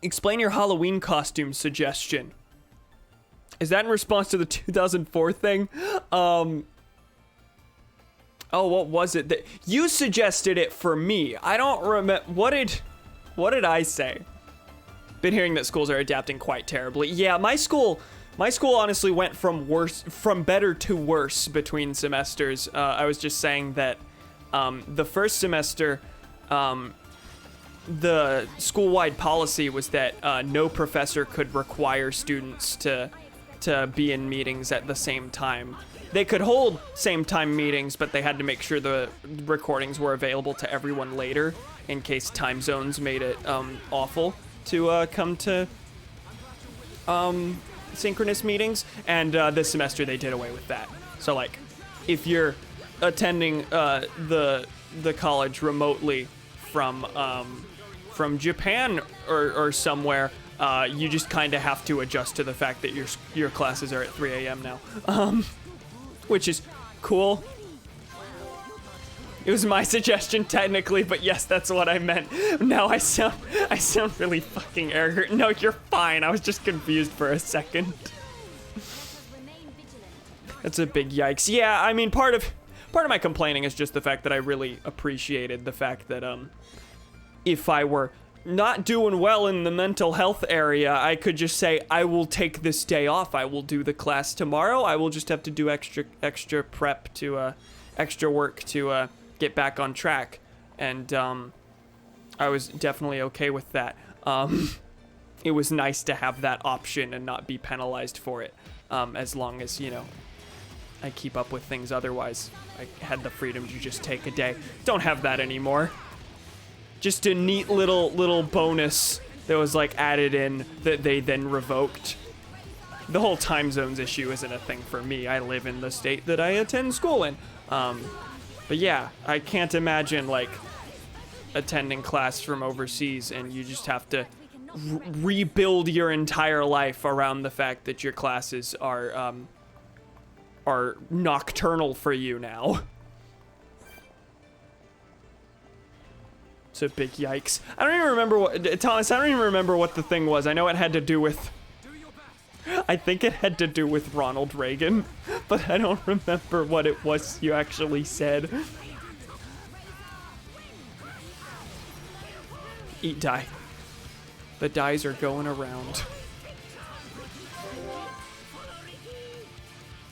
Explain your Halloween costume suggestion. Is that in response to the 2004 thing? Oh, what was it that you suggested it for me? I don't remember. What did I say? Been hearing that schools are adapting quite terribly. Yeah, my school honestly went from better to worse between semesters. I was just saying that the first semester, the school-wide policy was that no professor could require students to be in meetings at the same time. They could hold same-time meetings, but they had to make sure the recordings were available to everyone later in case time zones made it awful to come to synchronous meetings. And this semester they did away with that. So like, if you're attending the college remotely from Japan or somewhere, you just kind of have to adjust to the fact that your classes are at 3 a.m. now, which is cool. It was my suggestion technically, but yes, that's what I meant. Now I sound really fucking arrogant. No, you're fine. I was just confused for a second. That's a big yikes. Yeah, I mean, part of my complaining is just the fact that I really appreciated the fact that if I were not doing well in the mental health area, I could just say, I will take this day off. I will do the class tomorrow. I will just have to do extra prep to extra work to get back on track. And I was definitely okay with that. It was nice to have that option and not be penalized for it, as long as, you know, I keep up with things. Otherwise, I had the freedom to just take a day. Don't have that anymore. Just a neat little bonus that was like added in that they then revoked. The whole time zones issue isn't a thing for me. I live in the state that I attend school in. But yeah, I can't imagine like attending class from overseas and you just have to rebuild your entire life around the fact that your classes are nocturnal for you now. It's a big yikes. I don't even remember what, Thomas, I don't even remember what the thing was. I know it had to do with, I think it had to do with Ronald Reagan, but I don't remember what it was you actually said. Eat die. The dies are going around.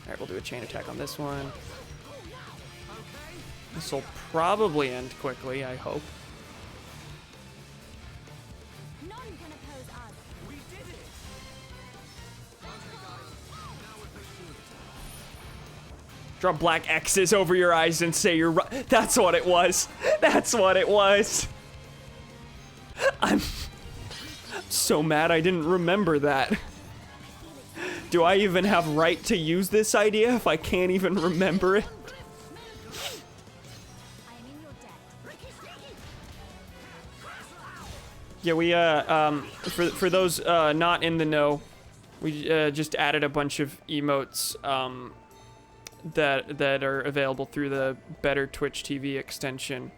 Alright, we'll do a chain attack on this one. This will probably end quickly, I hope. None can oppose us. We did it! Draw black X's over your eyes and say you're right. That's what it was. That's what it was. I'm so mad I didn't remember that. Do I even have right to use this idea if I can't even remember it? I am in your debt. Yeah, we, for those, not in the know, we, just added a bunch of emotes, that are available through the Better Twitch TV extension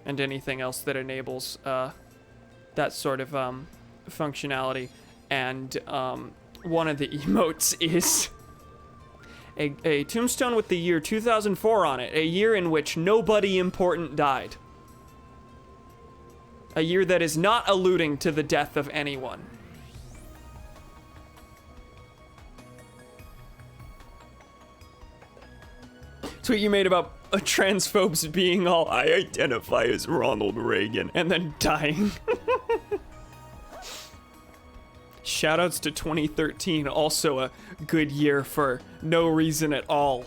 and anything else that enables, that sort of, functionality. And, one of the emotes is a tombstone with the year 2004 on it, a year in which nobody important died. A year that is not alluding to the death of anyone. Tweet you made about transphobes being all, I identify as Ronald Reagan, and then dying. Shoutouts to 2013, also a good year for no reason at all.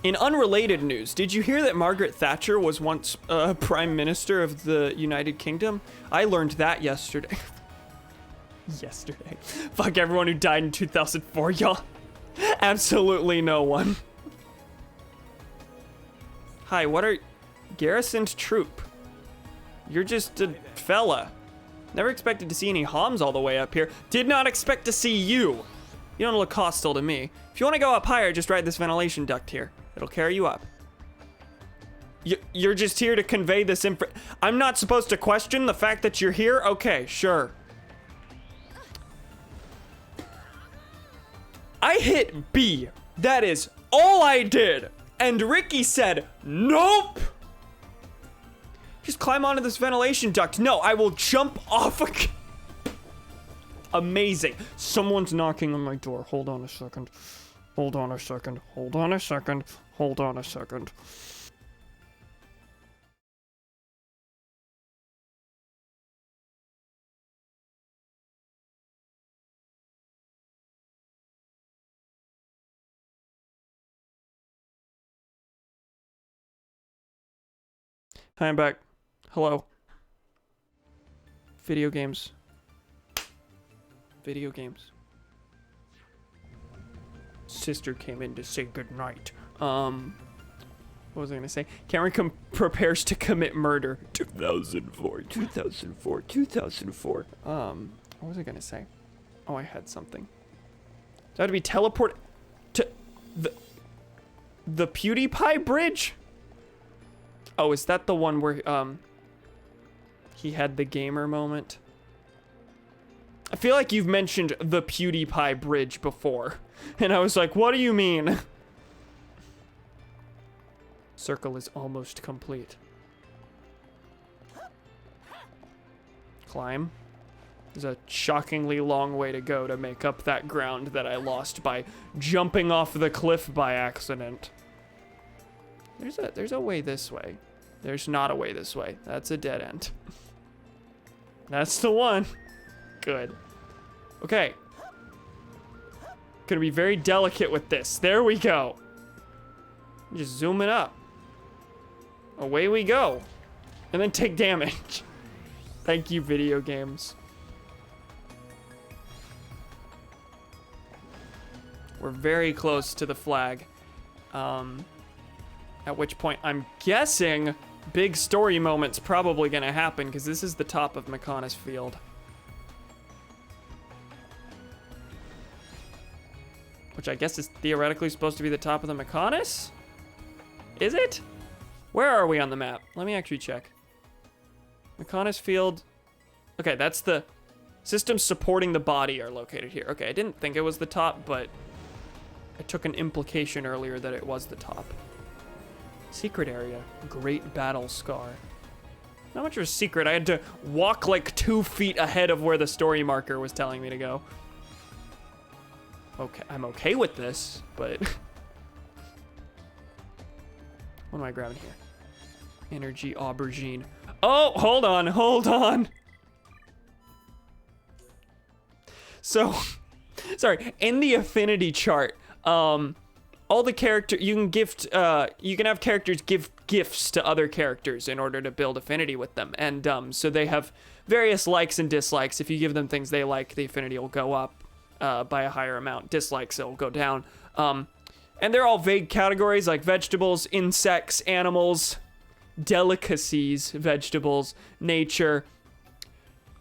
In unrelated news, did you hear that Margaret Thatcher was once Prime Minister of the United Kingdom? I learned that yesterday. Yesterday. Fuck everyone who died in 2004, y'all. Absolutely no one. Hi, what are... Garrisoned troop. You're just a fella. Never expected to see any Homs all the way up here. Did not expect to see you. You don't look hostile to me. If you want to go up higher, just ride this ventilation duct here. It'll carry you up. You're just here to convey this info. I'm not supposed to question the fact that you're here? Okay, sure. I hit B. That is all I did. And Ricky said, nope. Just climb onto this ventilation duct. No, I will jump off a... Amazing. Someone's knocking on my door. Hold on a second. Hold on a second. Hold on a second. Hold on a second. Hi, I'm back. Hello. Video games. Video games. Sister came in to say goodnight. What was I gonna say? Cameron prepares to commit murder. 2004. What was I gonna say? Oh, I had something. So I had to be teleported to the PewDiePie bridge? Oh, is that the one where, he had the gamer moment? I feel like you've mentioned the PewDiePie bridge before. And I was like, what do you mean? Circle is almost complete. Climb. There's a shockingly long way to go to make up that ground that I lost by jumping off the cliff by accident. There's a way this way. There's not a way this way. That's a dead end. That's the one. Good. Okay. Gonna be very delicate with this. There we go. Just zoom it up. Away we go. And then take damage. Thank you, video games. We're very close to the flag. At which point I'm guessing big story moment's probably gonna happen because this is the top of McConnus Field. Which I guess is theoretically supposed to be the top of the McConnus? Is it? Where are we on the map? Let me actually check. McConnus Field. Okay, that's the systems supporting the body are located here. Okay, I didn't think it was the top, but I took an implication earlier that it was the top. Secret area. Great battle scar. Not much of a secret. I had to walk like 2 feet ahead of where the story marker was telling me to go. Okay, I'm okay with this, but... What am I grabbing here? Energy aubergine. Oh, hold on, hold on. So, sorry, in the affinity chart, all the character, you can gift, you can have characters give gifts to other characters in order to build affinity with them. And so they have various likes and dislikes. If you give them things they like, the affinity will go up by a higher amount. Dislikes, it will go down. And they're all vague categories like vegetables, insects, animals, delicacies, vegetables, nature.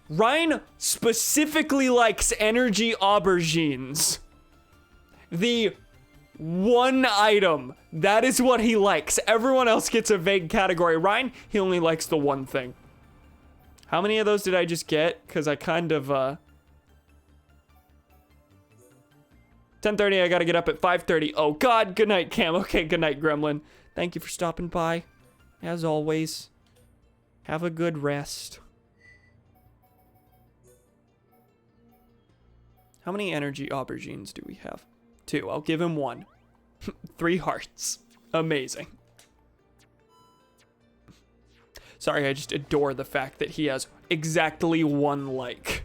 Ryan specifically likes energy aubergines. The one item. That is what he likes. Everyone else gets a vague category. Ryan, he only likes the one thing. How many of those did I just get? Because I kind of, 10:30, I gotta get up at 5:30. Oh God, good night, Cam. Okay, good night, Gremlin. Thank you for stopping by. As always, have a good rest. How many energy aubergines do we have? 2. I'll give him 1. 3 hearts. Amazing. Sorry, I just adore the fact that he has exactly 1 like.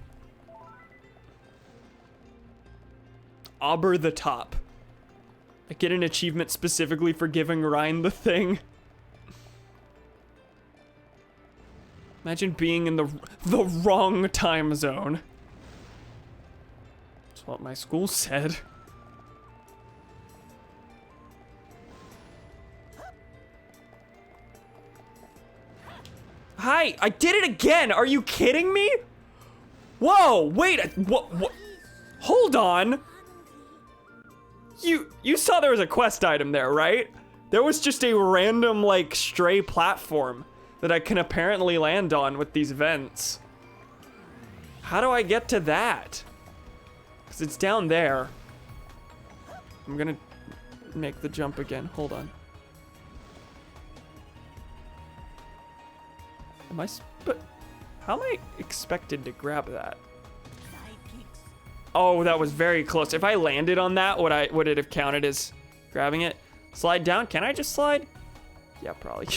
Auber the top. I get an achievement specifically for giving Ryan the thing. Imagine being in the wrong time zone. That's what my school said. Hi, I did it again. Are you kidding me? Whoa, wait, what? Hold on. You saw there was a quest item there, right? There was just a random, like, stray platform that I can apparently land on with these vents. How do I get to that? Because it's down there. I'm gonna make the jump again. Hold on. But how am I expected to grab that? Oh, that was very close. If I landed on that, would it have counted as grabbing it? Slide down. Can I just slide? Yeah, probably.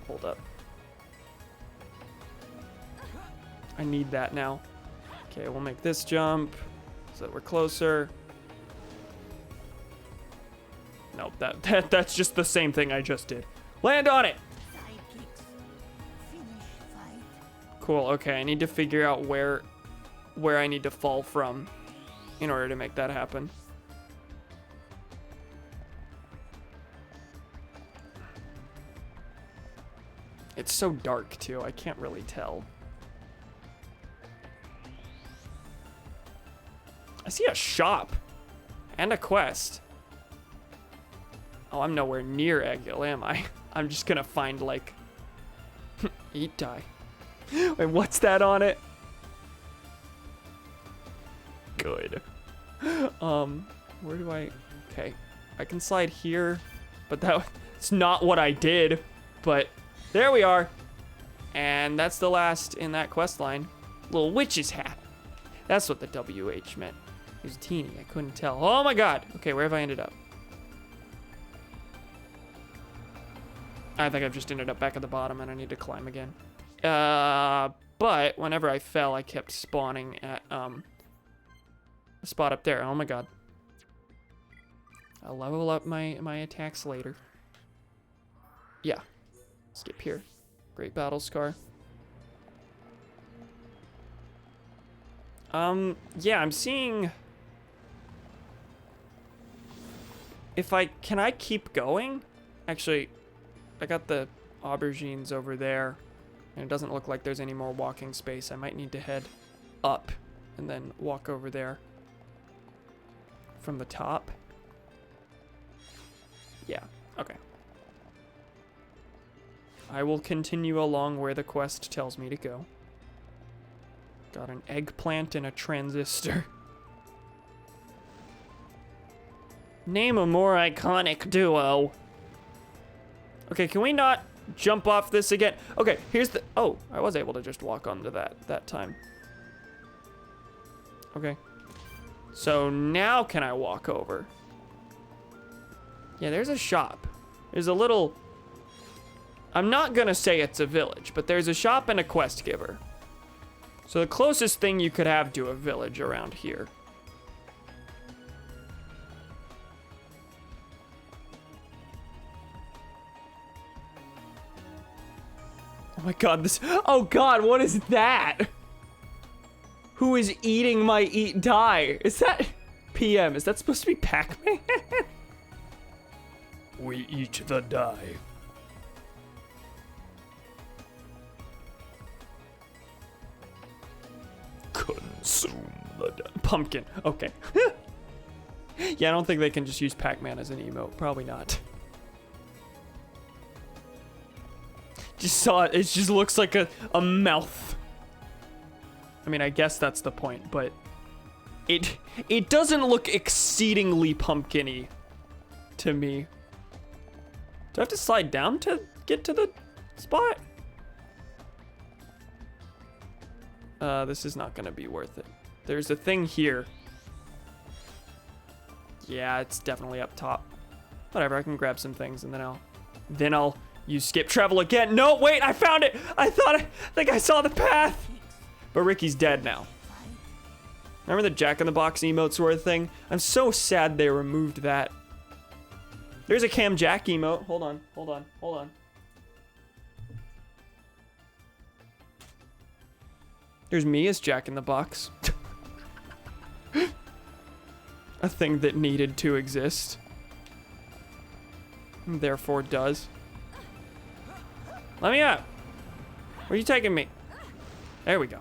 Hold up. I need that now. Okay, we'll make this jump so that we're closer. Nope, that's just the same thing I just did. Land on it! Cool, okay, I need to figure out where I need to fall from in order to make that happen. It's so dark too, I can't really tell. I see a shop and a quest. Oh, I'm nowhere near Egil, am I? I'm just gonna find, like, eat die. Wait, what's that on it? Good. Where do I... Okay, I can slide here, but that's not what I did. But there we are. And that's the last in that quest line. Little witch's hat. That's what the WH meant. It was teeny, I couldn't tell. Oh my God. Okay, where have I ended up? I think I've just ended up back at the bottom and I need to climb again. But whenever I fell, I kept spawning at a spot up there. Oh my God. I'll level up my attacks later. Yeah. Skip here. Great battle scar. Yeah, I'm seeing if can I keep going? Actually, I got the aubergines over there, and it doesn't look like there's any more walking space. I might need to head up and then walk over there from the top. Yeah, okay. I will continue along where the quest tells me to go. Got an eggplant and a transistor. Name a more iconic duo. Okay, can we not jump off this again? Okay, here's the... Oh, I was able to just walk onto that time. Okay. So now can I walk over? Yeah, there's a shop. There's a little... I'm not gonna say it's a village, but there's a shop and a quest giver. So the closest thing you could have to a village around here. Oh my god, this. Oh god, what is that? Who is eating my eat die? Is that PM? Is that supposed to be Pac-Man? We eat the die. Consume the die. Pumpkin. Okay. Yeah, I don't think they can just use Pac-Man as an emote. Probably not. Just saw it. It just looks like a mouth. I mean, I guess that's the point, but it doesn't look exceedingly pumpkin-y to me. Do I have to slide down to get to the spot? This is not gonna be worth it. There's a thing here. Yeah, it's definitely up top. Whatever, I can grab some things and then I'll use skip travel again. No, wait, I found it! I think I saw the path! But Ricky's dead now. Remember the Jack in the Box emotes were a thing? I'm so sad they removed that. There's a Cam Jack emote. Hold on. There's me as Jack in the Box. A thing that needed to exist. And therefore does. Let me out. Where are you taking me? There we go.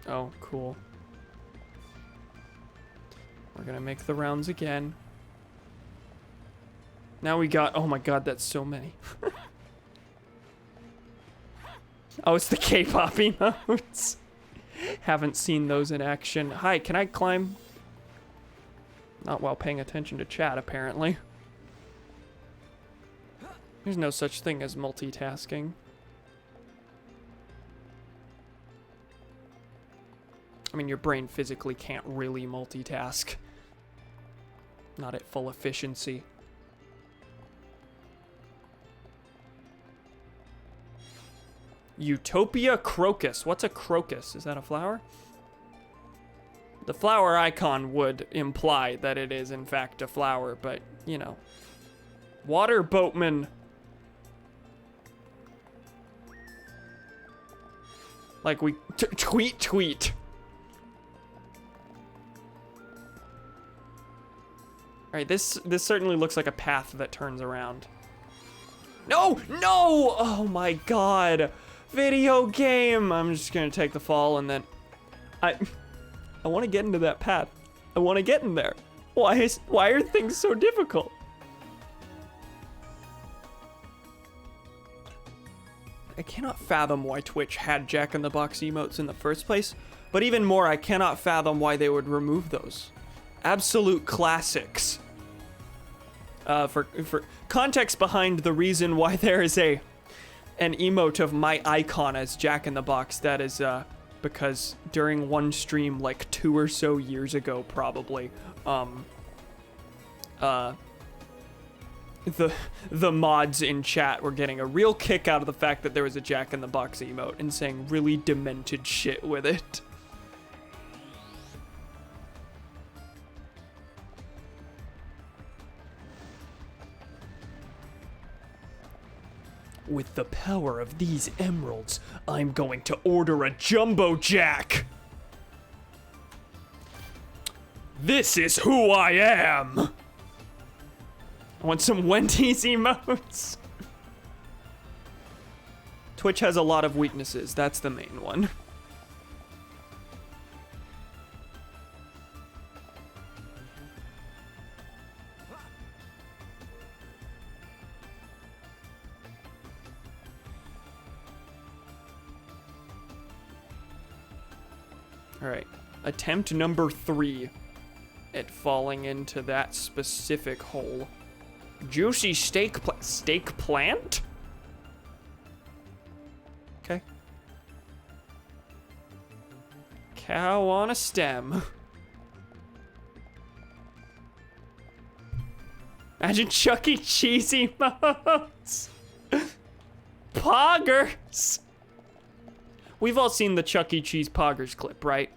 Oh, cool. We're gonna make the rounds again. Now we got, oh my god, that's so many. Oh, it's the K-pop emotes. Haven't seen those in action. Hi, can I climb? Not while paying attention to chat, apparently. There's no such thing as multitasking. I mean, your brain physically can't really multitask. Not at full efficiency. Utopia crocus. What's a crocus? Is that a flower? The flower icon would imply that it is, in fact, a flower, but, you know. Water boatman. Like we tweet. Alright, this certainly looks like a path that turns around. No! No! Oh my god. Video game! I'm just gonna take the fall and then... I want to get into that path. I want to get in there. Why are things so difficult? I cannot fathom why Twitch had Jack in the Box emotes in the first place, but even more, I cannot fathom why they would remove those. Absolute classics. For context behind the reason why there is an emote of my icon as Jack in the Box, that is because during one stream like 2 or so years ago probably, the mods in chat were getting a real kick out of the fact that there was a Jack in the Box emote and saying really demented shit with it. With the power of these emeralds, I'm going to order a Jumbo Jack! This is who I am! I want some Wendy's emotes. Twitch has a lot of weaknesses, that's the main one. Alright, attempt number 3 at falling into that specific hole. Juicy steak plant? Okay. Cow on a stem. Imagine Chuck E. Cheese emotes. Poggers. We've all seen the Chuck E. Cheese Poggers clip, right?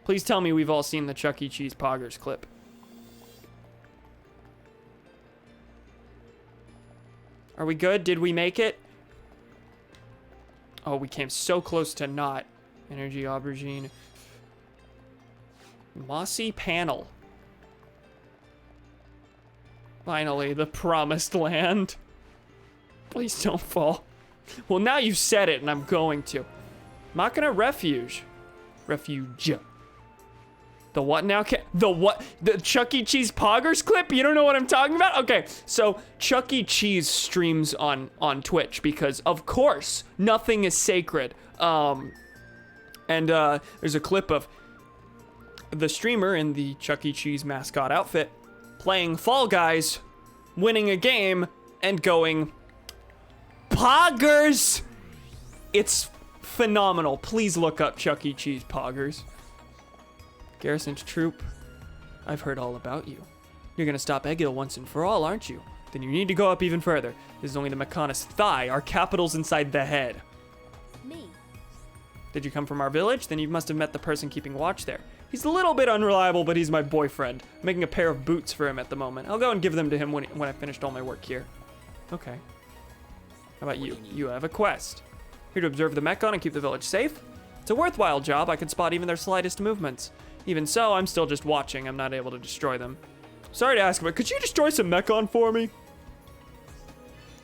Please tell me we've all seen the Chuck E. Cheese Poggers clip. Are we good? Did we make it? Oh, we came so close to not. Energy aubergine. Mossy panel. Finally, the promised land. Please don't fall. Well, now you've said it, and I'm going to. Machina refuge. Refuge. The what now? The what? The Chuck E. Cheese Poggers clip? You don't know what I'm talking about? Okay, so Chuck E. Cheese streams on Twitch because, of course, nothing is sacred. There's a clip of the streamer in the Chuck E. Cheese mascot outfit playing Fall Guys, winning a game, and going, Poggers! It's phenomenal. Please look up Chuck E. Cheese Poggers. Garrison's troop, I've heard all about you. You're gonna stop Egil once and for all, aren't you? Then you need to go up even further. This is only the Mechana's thigh. Our capital's inside the head. Me. Did you come from our village? Then you must have met the person keeping watch there. He's a little bit unreliable, but he's my boyfriend. I'm making a pair of boots for him at the moment. I'll go and give them to him when I finished all my work here. Okay. How about you? You have a quest. Here to observe the Mechon and keep the village safe? It's a worthwhile job. I can spot even their slightest movements. Even so, I'm still just watching. I'm not able to destroy them. Sorry to ask, but could you destroy some Mechon for me?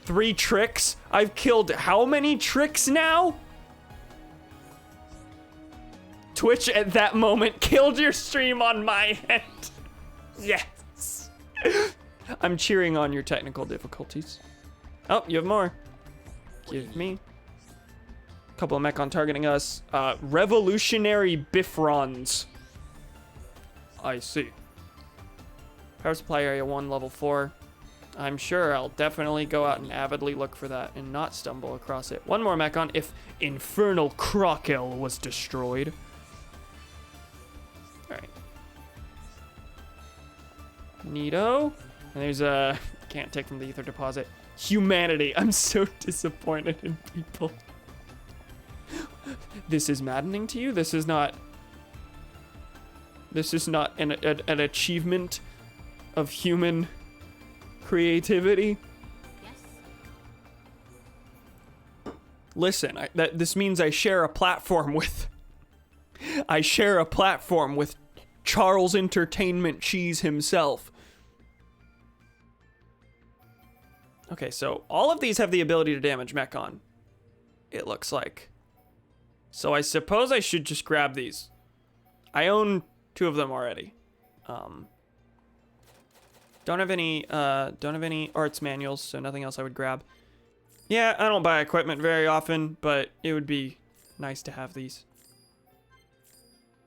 3 tricks? I've killed how many tricks now? Twitch at that moment killed your stream on my end. Yes. I'm cheering on your technical difficulties. Oh, you have more. Give me. A couple of Mechon targeting us. Revolutionary Bifrons. I see. Power supply area 1, level 4. I'm sure I'll definitely go out and avidly look for that and not stumble across it. One more Mechon if Infernal Crockel was destroyed. Alright. Neato. And there's a... can't take from the ether deposit. Humanity. I'm so disappointed in people. This is maddening to you? This is not an achievement of human creativity? Yes. Listen, this means I share a platform with Charles Entertainment Cheese himself. Okay, so all of these have the ability to damage Mechon, it looks like. So I suppose I should just grab these. I own 2 of them already. Don't have any arts manuals, so nothing else I would grab. Yeah, I don't buy equipment very often, but it would be nice to have these.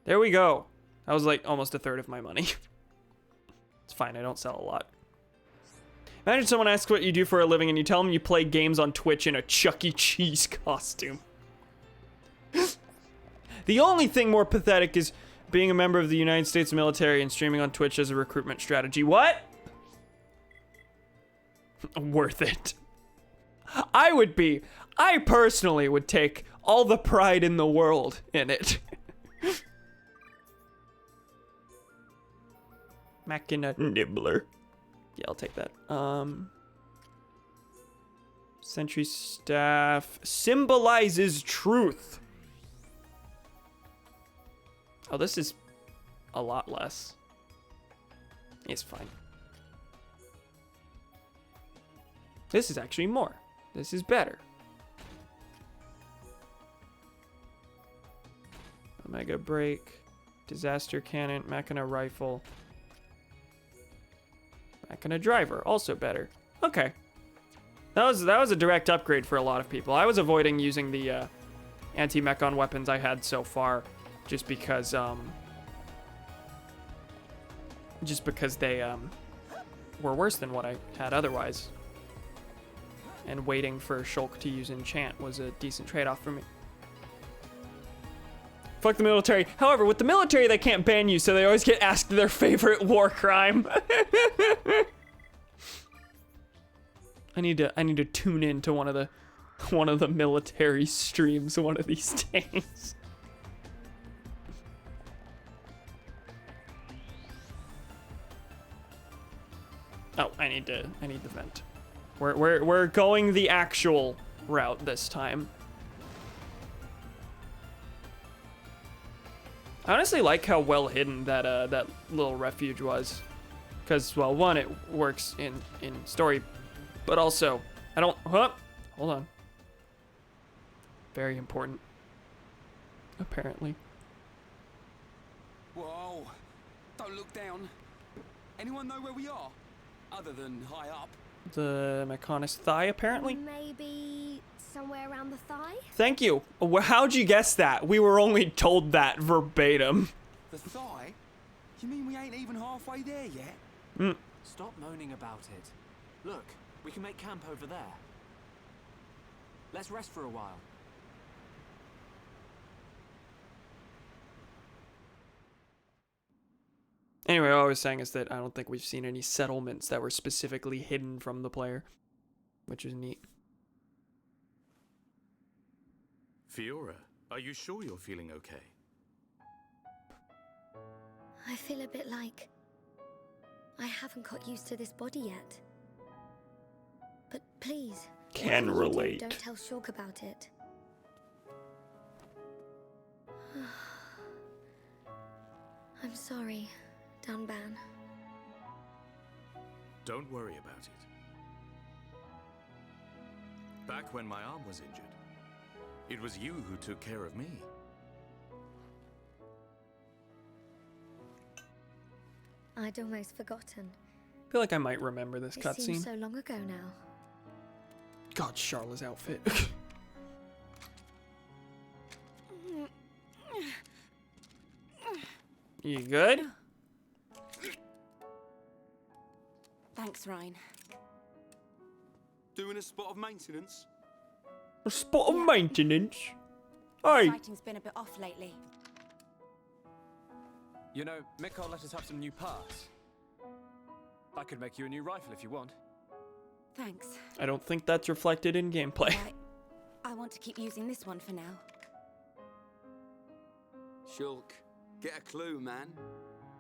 There we go. That was like almost a third of my money. It's fine, I don't sell a lot. Imagine someone asks what you do for a living and you tell them you play games on Twitch in a Chuck E. Cheese costume. The only thing more pathetic is being a member of the United States military and streaming on Twitch as a recruitment strategy. What? Worth it. I personally would take all the pride in the world in it. Machina Nibbler. Yeah, I'll take that. Sentry Staff symbolizes truth. Oh, this is a lot less. It's fine. This is actually more. This is better. Omega Break, Disaster Cannon, Machina Rifle, Machina Driver, also better. Okay. That was a direct upgrade for a lot of people. I was avoiding using the anti-Mechon weapons I had so far just because they were worse than what I had otherwise. And waiting for Shulk to use enchant was a decent trade-off for me. Fuck the military. However, with the military, they can't ban you, so they always get asked their favorite war crime. I need to tune in to one of the military streams one of these days. Oh, I need the vent. We're going the actual route this time. I honestly like how well hidden that that little refuge was, because well, one, it works in story, but also I don't. Huh? Hold on. Very important. Apparently. Whoa! Don't look down. Anyone know where we are? Other than high up. The Mechonis thigh, apparently. Maybe somewhere around the thigh? Thank you. How'd you guess that? We were only told that verbatim. The thigh? You mean we ain't even halfway there yet? Stop moaning about it. Look, we can make camp over there. Let's rest for a while. Anyway, all I was saying is that I don't think we've seen any settlements that were specifically hidden from the player, which is neat. Fiora, are you sure you're feeling okay? I feel a bit like I haven't got used to this body yet. But please, Can whatever you do, relate. don't tell Shulk about it. I'm sorry, Dunban. Don't worry about it. Back when my arm was injured, it was you who took care of me. I'd almost forgotten. I feel like I might remember this It seems cutscene. so long ago now. God, Charlotte's outfit. You good? Thanks, Ryan. Doing a spot of maintenance? A spot of maintenance. Hey. Fighting's been a bit off lately. You know, Mikko let us have some new parts. I could make you a new rifle if you want. Thanks. I don't think that's reflected in gameplay. I want to keep using this one for now. Shulk, get a clue, man.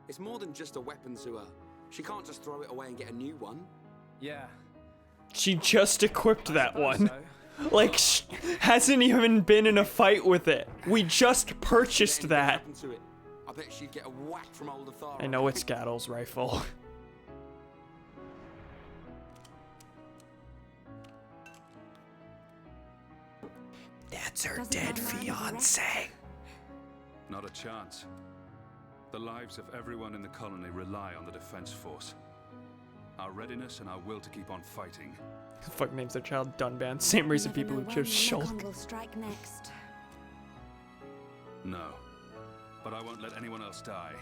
It's more than just a weapon to her. She can't just throw it away and get a new one. Yeah. She just equipped that suppose one. so. Like, hasn't even been in a fight with it. We just purchased Anything that. happened to it, I bet she'd get a whack from old Athara. I know it's Gattle's rifle. That's her Doesn't dead matter, fiance. Not a chance. The lives of everyone in the colony rely on the defense force. Our readiness and our will to keep on fighting. The fuck names their child Dunban? Same race of Never people know who when chose Mekon Shulk. will strike next. No. But I won't let anyone else die.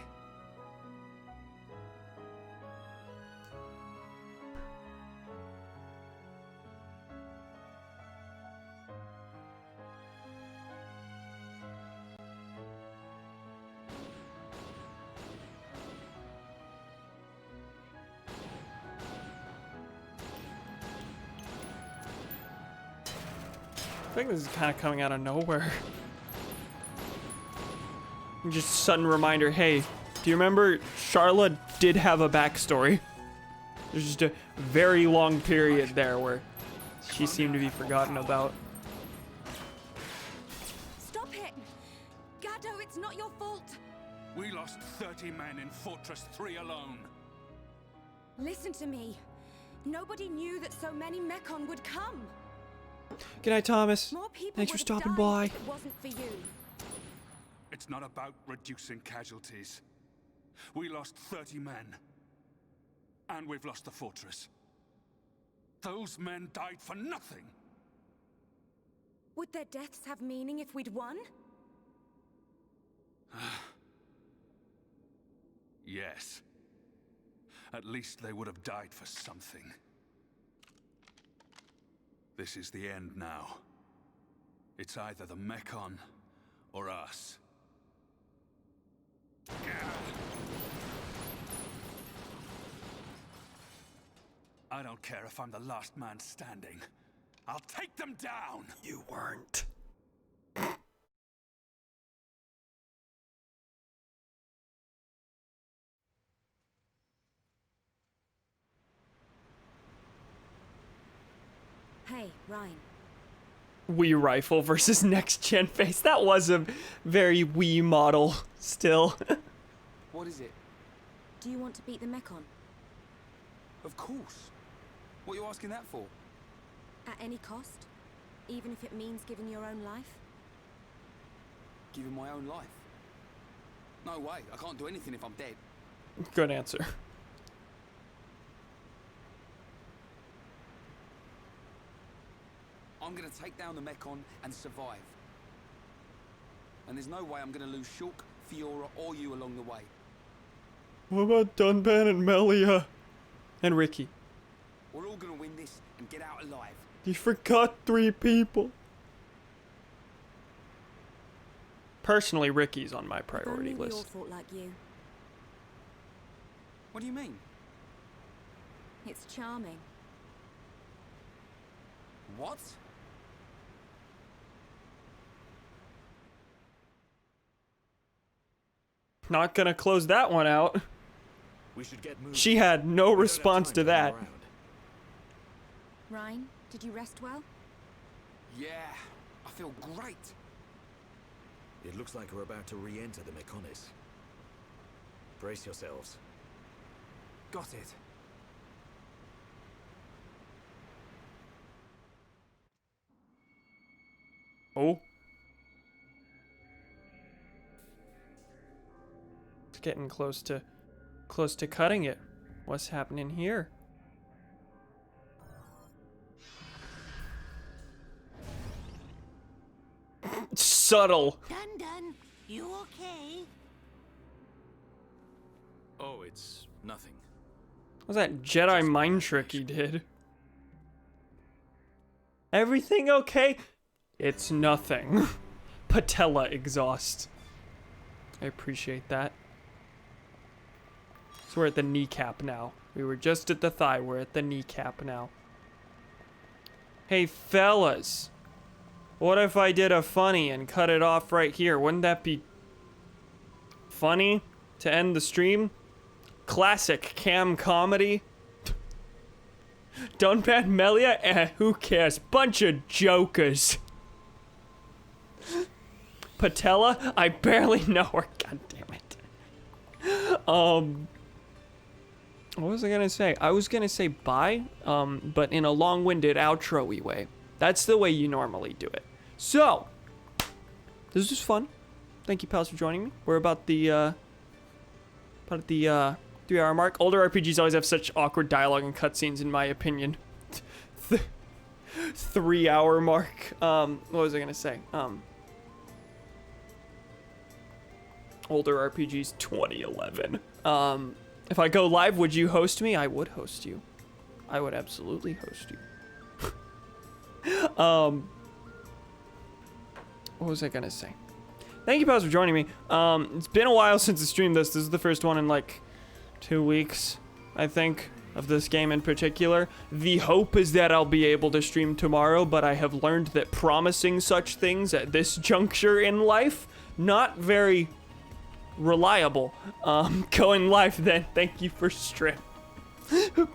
I think this is kind of coming out of nowhere. Just sudden reminder, hey, do you remember Charlotte did have a backstory? There's just a very long period there where she seemed to be forgotten about. Stop it! Gaddo, it's not your fault! We lost 30 men in Fortress 3 alone. Listen to me. Nobody knew that so many Mekon would come. Good night, Thomas. More people Thanks for would have stopping died by. if it wasn't for you. It's not about reducing casualties. We lost 30 men. And we've lost the fortress. Those men died for nothing. Would their deaths have meaning if we'd won? Yes. At least they would have died for something. This is the end now. It's either the Mekon or us. I don't care if I'm the last man standing. I'll take them down! You weren't. Hey, Ryan. Wii rifle versus next gen face. That was a very Wii model still. What is it? Do you want to beat the Mechon? Of course. What are you asking that for? At any cost? Even if it means giving your own life? Giving my own life? No way. I can't do anything if I'm dead. Good answer. I'm gonna take down the Mechon and survive. And there's no way I'm gonna lose Shulk, Fiora, or you along the way. What about Dunban and Melia? And Ricky. We're all gonna win this and get out alive. You forgot 3 people. Personally, Ricky's on my priority If only we all list. thought like you. What do you mean? It's charming. What? Not gonna close that one out. We should get moving. She had no We don't have response time to hang that. around. Ryan, did you rest well? Yeah, I feel great. It looks like we're about to re-enter the Mechonis. Brace yourselves. Got it. Oh. It's getting close to cutting it. What's happening here? Subtle. Dun, you okay? Oh, it's nothing. What was that Jedi mind trick he did? Everything okay? It's nothing. Patella exhaust. I appreciate that. So we're at the kneecap now. We were just at the thigh. We're at the kneecap now. Hey, fellas. What if I did a funny and cut it off right here? Wouldn't that be funny to end the stream? Classic cam comedy. Dunban Melia? Who cares? Bunch of jokers. Patella? I barely know her. God damn it. What was I gonna say? I was gonna say bye, but in a long-winded outro-y way. That's the way you normally do it. So, this was fun. Thank you, pals, for joining me. We're about the 3-hour mark. Older RPGs always have such awkward dialogue and cutscenes, in my opinion. 3-hour mark. What was I gonna say? Older RPGs 2011. If I go live, would you host me? I would host you. I would absolutely host you. What was I gonna say? Thank you, pals, for joining me. It's been a while since I streamed this. This is the first one in like 2 weeks, I think, of this game in particular. The hope is that I'll be able to stream tomorrow, but I have learned that promising such things at this juncture in life, not very reliable. Going live then. Thank you for stream.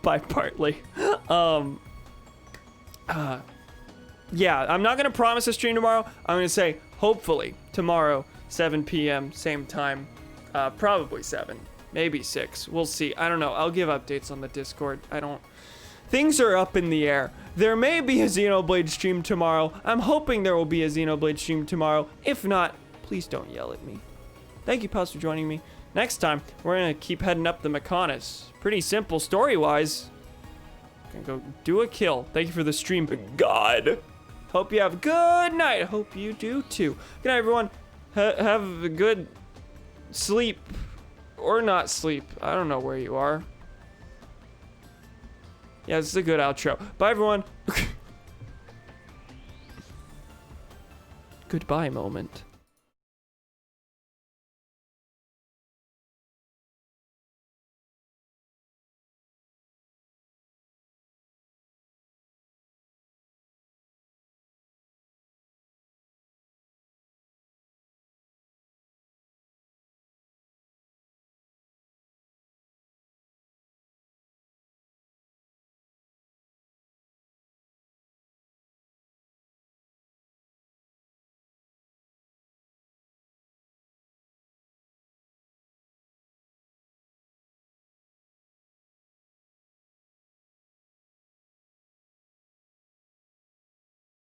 Bye, Partly. Yeah, I'm not gonna promise a stream tomorrow. I'm gonna say hopefully tomorrow, 7 p.m. same time, probably 7, maybe 6. We'll see. I don't know. I'll give updates on the Discord. Things are up in the air. There may be a Xenoblade stream tomorrow. I'm hoping there will be a Xenoblade stream tomorrow. If not, please don't yell at me. Thank you, pals, for joining me. Next time, we're gonna keep heading up the Mechonis. Pretty simple story-wise. Gonna go do a kill. Thank you for the stream, God. Hope you have a good night. Hope you do too. Good night, everyone. Have a good sleep. Or not sleep. I don't know where you are. Yeah, this is a good outro. Bye, everyone. Goodbye moment.